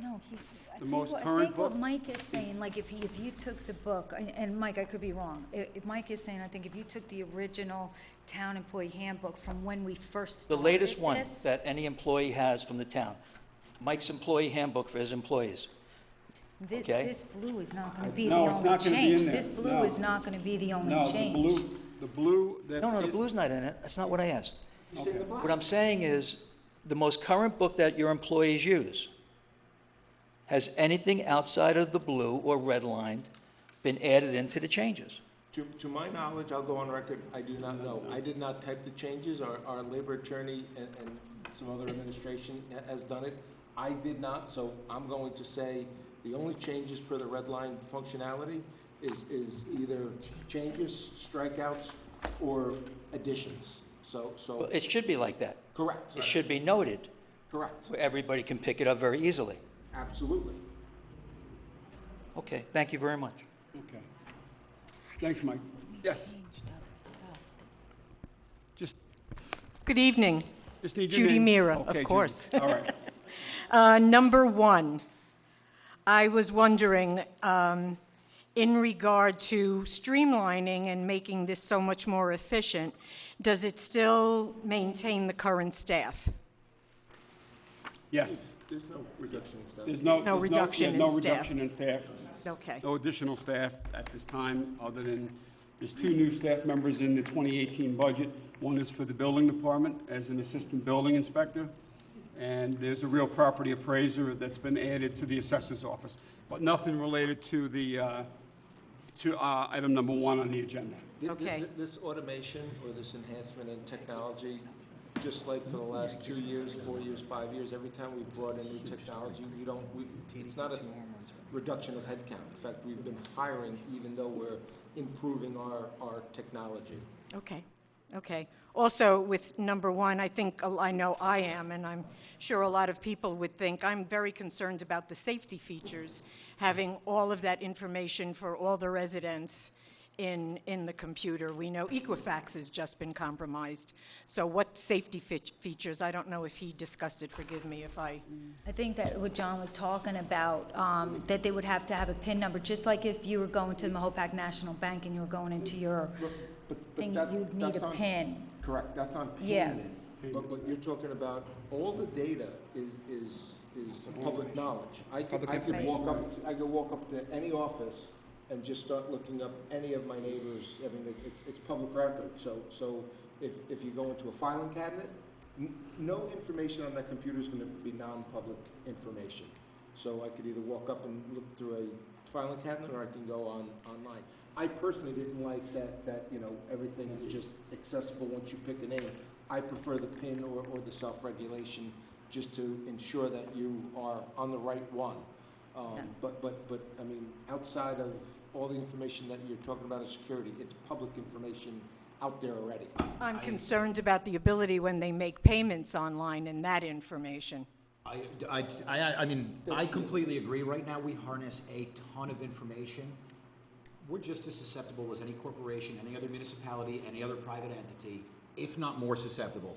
No, the most I current think book. what Mike is saying, like, if you took the book, and Mike, I could be wrong, if Mike is saying, I think if you took the original town employee handbook from when we first The started latest one this- that any employee has from the town, Mike's employee handbook for his employees. okay. This blue is not gonna be the No, it's only not gonna be in change. there. This blue No. is not gonna be the only No, change. the blue that. No, the is- blue's not in it. That's not what I asked. Okay. What I'm saying is, the most current book that your employees use, has anything outside of the blue or red line been added into the changes? To my knowledge, I'll go on record, I do not know. I did not type the changes, our labor attorney and some other administration has done it. I did not, so I'm going to say the only changes per the red line functionality is either changes, strikeouts, or additions. Well, So, it should be like that. correct, It should be noted, correct, where everybody can pick it up very easily. absolutely. Okay, thank you very much. Okay. Thanks, Mike. Yes. Just Good evening. Just need your Judy name. Mira, Okay, of Judy. course. All right. Number one, I was wondering, in regard to streamlining and making this so much more efficient, does it still maintain the current staff? Yes. There's no reduction in staff. There's no. No reduction No in staff. reduction in staff. Okay. No additional staff at this time, other than, there's 2 new staff members in the 2018 budget. One is for the building department as an assistant building inspector, and there's a real property appraiser that's been added to the assessor's office, but nothing related to the, item number 1 on the agenda. Okay. This automation or this enhancement in technology, just like for the last 2 years, 4 years, 5 years, every time we've brought in new technology, it's not a reduction of headcount. In fact, we've been hiring even though we're improving our technology. Okay, okay. Also, with number 1, I know I am, and I'm sure a lot of people would think, I'm very concerned about the safety features, having all of that information for all the residents in the computer. We know Equifax has just been compromised. So what safety features? I don't know if he discussed it, forgive me if I... I think that what John was talking about, that they would have to have a PIN number, just like if you were going to the Mahopac National Bank and you were going into your thing, you'd need a PIN. Correct, that's on Yeah. payment. But you're talking about, all the data is public knowledge. I could walk up to any office and just start looking up any of my neighbors. I mean, it's public record. So if you go into a filing cabinet, no information on that computer is going to be non-public information. So I could either walk up and look through a filing cabinet, or I can go online. I personally didn't like that everything is just accessible once you pick a name. I prefer the PIN or the self-regulation, just to ensure that you are on the right one. But I mean, outside of all the information that you're talking about as security, it's public information out there already. I'm concerned about the ability when they make payments online and that information. I mean, I completely agree. Right now, we harness a ton of information. We're just as susceptible as any corporation, any other municipality, any other private entity, if not more susceptible.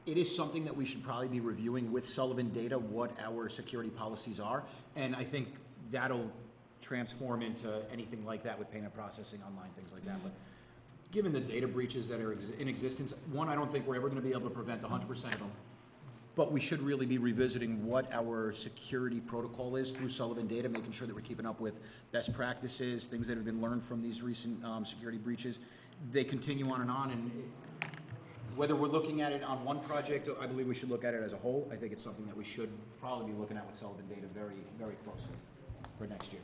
It is something that we should probably be reviewing with Sullivan Data, what our security policies are, and I think that'll transform into anything like that with payment processing online, things like that. But given the data breaches that are in existence, one, I don't think we're ever going to be able to prevent 100% of them. But we should really be revisiting what our security protocol is through Sullivan Data, making sure that we're keeping up with best practices, things that have been learned from these recent security breaches. They continue on, and whether we're looking at it on one project, I believe we should look at it as a whole. I think it's something that we should probably be looking at with Sullivan Data very, very closely for next year.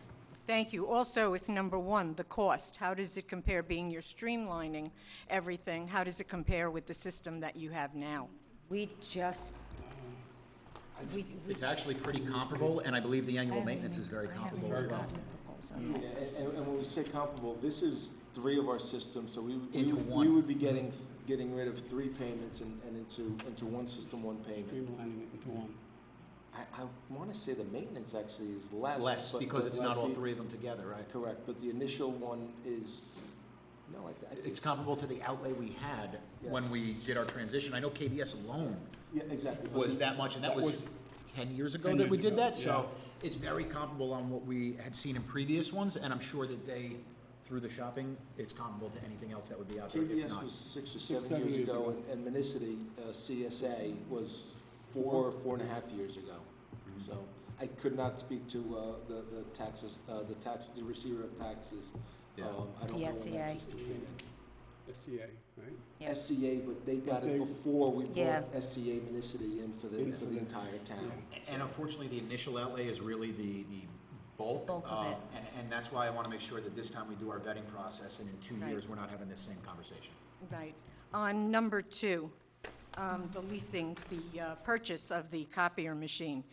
Thank you. Also, with number 1, the cost, how does it compare, being you're streamlining everything, how does it compare with the system that you have now? It's actually pretty comparable, and I believe the annual maintenance is very comparable as well. Yeah, and when we say comparable, this is 3 of our systems, so we Into one. would be getting rid of 3 payments and into one system, one payment. Streamlining it into one. I want to say the maintenance actually is less. Less, because it's like not all the- 3 of them together, right? Correct, but the initial one is, no, I It's comparable to the outlay we had when we did our transition. I know KBS alone yeah, exactly. But was that much, and that was 10 years ago 10 that we years did ago, that. So it's very comparable on what we had seen in previous ones, and I'm sure that they, through the shopping, it's comparable to anything else that would be out there. If KVS not, was 6 or 7 years ago, and Municity, CSA, was 4.5 years ago. So I could not speak to the taxes, the receiver of taxes. Yeah. I don't The know when SCA. that system came in. SCA, right? Yeah. SCA, but they got it before we Yeah. brought SCA Municity in for the entire town. And unfortunately, the initial outlay is really the bulk. Bulk of it. And that's why I want to make sure that this time we do our vetting process, and in 2 Right. years, we're not having this same conversation. Right. On number 2, the leasing, the purchase of the copier machine,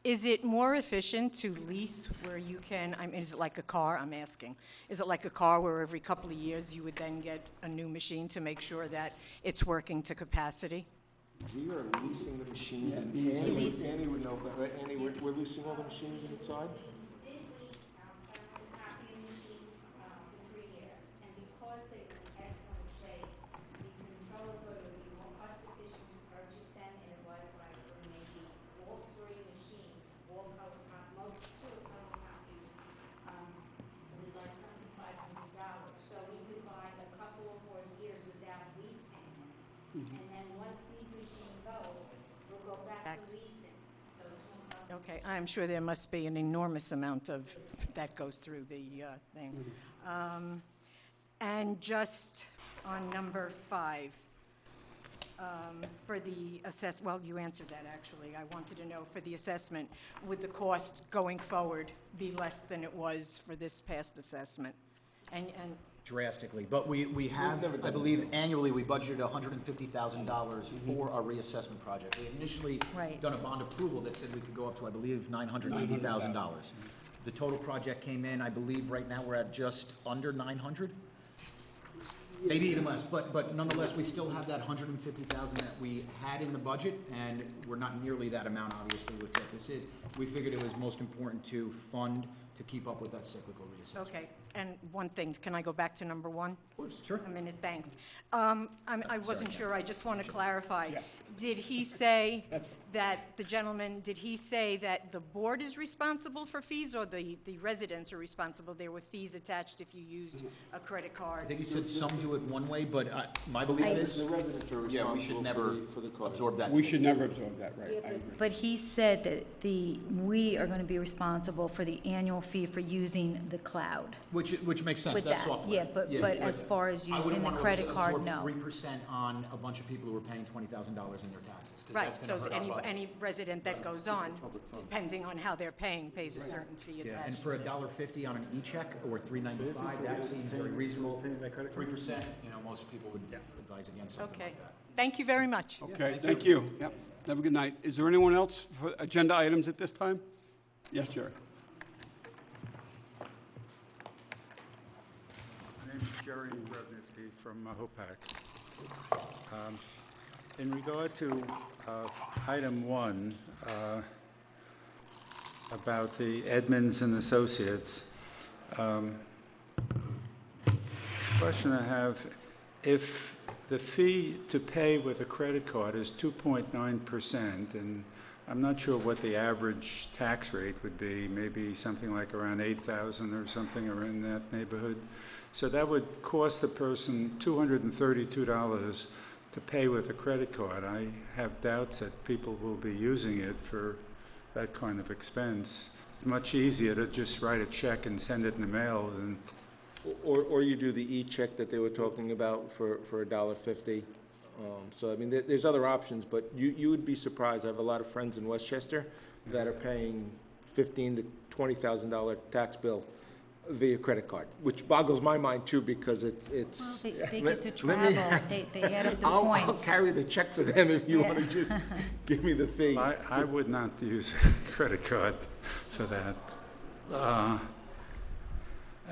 is it more efficient to lease where you can, I mean, is it like a car, I'm asking? Is it like a car where every couple of years you would then get a new machine to make sure that it's working to capacity? We are leasing the machines, and Yeah. Annie would know that, right? Annie, we're leasing all the machines inside? Okay, I'm sure there must be an enormous amount of, that goes through the thing. And just on number 5, for the well, you answered that, actually. I wanted to know, for the assessment, would the cost going forward be less than it was for this past assessment? And Drastically, but we have, I believe annually, we budgeted $150,000 for our reassessment project. We had initially Right. done a bond approval that said we could go up to, I believe, $980,000. The total project came in, I believe, right now, we're at just under 900? Maybe even less, but nonetheless, we still have that 150,000 that we had in the budget, and we're not nearly that amount, obviously, with what this is. We figured it was most important to fund to keep up with that cyclical reassessment. Okay, and one thing, can I go back to number 1? Of course, sure. A minute, thanks. I wasn't sure, I just want to clarify. Did he say that, the gentleman, did he say that the board is responsible for fees, or the residents are responsible? There were fees attached if you used a credit I card? think he said some do it one way, but my belief is, The residents are yeah, we should responsible never for the card. absorb that. We should never absorb that, right? I agree. But he said that we are going to be responsible for the annual fee for using the cloud. Which makes sense, With that's that, software. yeah, but as far as using the credit card, no. I wouldn't want to absorb 3% on a bunch of people who are paying $20,000 in their taxes, because Right, that's so going to hurt our budget. any resident that goes on, depending on how they're paying, pays a certain fee Yeah, and attached. for $1.50 on an e-check or $3.95, that seems very reasonable. 3%, most people would advise against something Okay, like that. thank you very much. Okay, thank you. Yep, have a good night. Is there anyone else for agenda items at this time? Yes, Jerry. My name is Jerry Revnitsky from Hopac. In regard to item 1, about the Edmonds and Associates, question I have, if the fee to pay with a credit card is 2.9%, and I'm not sure what the average tax rate would be, maybe something like around 8,000 or something around that neighborhood. So that would cost the person $232 to pay with a credit card. I have doubts that people will be using it for that kind of expense. It's much easier to just write a check and send it in the mail than. Or you do the e-check that they were talking about for $1.50. So, I mean, there's other options, but you would be surprised. I have a lot of friends in Westchester that are paying $15,000 to $20,000 tax bill via credit card, which boggles my mind too, because it's. Well, they get to travel, they add up the points. I'll carry the check for them if you Yeah. want to just give me the fee. I would not use a credit card for that.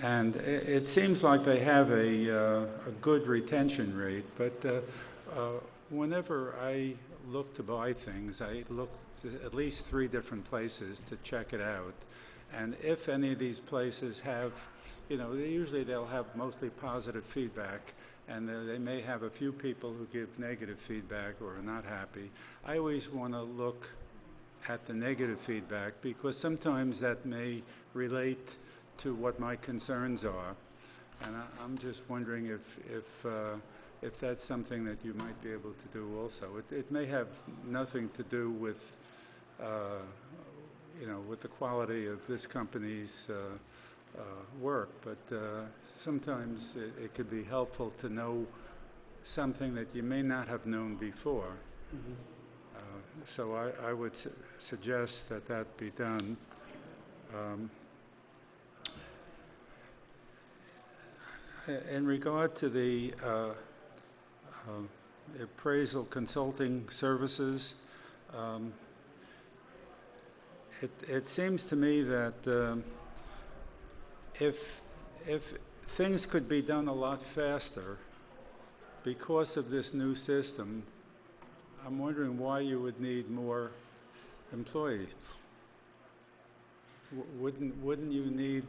And it seems like they have a good retention rate, but whenever I look to buy things, I look to at least 3 different places to check it out. And if any of these places have, they'll have mostly positive feedback, and they may have a few people who give negative feedback or are not happy. I always want to look at the negative feedback, because sometimes that may relate to what my concerns are. And I'm just wondering if that's something that you might be able to do also. It may have nothing to do with, with the quality of this company's work, but sometimes it could be helpful to know something that you may not have known before. So I would suggest that that be done. In regard to the appraisal consulting services, it seems to me that if things could be done a lot faster because of this new system, I'm wondering why you would need more employees. Wouldn't you need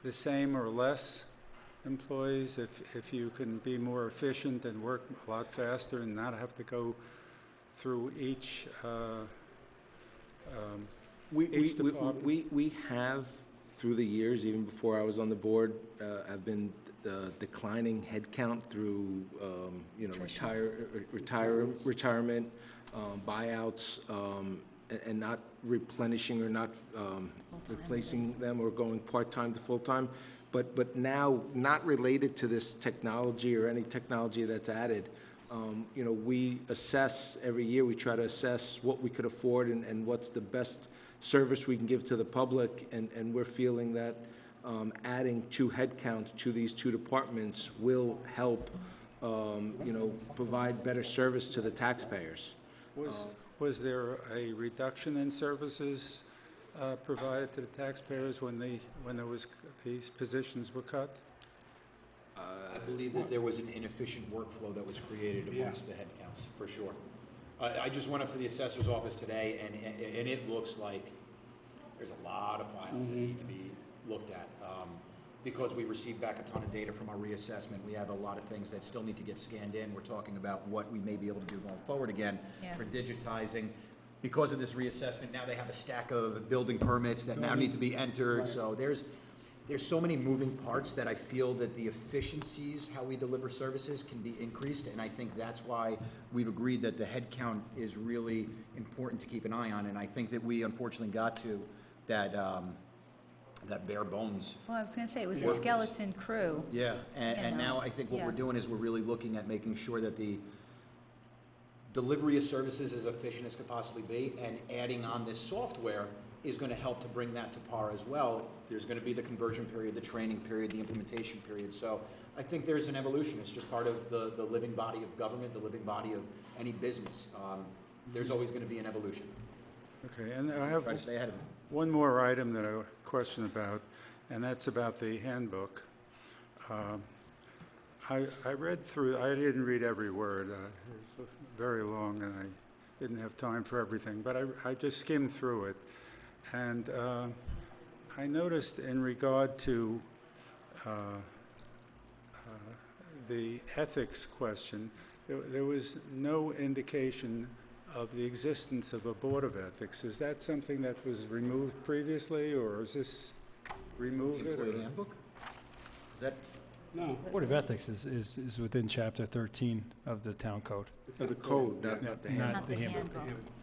the same or less employees if you can be more efficient and work a lot faster and not have to go through each department? We have, through the years, even before I was on the board, I've been declining headcount through, retirement, buyouts, and not replenishing or not replacing them or going part-time to full-time. But now, not related to this technology or any technology that's added, we assess every year. We try to assess what we could afford and what's the best service we can give to the public, and we're feeling that adding 2 headcount to these 2 departments will help, provide better service to the taxpayers. Was there a reduction in services provided to the taxpayers when these positions were cut? I believe that there was an inefficient workflow that was created amongst the headcounts, for sure. I just went up to the assessor's office today, and it looks like there's a lot of files that need to be looked at. Because we received back a ton of data from our reassessment, we have a lot of things that still need to get scanned in. We're talking about what we may be able to do going forward again for digitizing. Because of this reassessment, now they have a stack of building permits that now need to be entered. So there's so many moving parts that I feel that the efficiencies, how we deliver services, can be increased, and I think that's why we've agreed that the head count is really important to keep an eye on, and I think that we unfortunately got to that bare bones. Well, I was going to say, it was a skeleton crew. Yeah, and know. now I think what Yeah. we're doing is we're really looking at making sure that the delivery of services is efficient as could possibly be, and adding on this software is going to help to bring that to par as well. There's going to be the conversion period, the training period, the implementation period. So I think there's an evolution. It's just part of the living body of government, the living body of any business. There's always going to be an evolution. Okay, and I have Try to stay ahead of it. one more item that I question about, and that's about the handbook. I read through, I didn't read every word. It's very long, and I didn't have time for everything, but I just skimmed through it. And I noticed in regard to the ethics question, there was no indication of the existence of a Board of Ethics. Is that something that was removed previously, or is this remove it? Employee handbook? Is that? No. Board of Ethics is within Chapter 13 of the Town Code. The code, not the handbook. Not the handbook.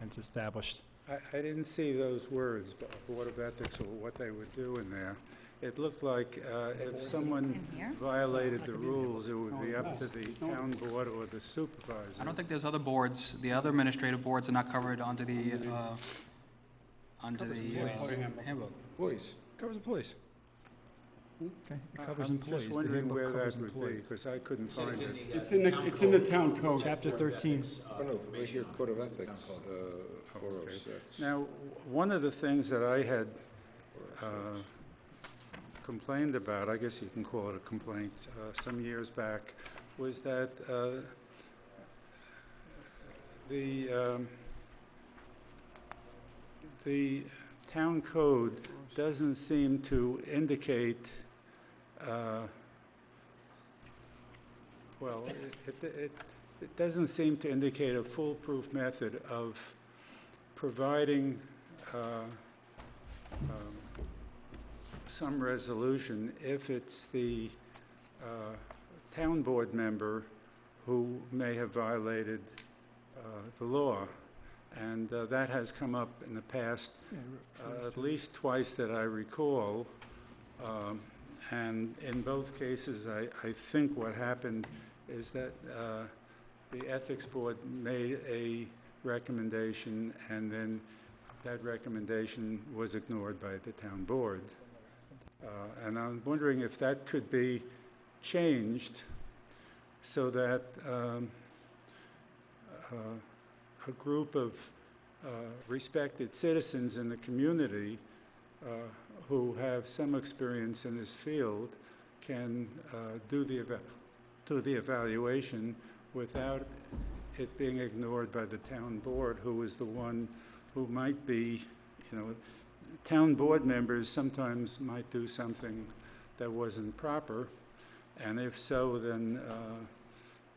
It's established. I didn't see those words, Board of Ethics, or what they would do in there. It looked like if someone violated the rules, it would be up to the town board or the supervisor. I don't think there's other boards, the other administrative boards are not covered under the handbook. Employees. Covers employees. Okay, it covers I'm employees. just The wondering handbook where covers that would be, employees. because I couldn't find it. It's in the town code. Chapter 13. Oh, no, right here, Code of Ethics, 406. Now, one of the things that I had complained about, I guess you can call it a complaint, some years back, was that the town code doesn't seem to indicate, well, it doesn't seem to indicate a foolproof method of providing some resolution if it's the town board member who may have violated the law. And that has come up in the past at least twice that I recall. And in both cases, I think what happened is that the ethics board made a recommendation, and then that recommendation was ignored by the town board. And I'm wondering if that could be changed so that a group of respected citizens in the community who have some experience in this field can do the evaluation without it being ignored by the town board, who is the one who might be, town board members sometimes might do something that wasn't proper, and if so, then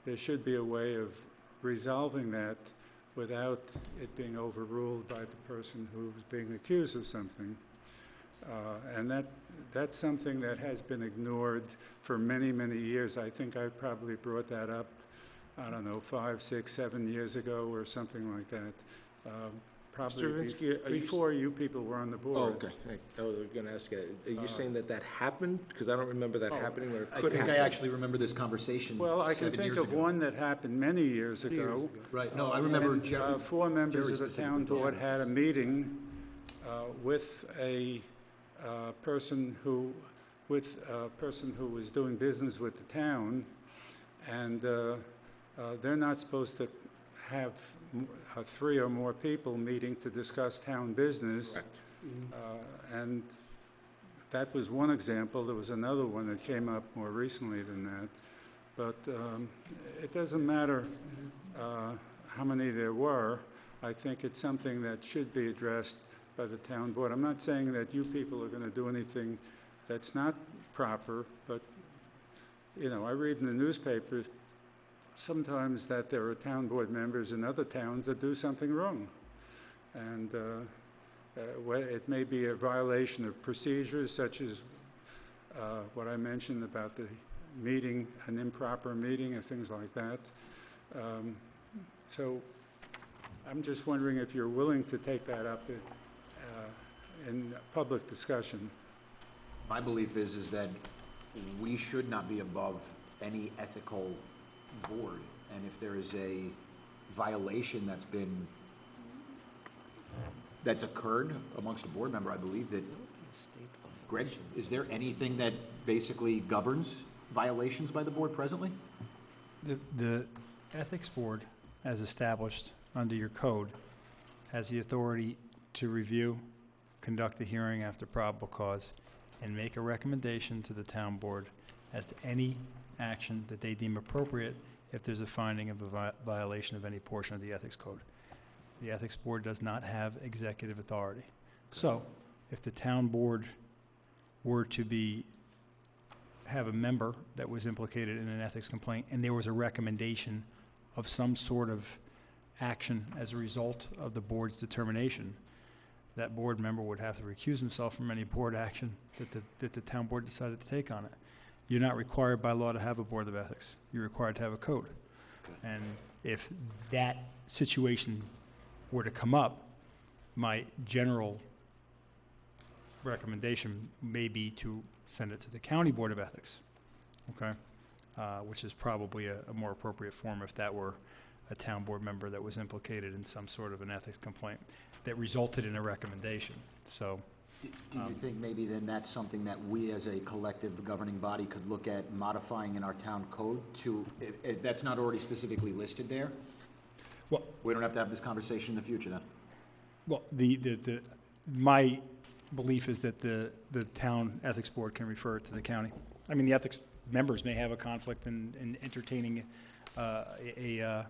there should be a way of resolving that without it being overruled by the person who's being accused of something. And that's something that has been ignored for many, many years. I think I probably brought that up, I don't know, 5, 6, 7 years ago or something like that. Probably Mr. Vinsky, before you people were on the board. Oh, okay. I was going to ask you, are you saying that happened? Because I don't remember that happening, or it I could think happen. I actually remember this conversation Well, I can 7 think years of ago. one that happened many years ago. Right, no, I remember when, Jerry. 4 members Jerry of the specifically town told board me. had a meeting with a person who was doing business with the town, and they're not supposed to have 3 or more people meeting to discuss town business. And that was one example. There was another one that came up more recently than that. But it doesn't matter how many there were. I think it's something that should be addressed by the town board. I'm not saying that you people are going to do anything that's not proper, but, I read in the newspaper sometimes that there are town board members in other towns that do something wrong. And it may be a violation of procedures, such as what I mentioned about the meeting, an improper meeting, and things like that. So I'm just wondering if you're willing to take that up in public discussion. My belief is that we should not be above any ethical board, and if there is a violation that's occurred amongst a board member, I believe that, Greg, is there anything that basically governs violations by the board presently? The Ethics Board, as established under your code, has the authority to review, conduct a hearing after probable cause, and make a recommendation to the town board as to any action that they deem appropriate if there's a finding of a violation of any portion of the Ethics Code. The Ethics Board does not have executive authority. So, if the town board were to have a member that was implicated in an ethics complaint, and there was a recommendation of some sort of action as a result of the board's determination, that board member would have to recuse himself from any board action that the town board decided to take on it. You're not required by law to have a board of ethics. You're required to have a code. And if that situation were to come up, my general recommendation may be to send it to the county board of ethics, okay? Which is probably a more appropriate form if that were a town board member that was implicated in some sort of an ethics complaint that resulted in a recommendation. So, Do you think maybe then that's something that we as a collective governing body could look at modifying in our town code to, if that's not already specifically listed there? Well, we don't have to have this conversation in the future then? well, my belief is that the town ethics board can refer it to the county. I mean, the ethics members may have a conflict in entertaining a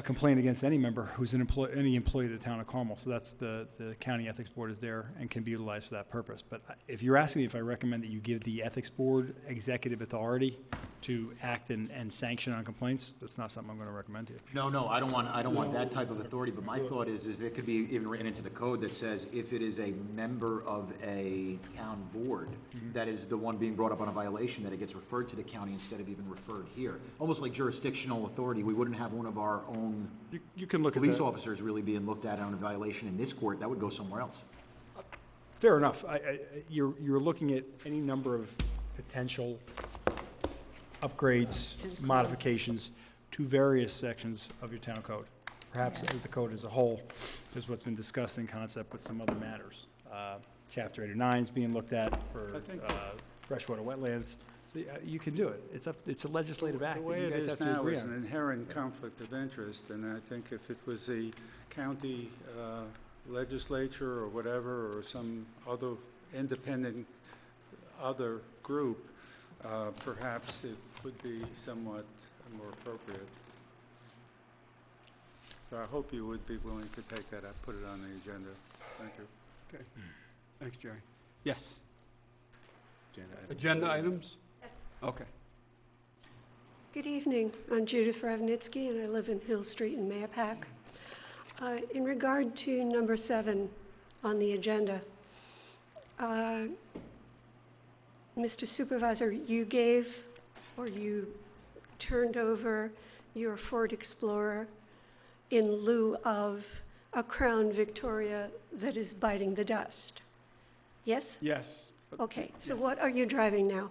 complaint against any member who's any employee of the town of Carmel. So that's the county ethics board is there and can be utilized for that purpose. But if you're asking me if I recommend that you give the ethics board executive authority to act and sanction on complaints, that's not something I'm going to recommend to you. No, I don't want that type of authority, but my thought is if it could be even written into the code that says if it is a member of a town board that is the one being brought up on a violation, that it gets referred to the county instead of even referred here. Almost like jurisdictional authority, we wouldn't have one of our own You can look at police that. officers really being looked at on a violation in this court, that would go somewhere else. Fair enough. You're looking at any number of potential upgrades, modifications to various sections of your town code. Perhaps the code as a whole is what's been discussed in concept with some other matters. Chapter 89 is being looked at for I think freshwater wetlands. So you can do it. It's a legislative act. The way that you it guys is have to now agree is on. an inherent conflict of interest, and I think if it was the county legislature or whatever, or some other independent other group, perhaps it would be somewhat more appropriate. So I hope you would be willing to take that up, put it on the agenda. Thank you. Okay. Thanks, Jerry. Yes? Agenda items? Yes. Okay. Good evening. I'm Judith Ravnitsky, and I live in Hill Street in Mayapack. In regard to number 7 on the agenda, Mr. Supervisor, you gave or you turned over your Ford Explorer in lieu of a Crown Victoria that is biting the dust. Yes? Yes. Okay, so what are you driving now?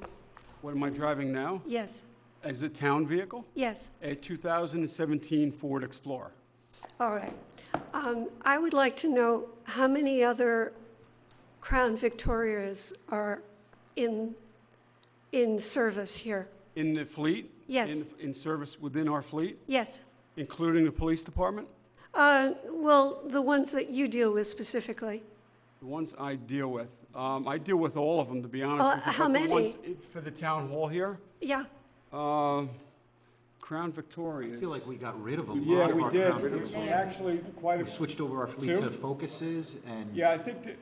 What am I driving now? Yes, As a town vehicle? yes. A 2017 Ford Explorer. All right. I would like to know how many other Crown Victorias are in service here? In the fleet? Yes. In service within our fleet, Yes. including the police department? Well, the ones that you deal with specifically. The ones I deal with all of them, to be honest with you. How but the many? ones for the town hall here? Yeah. Crown Victoria. I feel like we got rid of a Yeah, lot of we our did. Crown But Victorias. it's actually quite a. We switched over our fleet Two? to Focuses and. Yeah, I think that.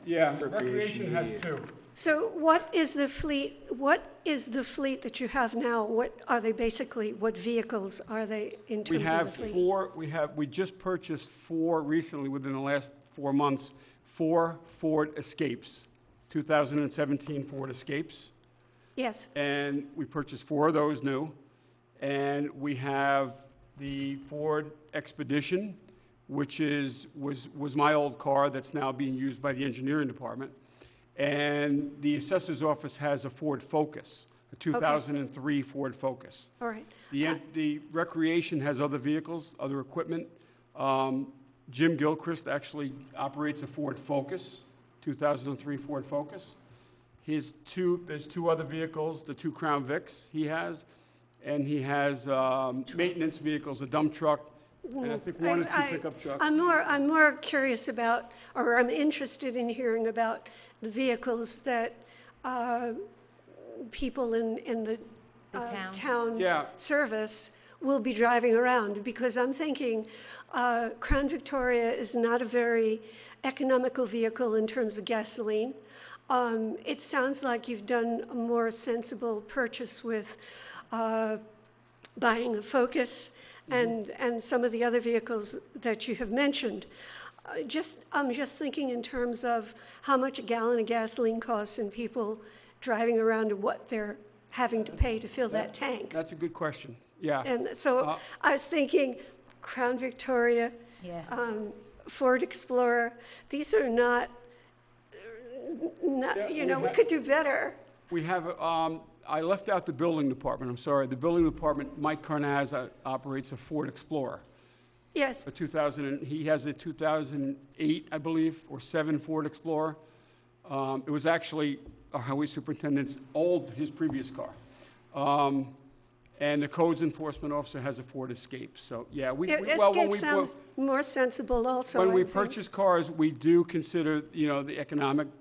Yeah, Recreation has 2. So what is the fleet, that you have now? What are they basically, what vehicles are they in We terms of have the fleet? 4, we just purchased 4 recently, within the last 4 months, 4 Ford Escapes, 2017 Ford Escapes. Yes. And we purchased 4 of those new. And we have the Ford Expedition, which was my old car that's now being used by the engineering department. And the assessor's office has a Ford Focus, a 2003 Ford Focus. All right. The recreation has other vehicles, other equipment. Jim Gilchrist actually operates a Ford Focus, 2003 Ford Focus. There's 2 other vehicles, the 2 Crown Vics he has, and he has maintenance vehicles, a dump truck, and I think 1 or 2 pickup trucks. I'm more curious about, or I'm interested in hearing about the vehicles that people in the town Yeah. service will be driving around, because I'm thinking Crown Victoria is not a very economical vehicle in terms of gasoline. It sounds like you've done a more sensible purchase with buying a Focus and some of the other vehicles that you have mentioned. I'm just thinking in terms of how much a gallon of gasoline costs and people driving around and what they're having to pay to fill that tank. That's a good question, yeah. And so I was thinking Crown Victoria, Ford Explorer, these are not, we could do better. We have, I left out the building department, I'm sorry. The building department, Mike Carnaz operates a Ford Explorer. Yes. He has a 2008, I believe, or 7 Ford Explorer. It was actually our highway superintendent's his previous car. And the codes enforcement officer has a Ford Escape. So, yeah, Escape sounds more sensible also. When I we think. purchase cars, we do consider, the economics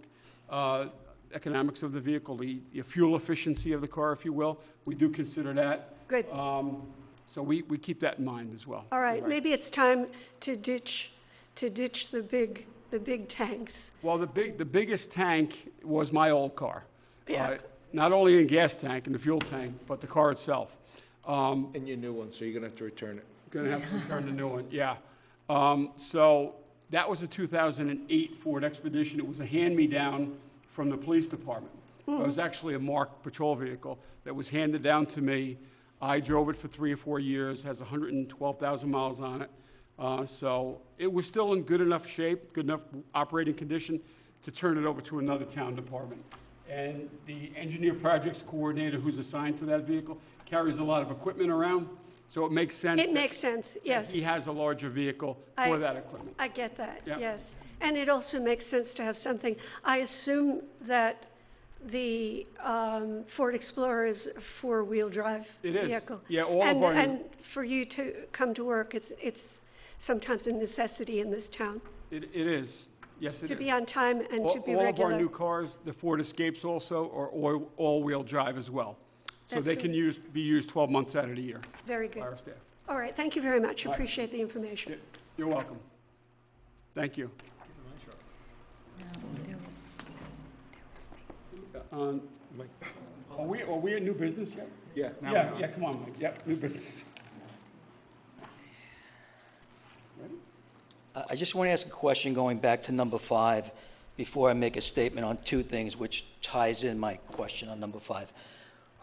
of the vehicle, the fuel efficiency of the car, if you will. We do consider that. Good. So we keep that in mind as well. All right, maybe it's time to ditch the big tanks. Well, the biggest tank was my old car. Yeah. not only in gas tank, in the fuel tank, but the car itself. And your new one, so you're gonna have to return it. Gonna have to return the new one, yeah. So that was a 2008 Ford Expedition. It was a hand-me-down from the police department. It was actually a marked patrol vehicle that was handed down to me. I drove it for 3 or 4 years, has 112,000 miles on it. So it was still in good enough shape, good enough operating condition to turn it over to another town department. And the engineer projects coordinator who's assigned to that vehicle carries a lot of equipment around, so it makes sense. It makes sense, yes. He has a larger vehicle for that equipment. I get that, Yeah. yes. And it also makes sense to have something. I assume that the Ford Explorer is a four-wheel drive It is. vehicle. Yeah, all of our- And for you to come to work, it's sometimes a necessity in this town, It is, yes, it is. to be on time and to be All of our regular. new cars, the Ford Escapes also, are all-wheel drive as well. So That's they good. can be used 12 months out of the year Very good. by our staff. All right, thank you very much. All right. Appreciate the information. You're welcome. Thank you. Are we at new business yet? Yeah. Yeah, come on, Mike. Yeah, new business. I just want to ask a question going back to number 5 before I make a statement on 2 things, which ties in my question on number 5.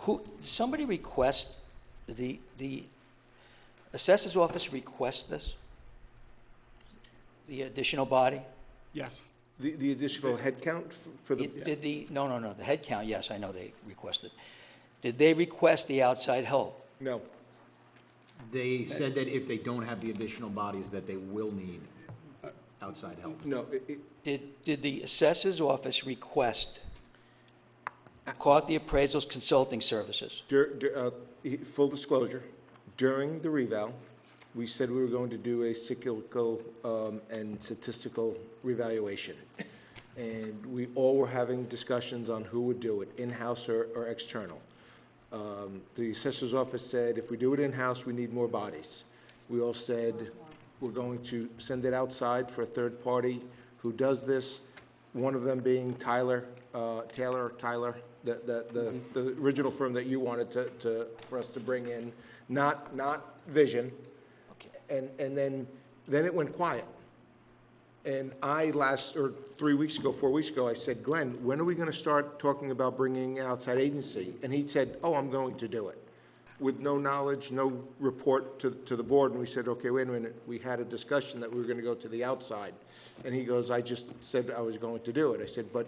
Did somebody request, the assessor's office request this? The additional body? Yes. The additional head count for the? No, the head count, yes, I know they requested. Did they request the outside help? No. They said that if they don't have the additional bodies, that they will need outside help. No. Did the assessor's office request McCarthy Appraisals Consulting Services? Full disclosure, during the reval, we said we were going to do a cyclical and statistical revaluation. And we all were having discussions on who would do it, in-house or external. The assessor's office said, if we do it in-house, we need more bodies. We all said, we're going to send it outside for a third party who does this, one of them being Tyler, the original firm that you wanted for us to bring in, not Vision. Okay. And then it went quiet. And 4 weeks ago, I said, Glenn, when are we going to start talking about bringing an outside agency? And he said, oh, I'm going to do it. With no knowledge, no report to the board. And we said, okay, wait a minute. We had a discussion that we were going to go to the outside. And he goes, I just said I was going to do it. I said, but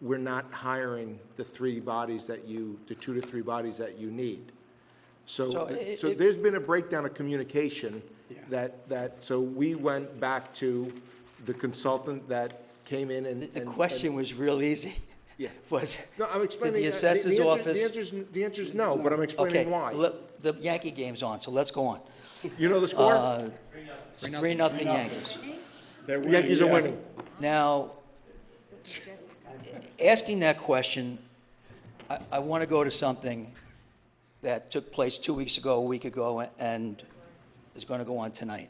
we're not hiring the 2 to 3 bodies that you need. So there's been a breakdown of communication so we went back to the consultant that came in and... The question was real easy. Yeah. No, I'm explaining... Did the assessor's office... The answer's no, but I'm explaining why. The Yankee game's on, so let's go on. You know the score? 3-0 Yankees. The Yankees are winning. Now, asking that question, I want to go to something that took place 2 weeks ago, a week ago, and is going to go on tonight.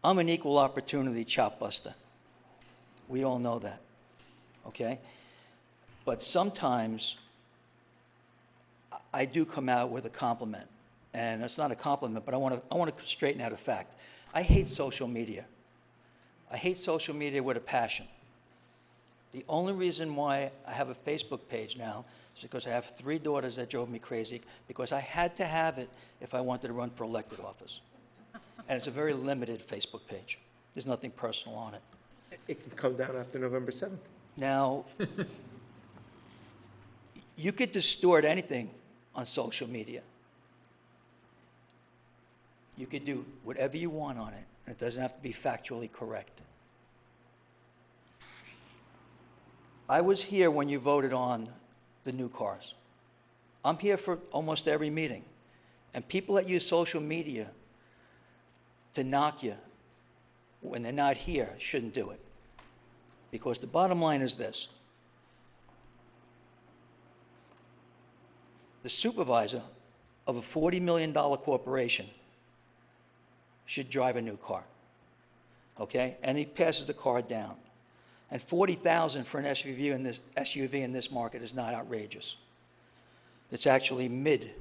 I'm an equal opportunity chop buster. We all know that, okay? But sometimes I do come out with a compliment, and it's not a compliment, but I want to straighten out a fact. I hate social media. I hate social media with a passion. The only reason why I have a Facebook page now is because I have 3 daughters that drove me crazy, because I had to have it if I wanted to run for elected office. And it's a very limited Facebook page. There's nothing personal on it. It can come down after November 7th. Now, you could distort anything on social media. You could do whatever you want on it, and it doesn't have to be factually correct. I was here when you voted on the new cars. I'm here for almost every meeting. And people that use social media to knock you when they're not here shouldn't do it. Because the bottom line is this. The supervisor of a $40 million corporation should drive a new car, okay? And he passes the car down. And 40,000 for an SUV in this market is not outrageous. It's actually mid-range,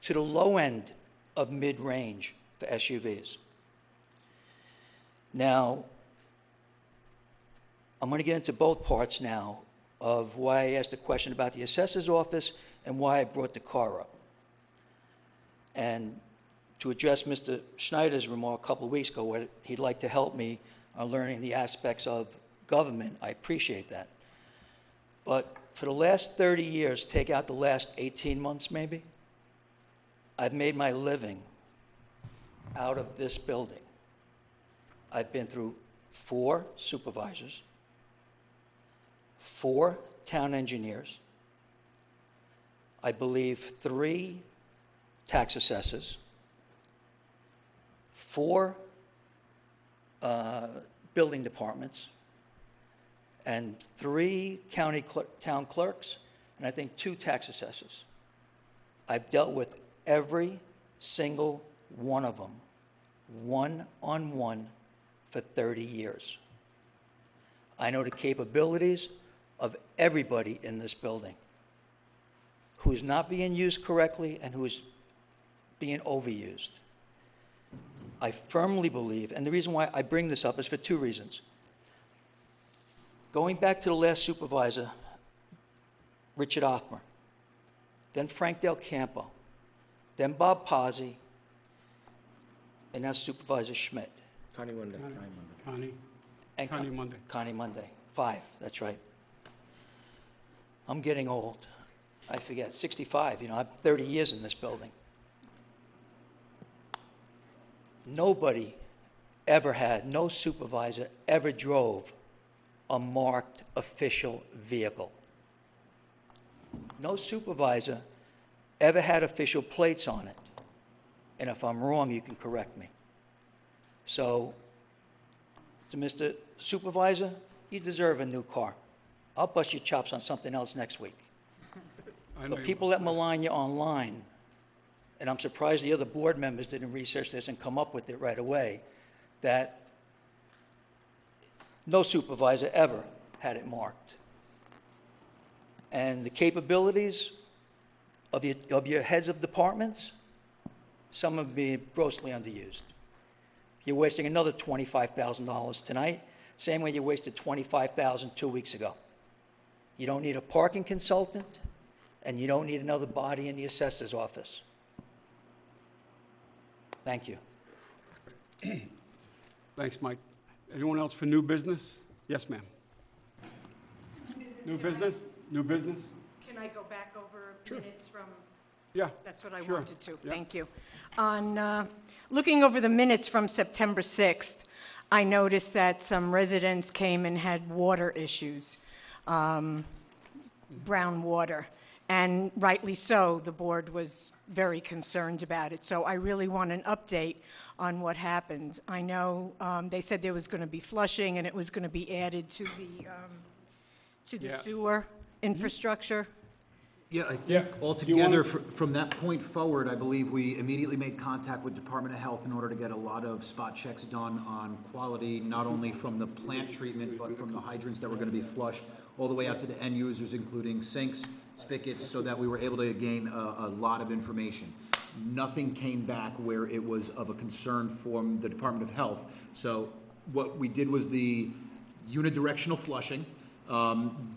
to the low end of mid-range for SUVs. Now, I'm going to get into both parts now of why I asked the question about the assessor's office and why I brought the car up. And to address Mr. Schneider's remark a couple of weeks ago, where he'd like to help me on learning the aspects of government, I appreciate that. But for the last 30 years, take out the last 18 months maybe, I've made my living out of this building. I've been through 4 supervisors, 4 town engineers, I believe 3 tax assessors, 4 building departments, and 3 town clerks, and I think 2 tax assessors. I've dealt with every single one of them, one-on-one, for 30 years. I know the capabilities of everybody in this building, who's not being used correctly and who's being overused. I firmly believe, and the reason why I bring this up is for 2 reasons. Going back to the last supervisor, Richard Othmer, then Frank Del Campo, then Bob Pazzi, and now Supervisor Schmidt. Connie Monday. And Connie Monday. Connie Monday. 5, that's right. I'm getting old. I forget, 65, you know, I'm 30 years in this building. Nobody ever had, no supervisor ever drove a marked official vehicle. No supervisor ever had official plates on it. And if I'm wrong, you can correct me. So, to Mr. Supervisor, you deserve a new car. I'll bust your chops on something else next week. But people that malign you online, and I'm surprised the other board members didn't research this and come up with it right away, that no supervisor ever had it marked. And the capabilities of your heads of departments, some of them being grossly underused. You're wasting another $25,000 tonight, same way you wasted $25,000 2 weeks ago. You don't need a parking consultant, and you don't need another body in the assessor's office. Thank you. Thanks, Mike. Anyone else for new business? Yes, ma'am. New business? New business? Can I go back over minutes from? Yeah. That's what I sure. wanted to. Yeah. Thank you. On looking over the minutes from September 6th, I noticed that some residents came and had water issues, brown water. And rightly so, the board was very concerned about it. So I really want an update on what happened. I know they said there was going to be flushing and it was going to be added to the Yeah. sewer infrastructure. Yeah, I Yeah. think You altogether, wanna- from that point forward, I believe we immediately made contact with Department of Health in order to get a lot of spot checks done on quality, not only from the plant treatment, but from the hydrants that were gonna be flushed, all the way out to the end users, including sinks, spigots, so that we were able to gain a lot of information. Nothing came back where it was of a concern from the Department of Health. So what we did was the unidirectional flushing.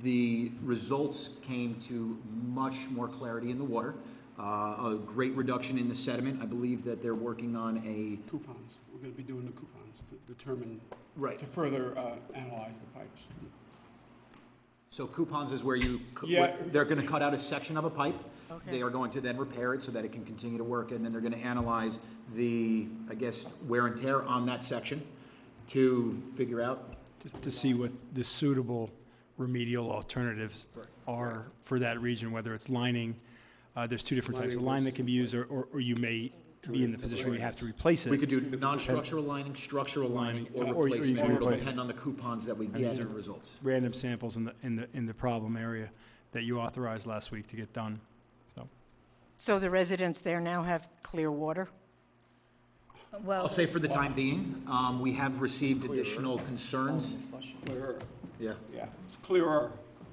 The results came to much more clarity in the water, a great reduction in the sediment. I believe that they're working on a... Coupons. We're going to be doing the coupons to determine, Right. to further analyze the pipes. So coupons is where you, Yeah. they're going to cut out a section of a pipe. Okay. They are going to then repair it so that it can continue to work, and then they're going to analyze the, I guess, wear and tear on that section to figure out. To see what the suitable remedial alternatives are for that region, whether it's lining. There's 2 different types of line that can be used, or you may be in the position where you have to replace it. We could do non-structural lining, structural lining, or Or you replacement. can It'll replace it. depend on the coupons that we And get these and are the results. Random samples in the problem area that you authorized last week to get done, so. So the residents there now have clear water? I'll say for the time being, we have received additional concerns. Clearer, Yeah. yeah, clearer.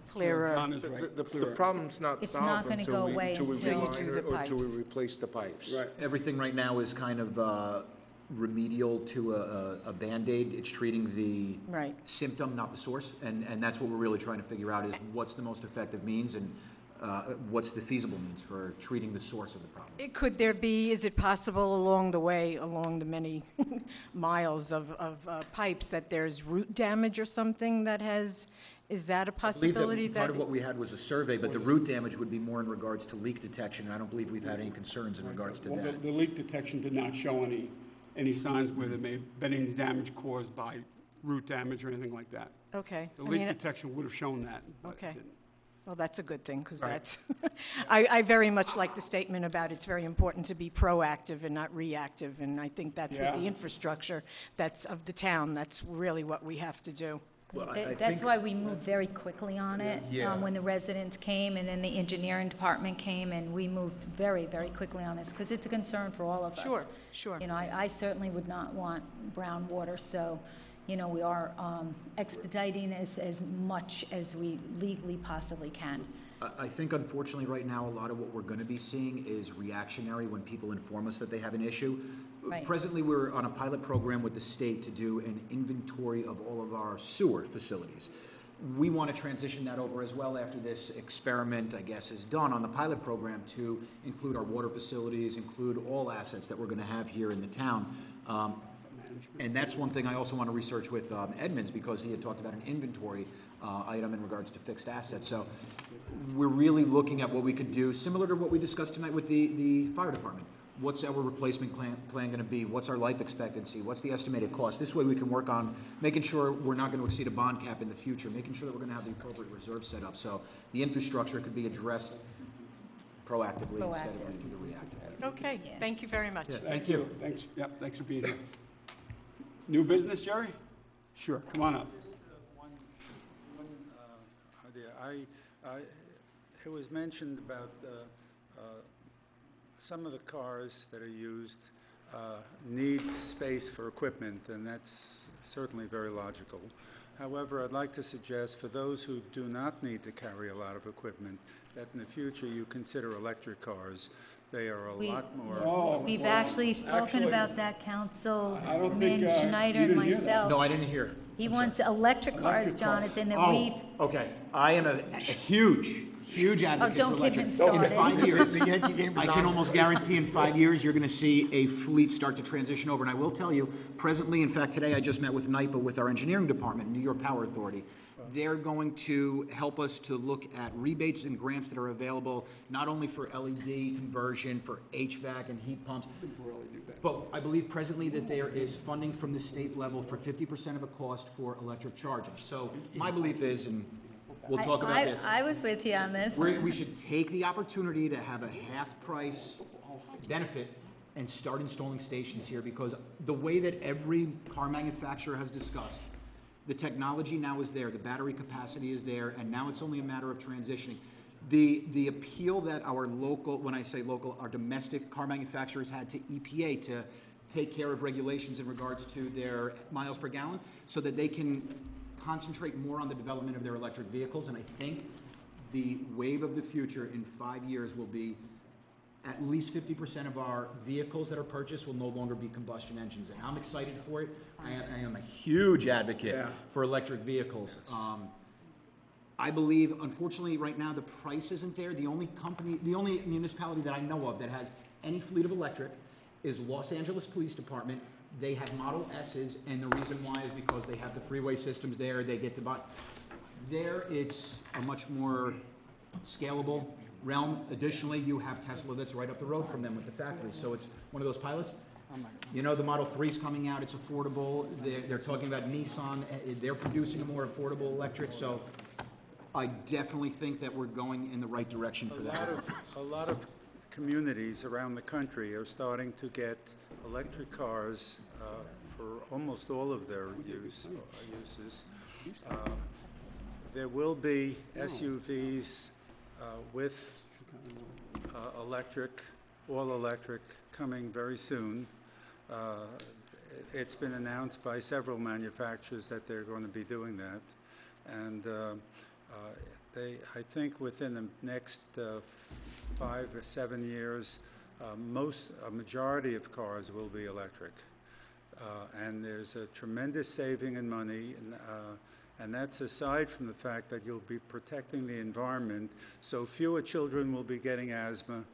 Clearer. John is right, The clearer. problem's not It's not solved gonna until go we, away until we until you realign do the or until we pipes. replace the pipes. Right. Everything right now is kind of remedial to a Band-Aid. It's treating the Right. symptom, not the source, and that's what we're really trying to figure out is what's the most effective means and what's the feasible means for treating the source of the problem. Could there be, is it possible along the way, along the many miles of pipes, that there's root damage or something that has, is that a I believe possibility? that part of what we had was a survey, but the root damage would be more in regards to leak detection, and I don't believe we've had any concerns in regards to Well, that. the leak detection did not show any signs where there may have been any damage caused by root damage or anything like that. Okay. The I leak mean, detection would have shown that, but it Okay. didn't. Well, that's a good thing, because Right. that's, I very much like the statement about it's very important to be proactive and not reactive, and I think that's with the Yeah. infrastructure that's of the town, that's really what we have to do. Well, I That's think- why we moved very quickly on it. Yeah. When the residents came, and then the engineering department came, and we moved very, very quickly on this, because it's a concern for all of us. Sure, sure. You know, I certainly would not want brown water, so, you know, we are expediting as much as we legally possibly can. I think unfortunately right now, a lot of what we're going to be seeing is reactionary when people inform us that they have an issue. Right. Presently, we're on a pilot program with the state to do an inventory of all of our sewer facilities. We want to transition that over as well after this experiment, I guess, is done on the pilot program to include our water facilities, include all assets that we're going to have here in the town. And that's one thing I also want to research with Edmonds, because he had talked about an inventory item in regards to fixed assets. So we're really looking at what we could do, similar to what we discussed tonight with the fire department. What's our replacement plan going to be? What's our life expectancy? What's the estimated cost? This way we can work on making sure we're not going to exceed a bond cap in the future, making sure that we're going to have the appropriate reserve set up so the infrastructure could be addressed proactively instead of like through the reactive. Okay, thank you very much. Thank you. Thanks, yep, thanks for being here. New business, Jerry? Sure, come on up. One idea. It was mentioned about some of the cars that are used need space for equipment, and that's certainly very logical. However, I'd like to suggest for those who do not need to carry a lot of equipment, that in the future you consider electric cars. They are a lot more. We've actually spoken about that, I don't Councilman think, Schneider you and didn't hear that. myself. No, I didn't hear. He wants electric cars, Electric cars. Jonathan, that Oh, we've, okay. I am a huge advocate for don't get electric. him started. In 5 years, The Yankee game is I can on. almost guarantee in 5 years, you're going to see a fleet start to transition over. And I will tell you, presently, in fact, today I just met with NYPA, with our engineering department, New York Power Authority. They're going to help us to look at rebates and grants that are available, not only for LED conversion, for HVAC and heat pumps, but I believe presently that there is funding from the state level for 50% of a cost for electric charging. So my belief is, and we'll talk about this. I was with you on this. We should take the opportunity to have a half-price benefit and start installing stations here, because the way that every car manufacturer has discussed, the technology now is there, the battery capacity is there, and now it's only a matter of transitioning. The appeal that our local, when I say local, our domestic car manufacturers had to EPA to take care of regulations in regards to their miles per gallon, so that they can concentrate more on the development of their electric vehicles. And I think the wave of the future in 5 years will be at least 50% of our vehicles that are purchased will no longer be combustion engines. And I'm excited for it. I am a huge advocate for electric vehicles. I believe, unfortunately, right now, the price isn't there. The only municipality that I know of that has any fleet of electric is Los Angeles Police Department. They have Model S's, and the reason why is because they have the freeway systems there. They get to buy. There, it's a much more scalable realm. Additionally, you have Tesla that's right up the road from them with the factory. So it's one of those pilots. You know, the Model 3 is coming out. It's affordable. They're talking about Nissan. They're producing a more affordable electric. So I definitely think that we're going in the right direction for that. A lot of communities around the country are starting to get electric cars for almost all of their uses. There will be SUVs with electric, all electric, coming very soon. It's been announced by several manufacturers that they're going to be doing that. And I think within the next 5 or 7 years, a majority of cars will be electric. And there's a tremendous saving in money, and that's aside from the fact that you'll be protecting the environment, so fewer children will be getting asthma,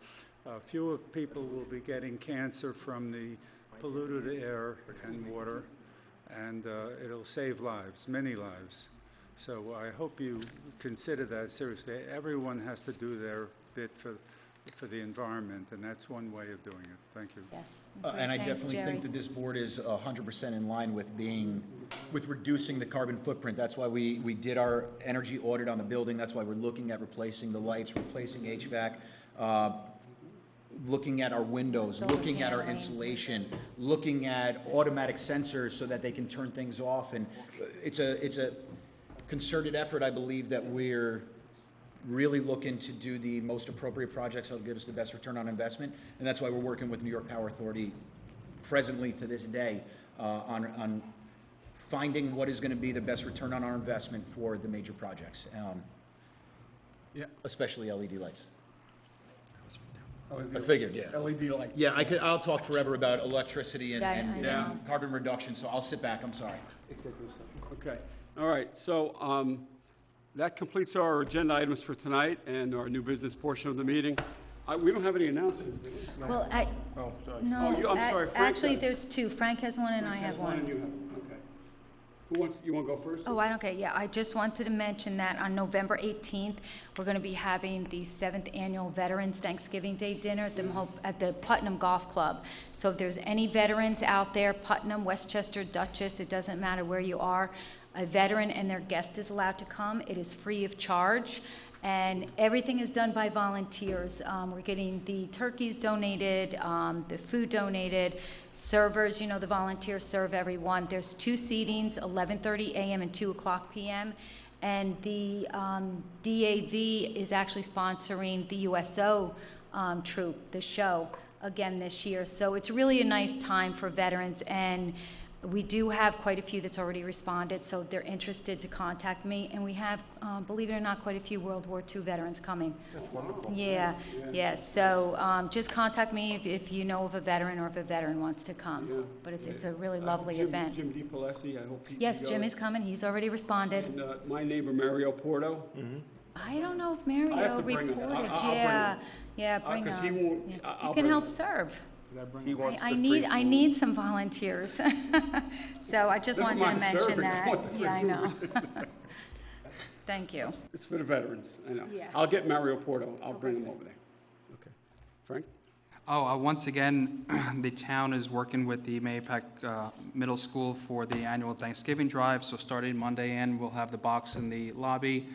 fewer people will be getting cancer from the polluted air and water, and it'll save lives, many lives. So I hope you consider that seriously. Everyone has to do their bit for the environment, and that's one way of doing it. Thank you. Yes. And I Thanks, definitely Jerry. think that this board is 100% in line with with reducing the carbon footprint. That's why we did our energy audit on the building. That's why we're looking at replacing the lights, replacing HVAC, looking at our windows, looking at our insulation, looking at automatic sensors so that they can turn things off. And it's a concerted effort, I believe, that we're really looking to do the most appropriate projects that will give us the best return on investment. And that's why we're working with New York Power Authority presently to this day on finding what is going to be the best return on our investment for the major projects, especially LED lights. I figured, yeah. LED lights. Yeah, I'll talk forever about electricity Yeah, I know. carbon reduction, so I'll sit back, I'm sorry. Okay, all right, so that completes our agenda items for tonight and our new business portion of the meeting. We don't have any announcements, do we? Well, Oh, sorry. no, I'm sorry, Frank actually, does. there's two. Frank has one and I have one. And you have, okay. You want to go first? Oh, I don't care. Yeah, I just wanted to mention that on November 18th, we're going to be having the 7th Annual Veterans Thanksgiving Day Dinner at the Putnam Golf Club. So if there's any veterans out there, Putnam, Westchester, Dutchess, it doesn't matter where you are, a veteran and their guest is allowed to come. It is free of charge. And everything is done by volunteers. We're getting the turkeys donated, the food donated, servers, the volunteers serve everyone. There's 2 seatings, 11:30 a.m. and 2 o'clock p.m. And the DAV is actually sponsoring the USO troop, the show, again this year. So it's really a nice time for veterans, and we do have quite a few that's already responded, so they're interested to contact me. And we have, believe it or not, quite a few World War II veterans coming. That's wonderful. Yeah. So just contact me if you know of a veteran or if a veteran wants to come. Yeah. But it's a really lovely Jim event. Jim DiPalesi, I hope he Yes, goes. Jim is coming. He's already responded. And my neighbor Mario Porto. I don't know if I have Mario to bring him. reported. I'll bring Yeah, him. yeah, bring Because him. he won't. Yeah. I'll You can bring help him. serve. He wants I the need free food. some volunteers. So I just Never wanted to mind mention serving, I that. want the free Yeah, I know. food. Thank you. It's for the veterans, I know. Yeah. I'll get Mario Porto. I'll bring him over there. Okay. Frank? Once again, the town is working with the Mayapack Middle School for the annual Thanksgiving drive. So starting Monday in, we'll have the box in the lobby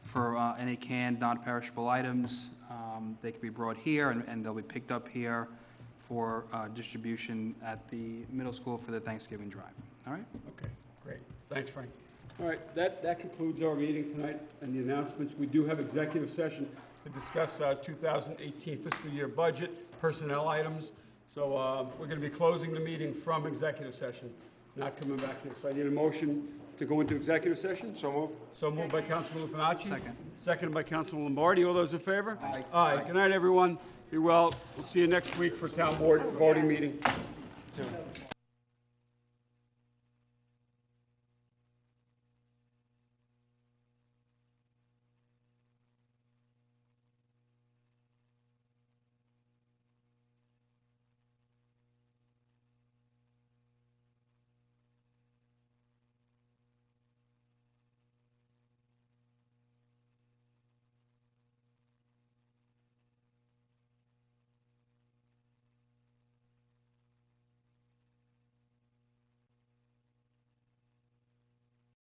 for any canned, non-perishable items. They can be brought here, and they'll be picked up here for distribution at the middle school for the Thanksgiving drive. All right? Okay, great. Thanks, Frank. All right, that concludes our meeting tonight and the announcements. We do have executive session to discuss 2018 fiscal year budget, personnel items. So we're going to be closing the meeting from executive session, not coming back here. So I need a motion to go into executive session. So moved. So moved by Councilman Lupinacci. Second. Seconded by Councilman Lombardi. All those in favor? Aye. Aye. Good night, everyone. Be well. We'll see you next week for town board voting meeting.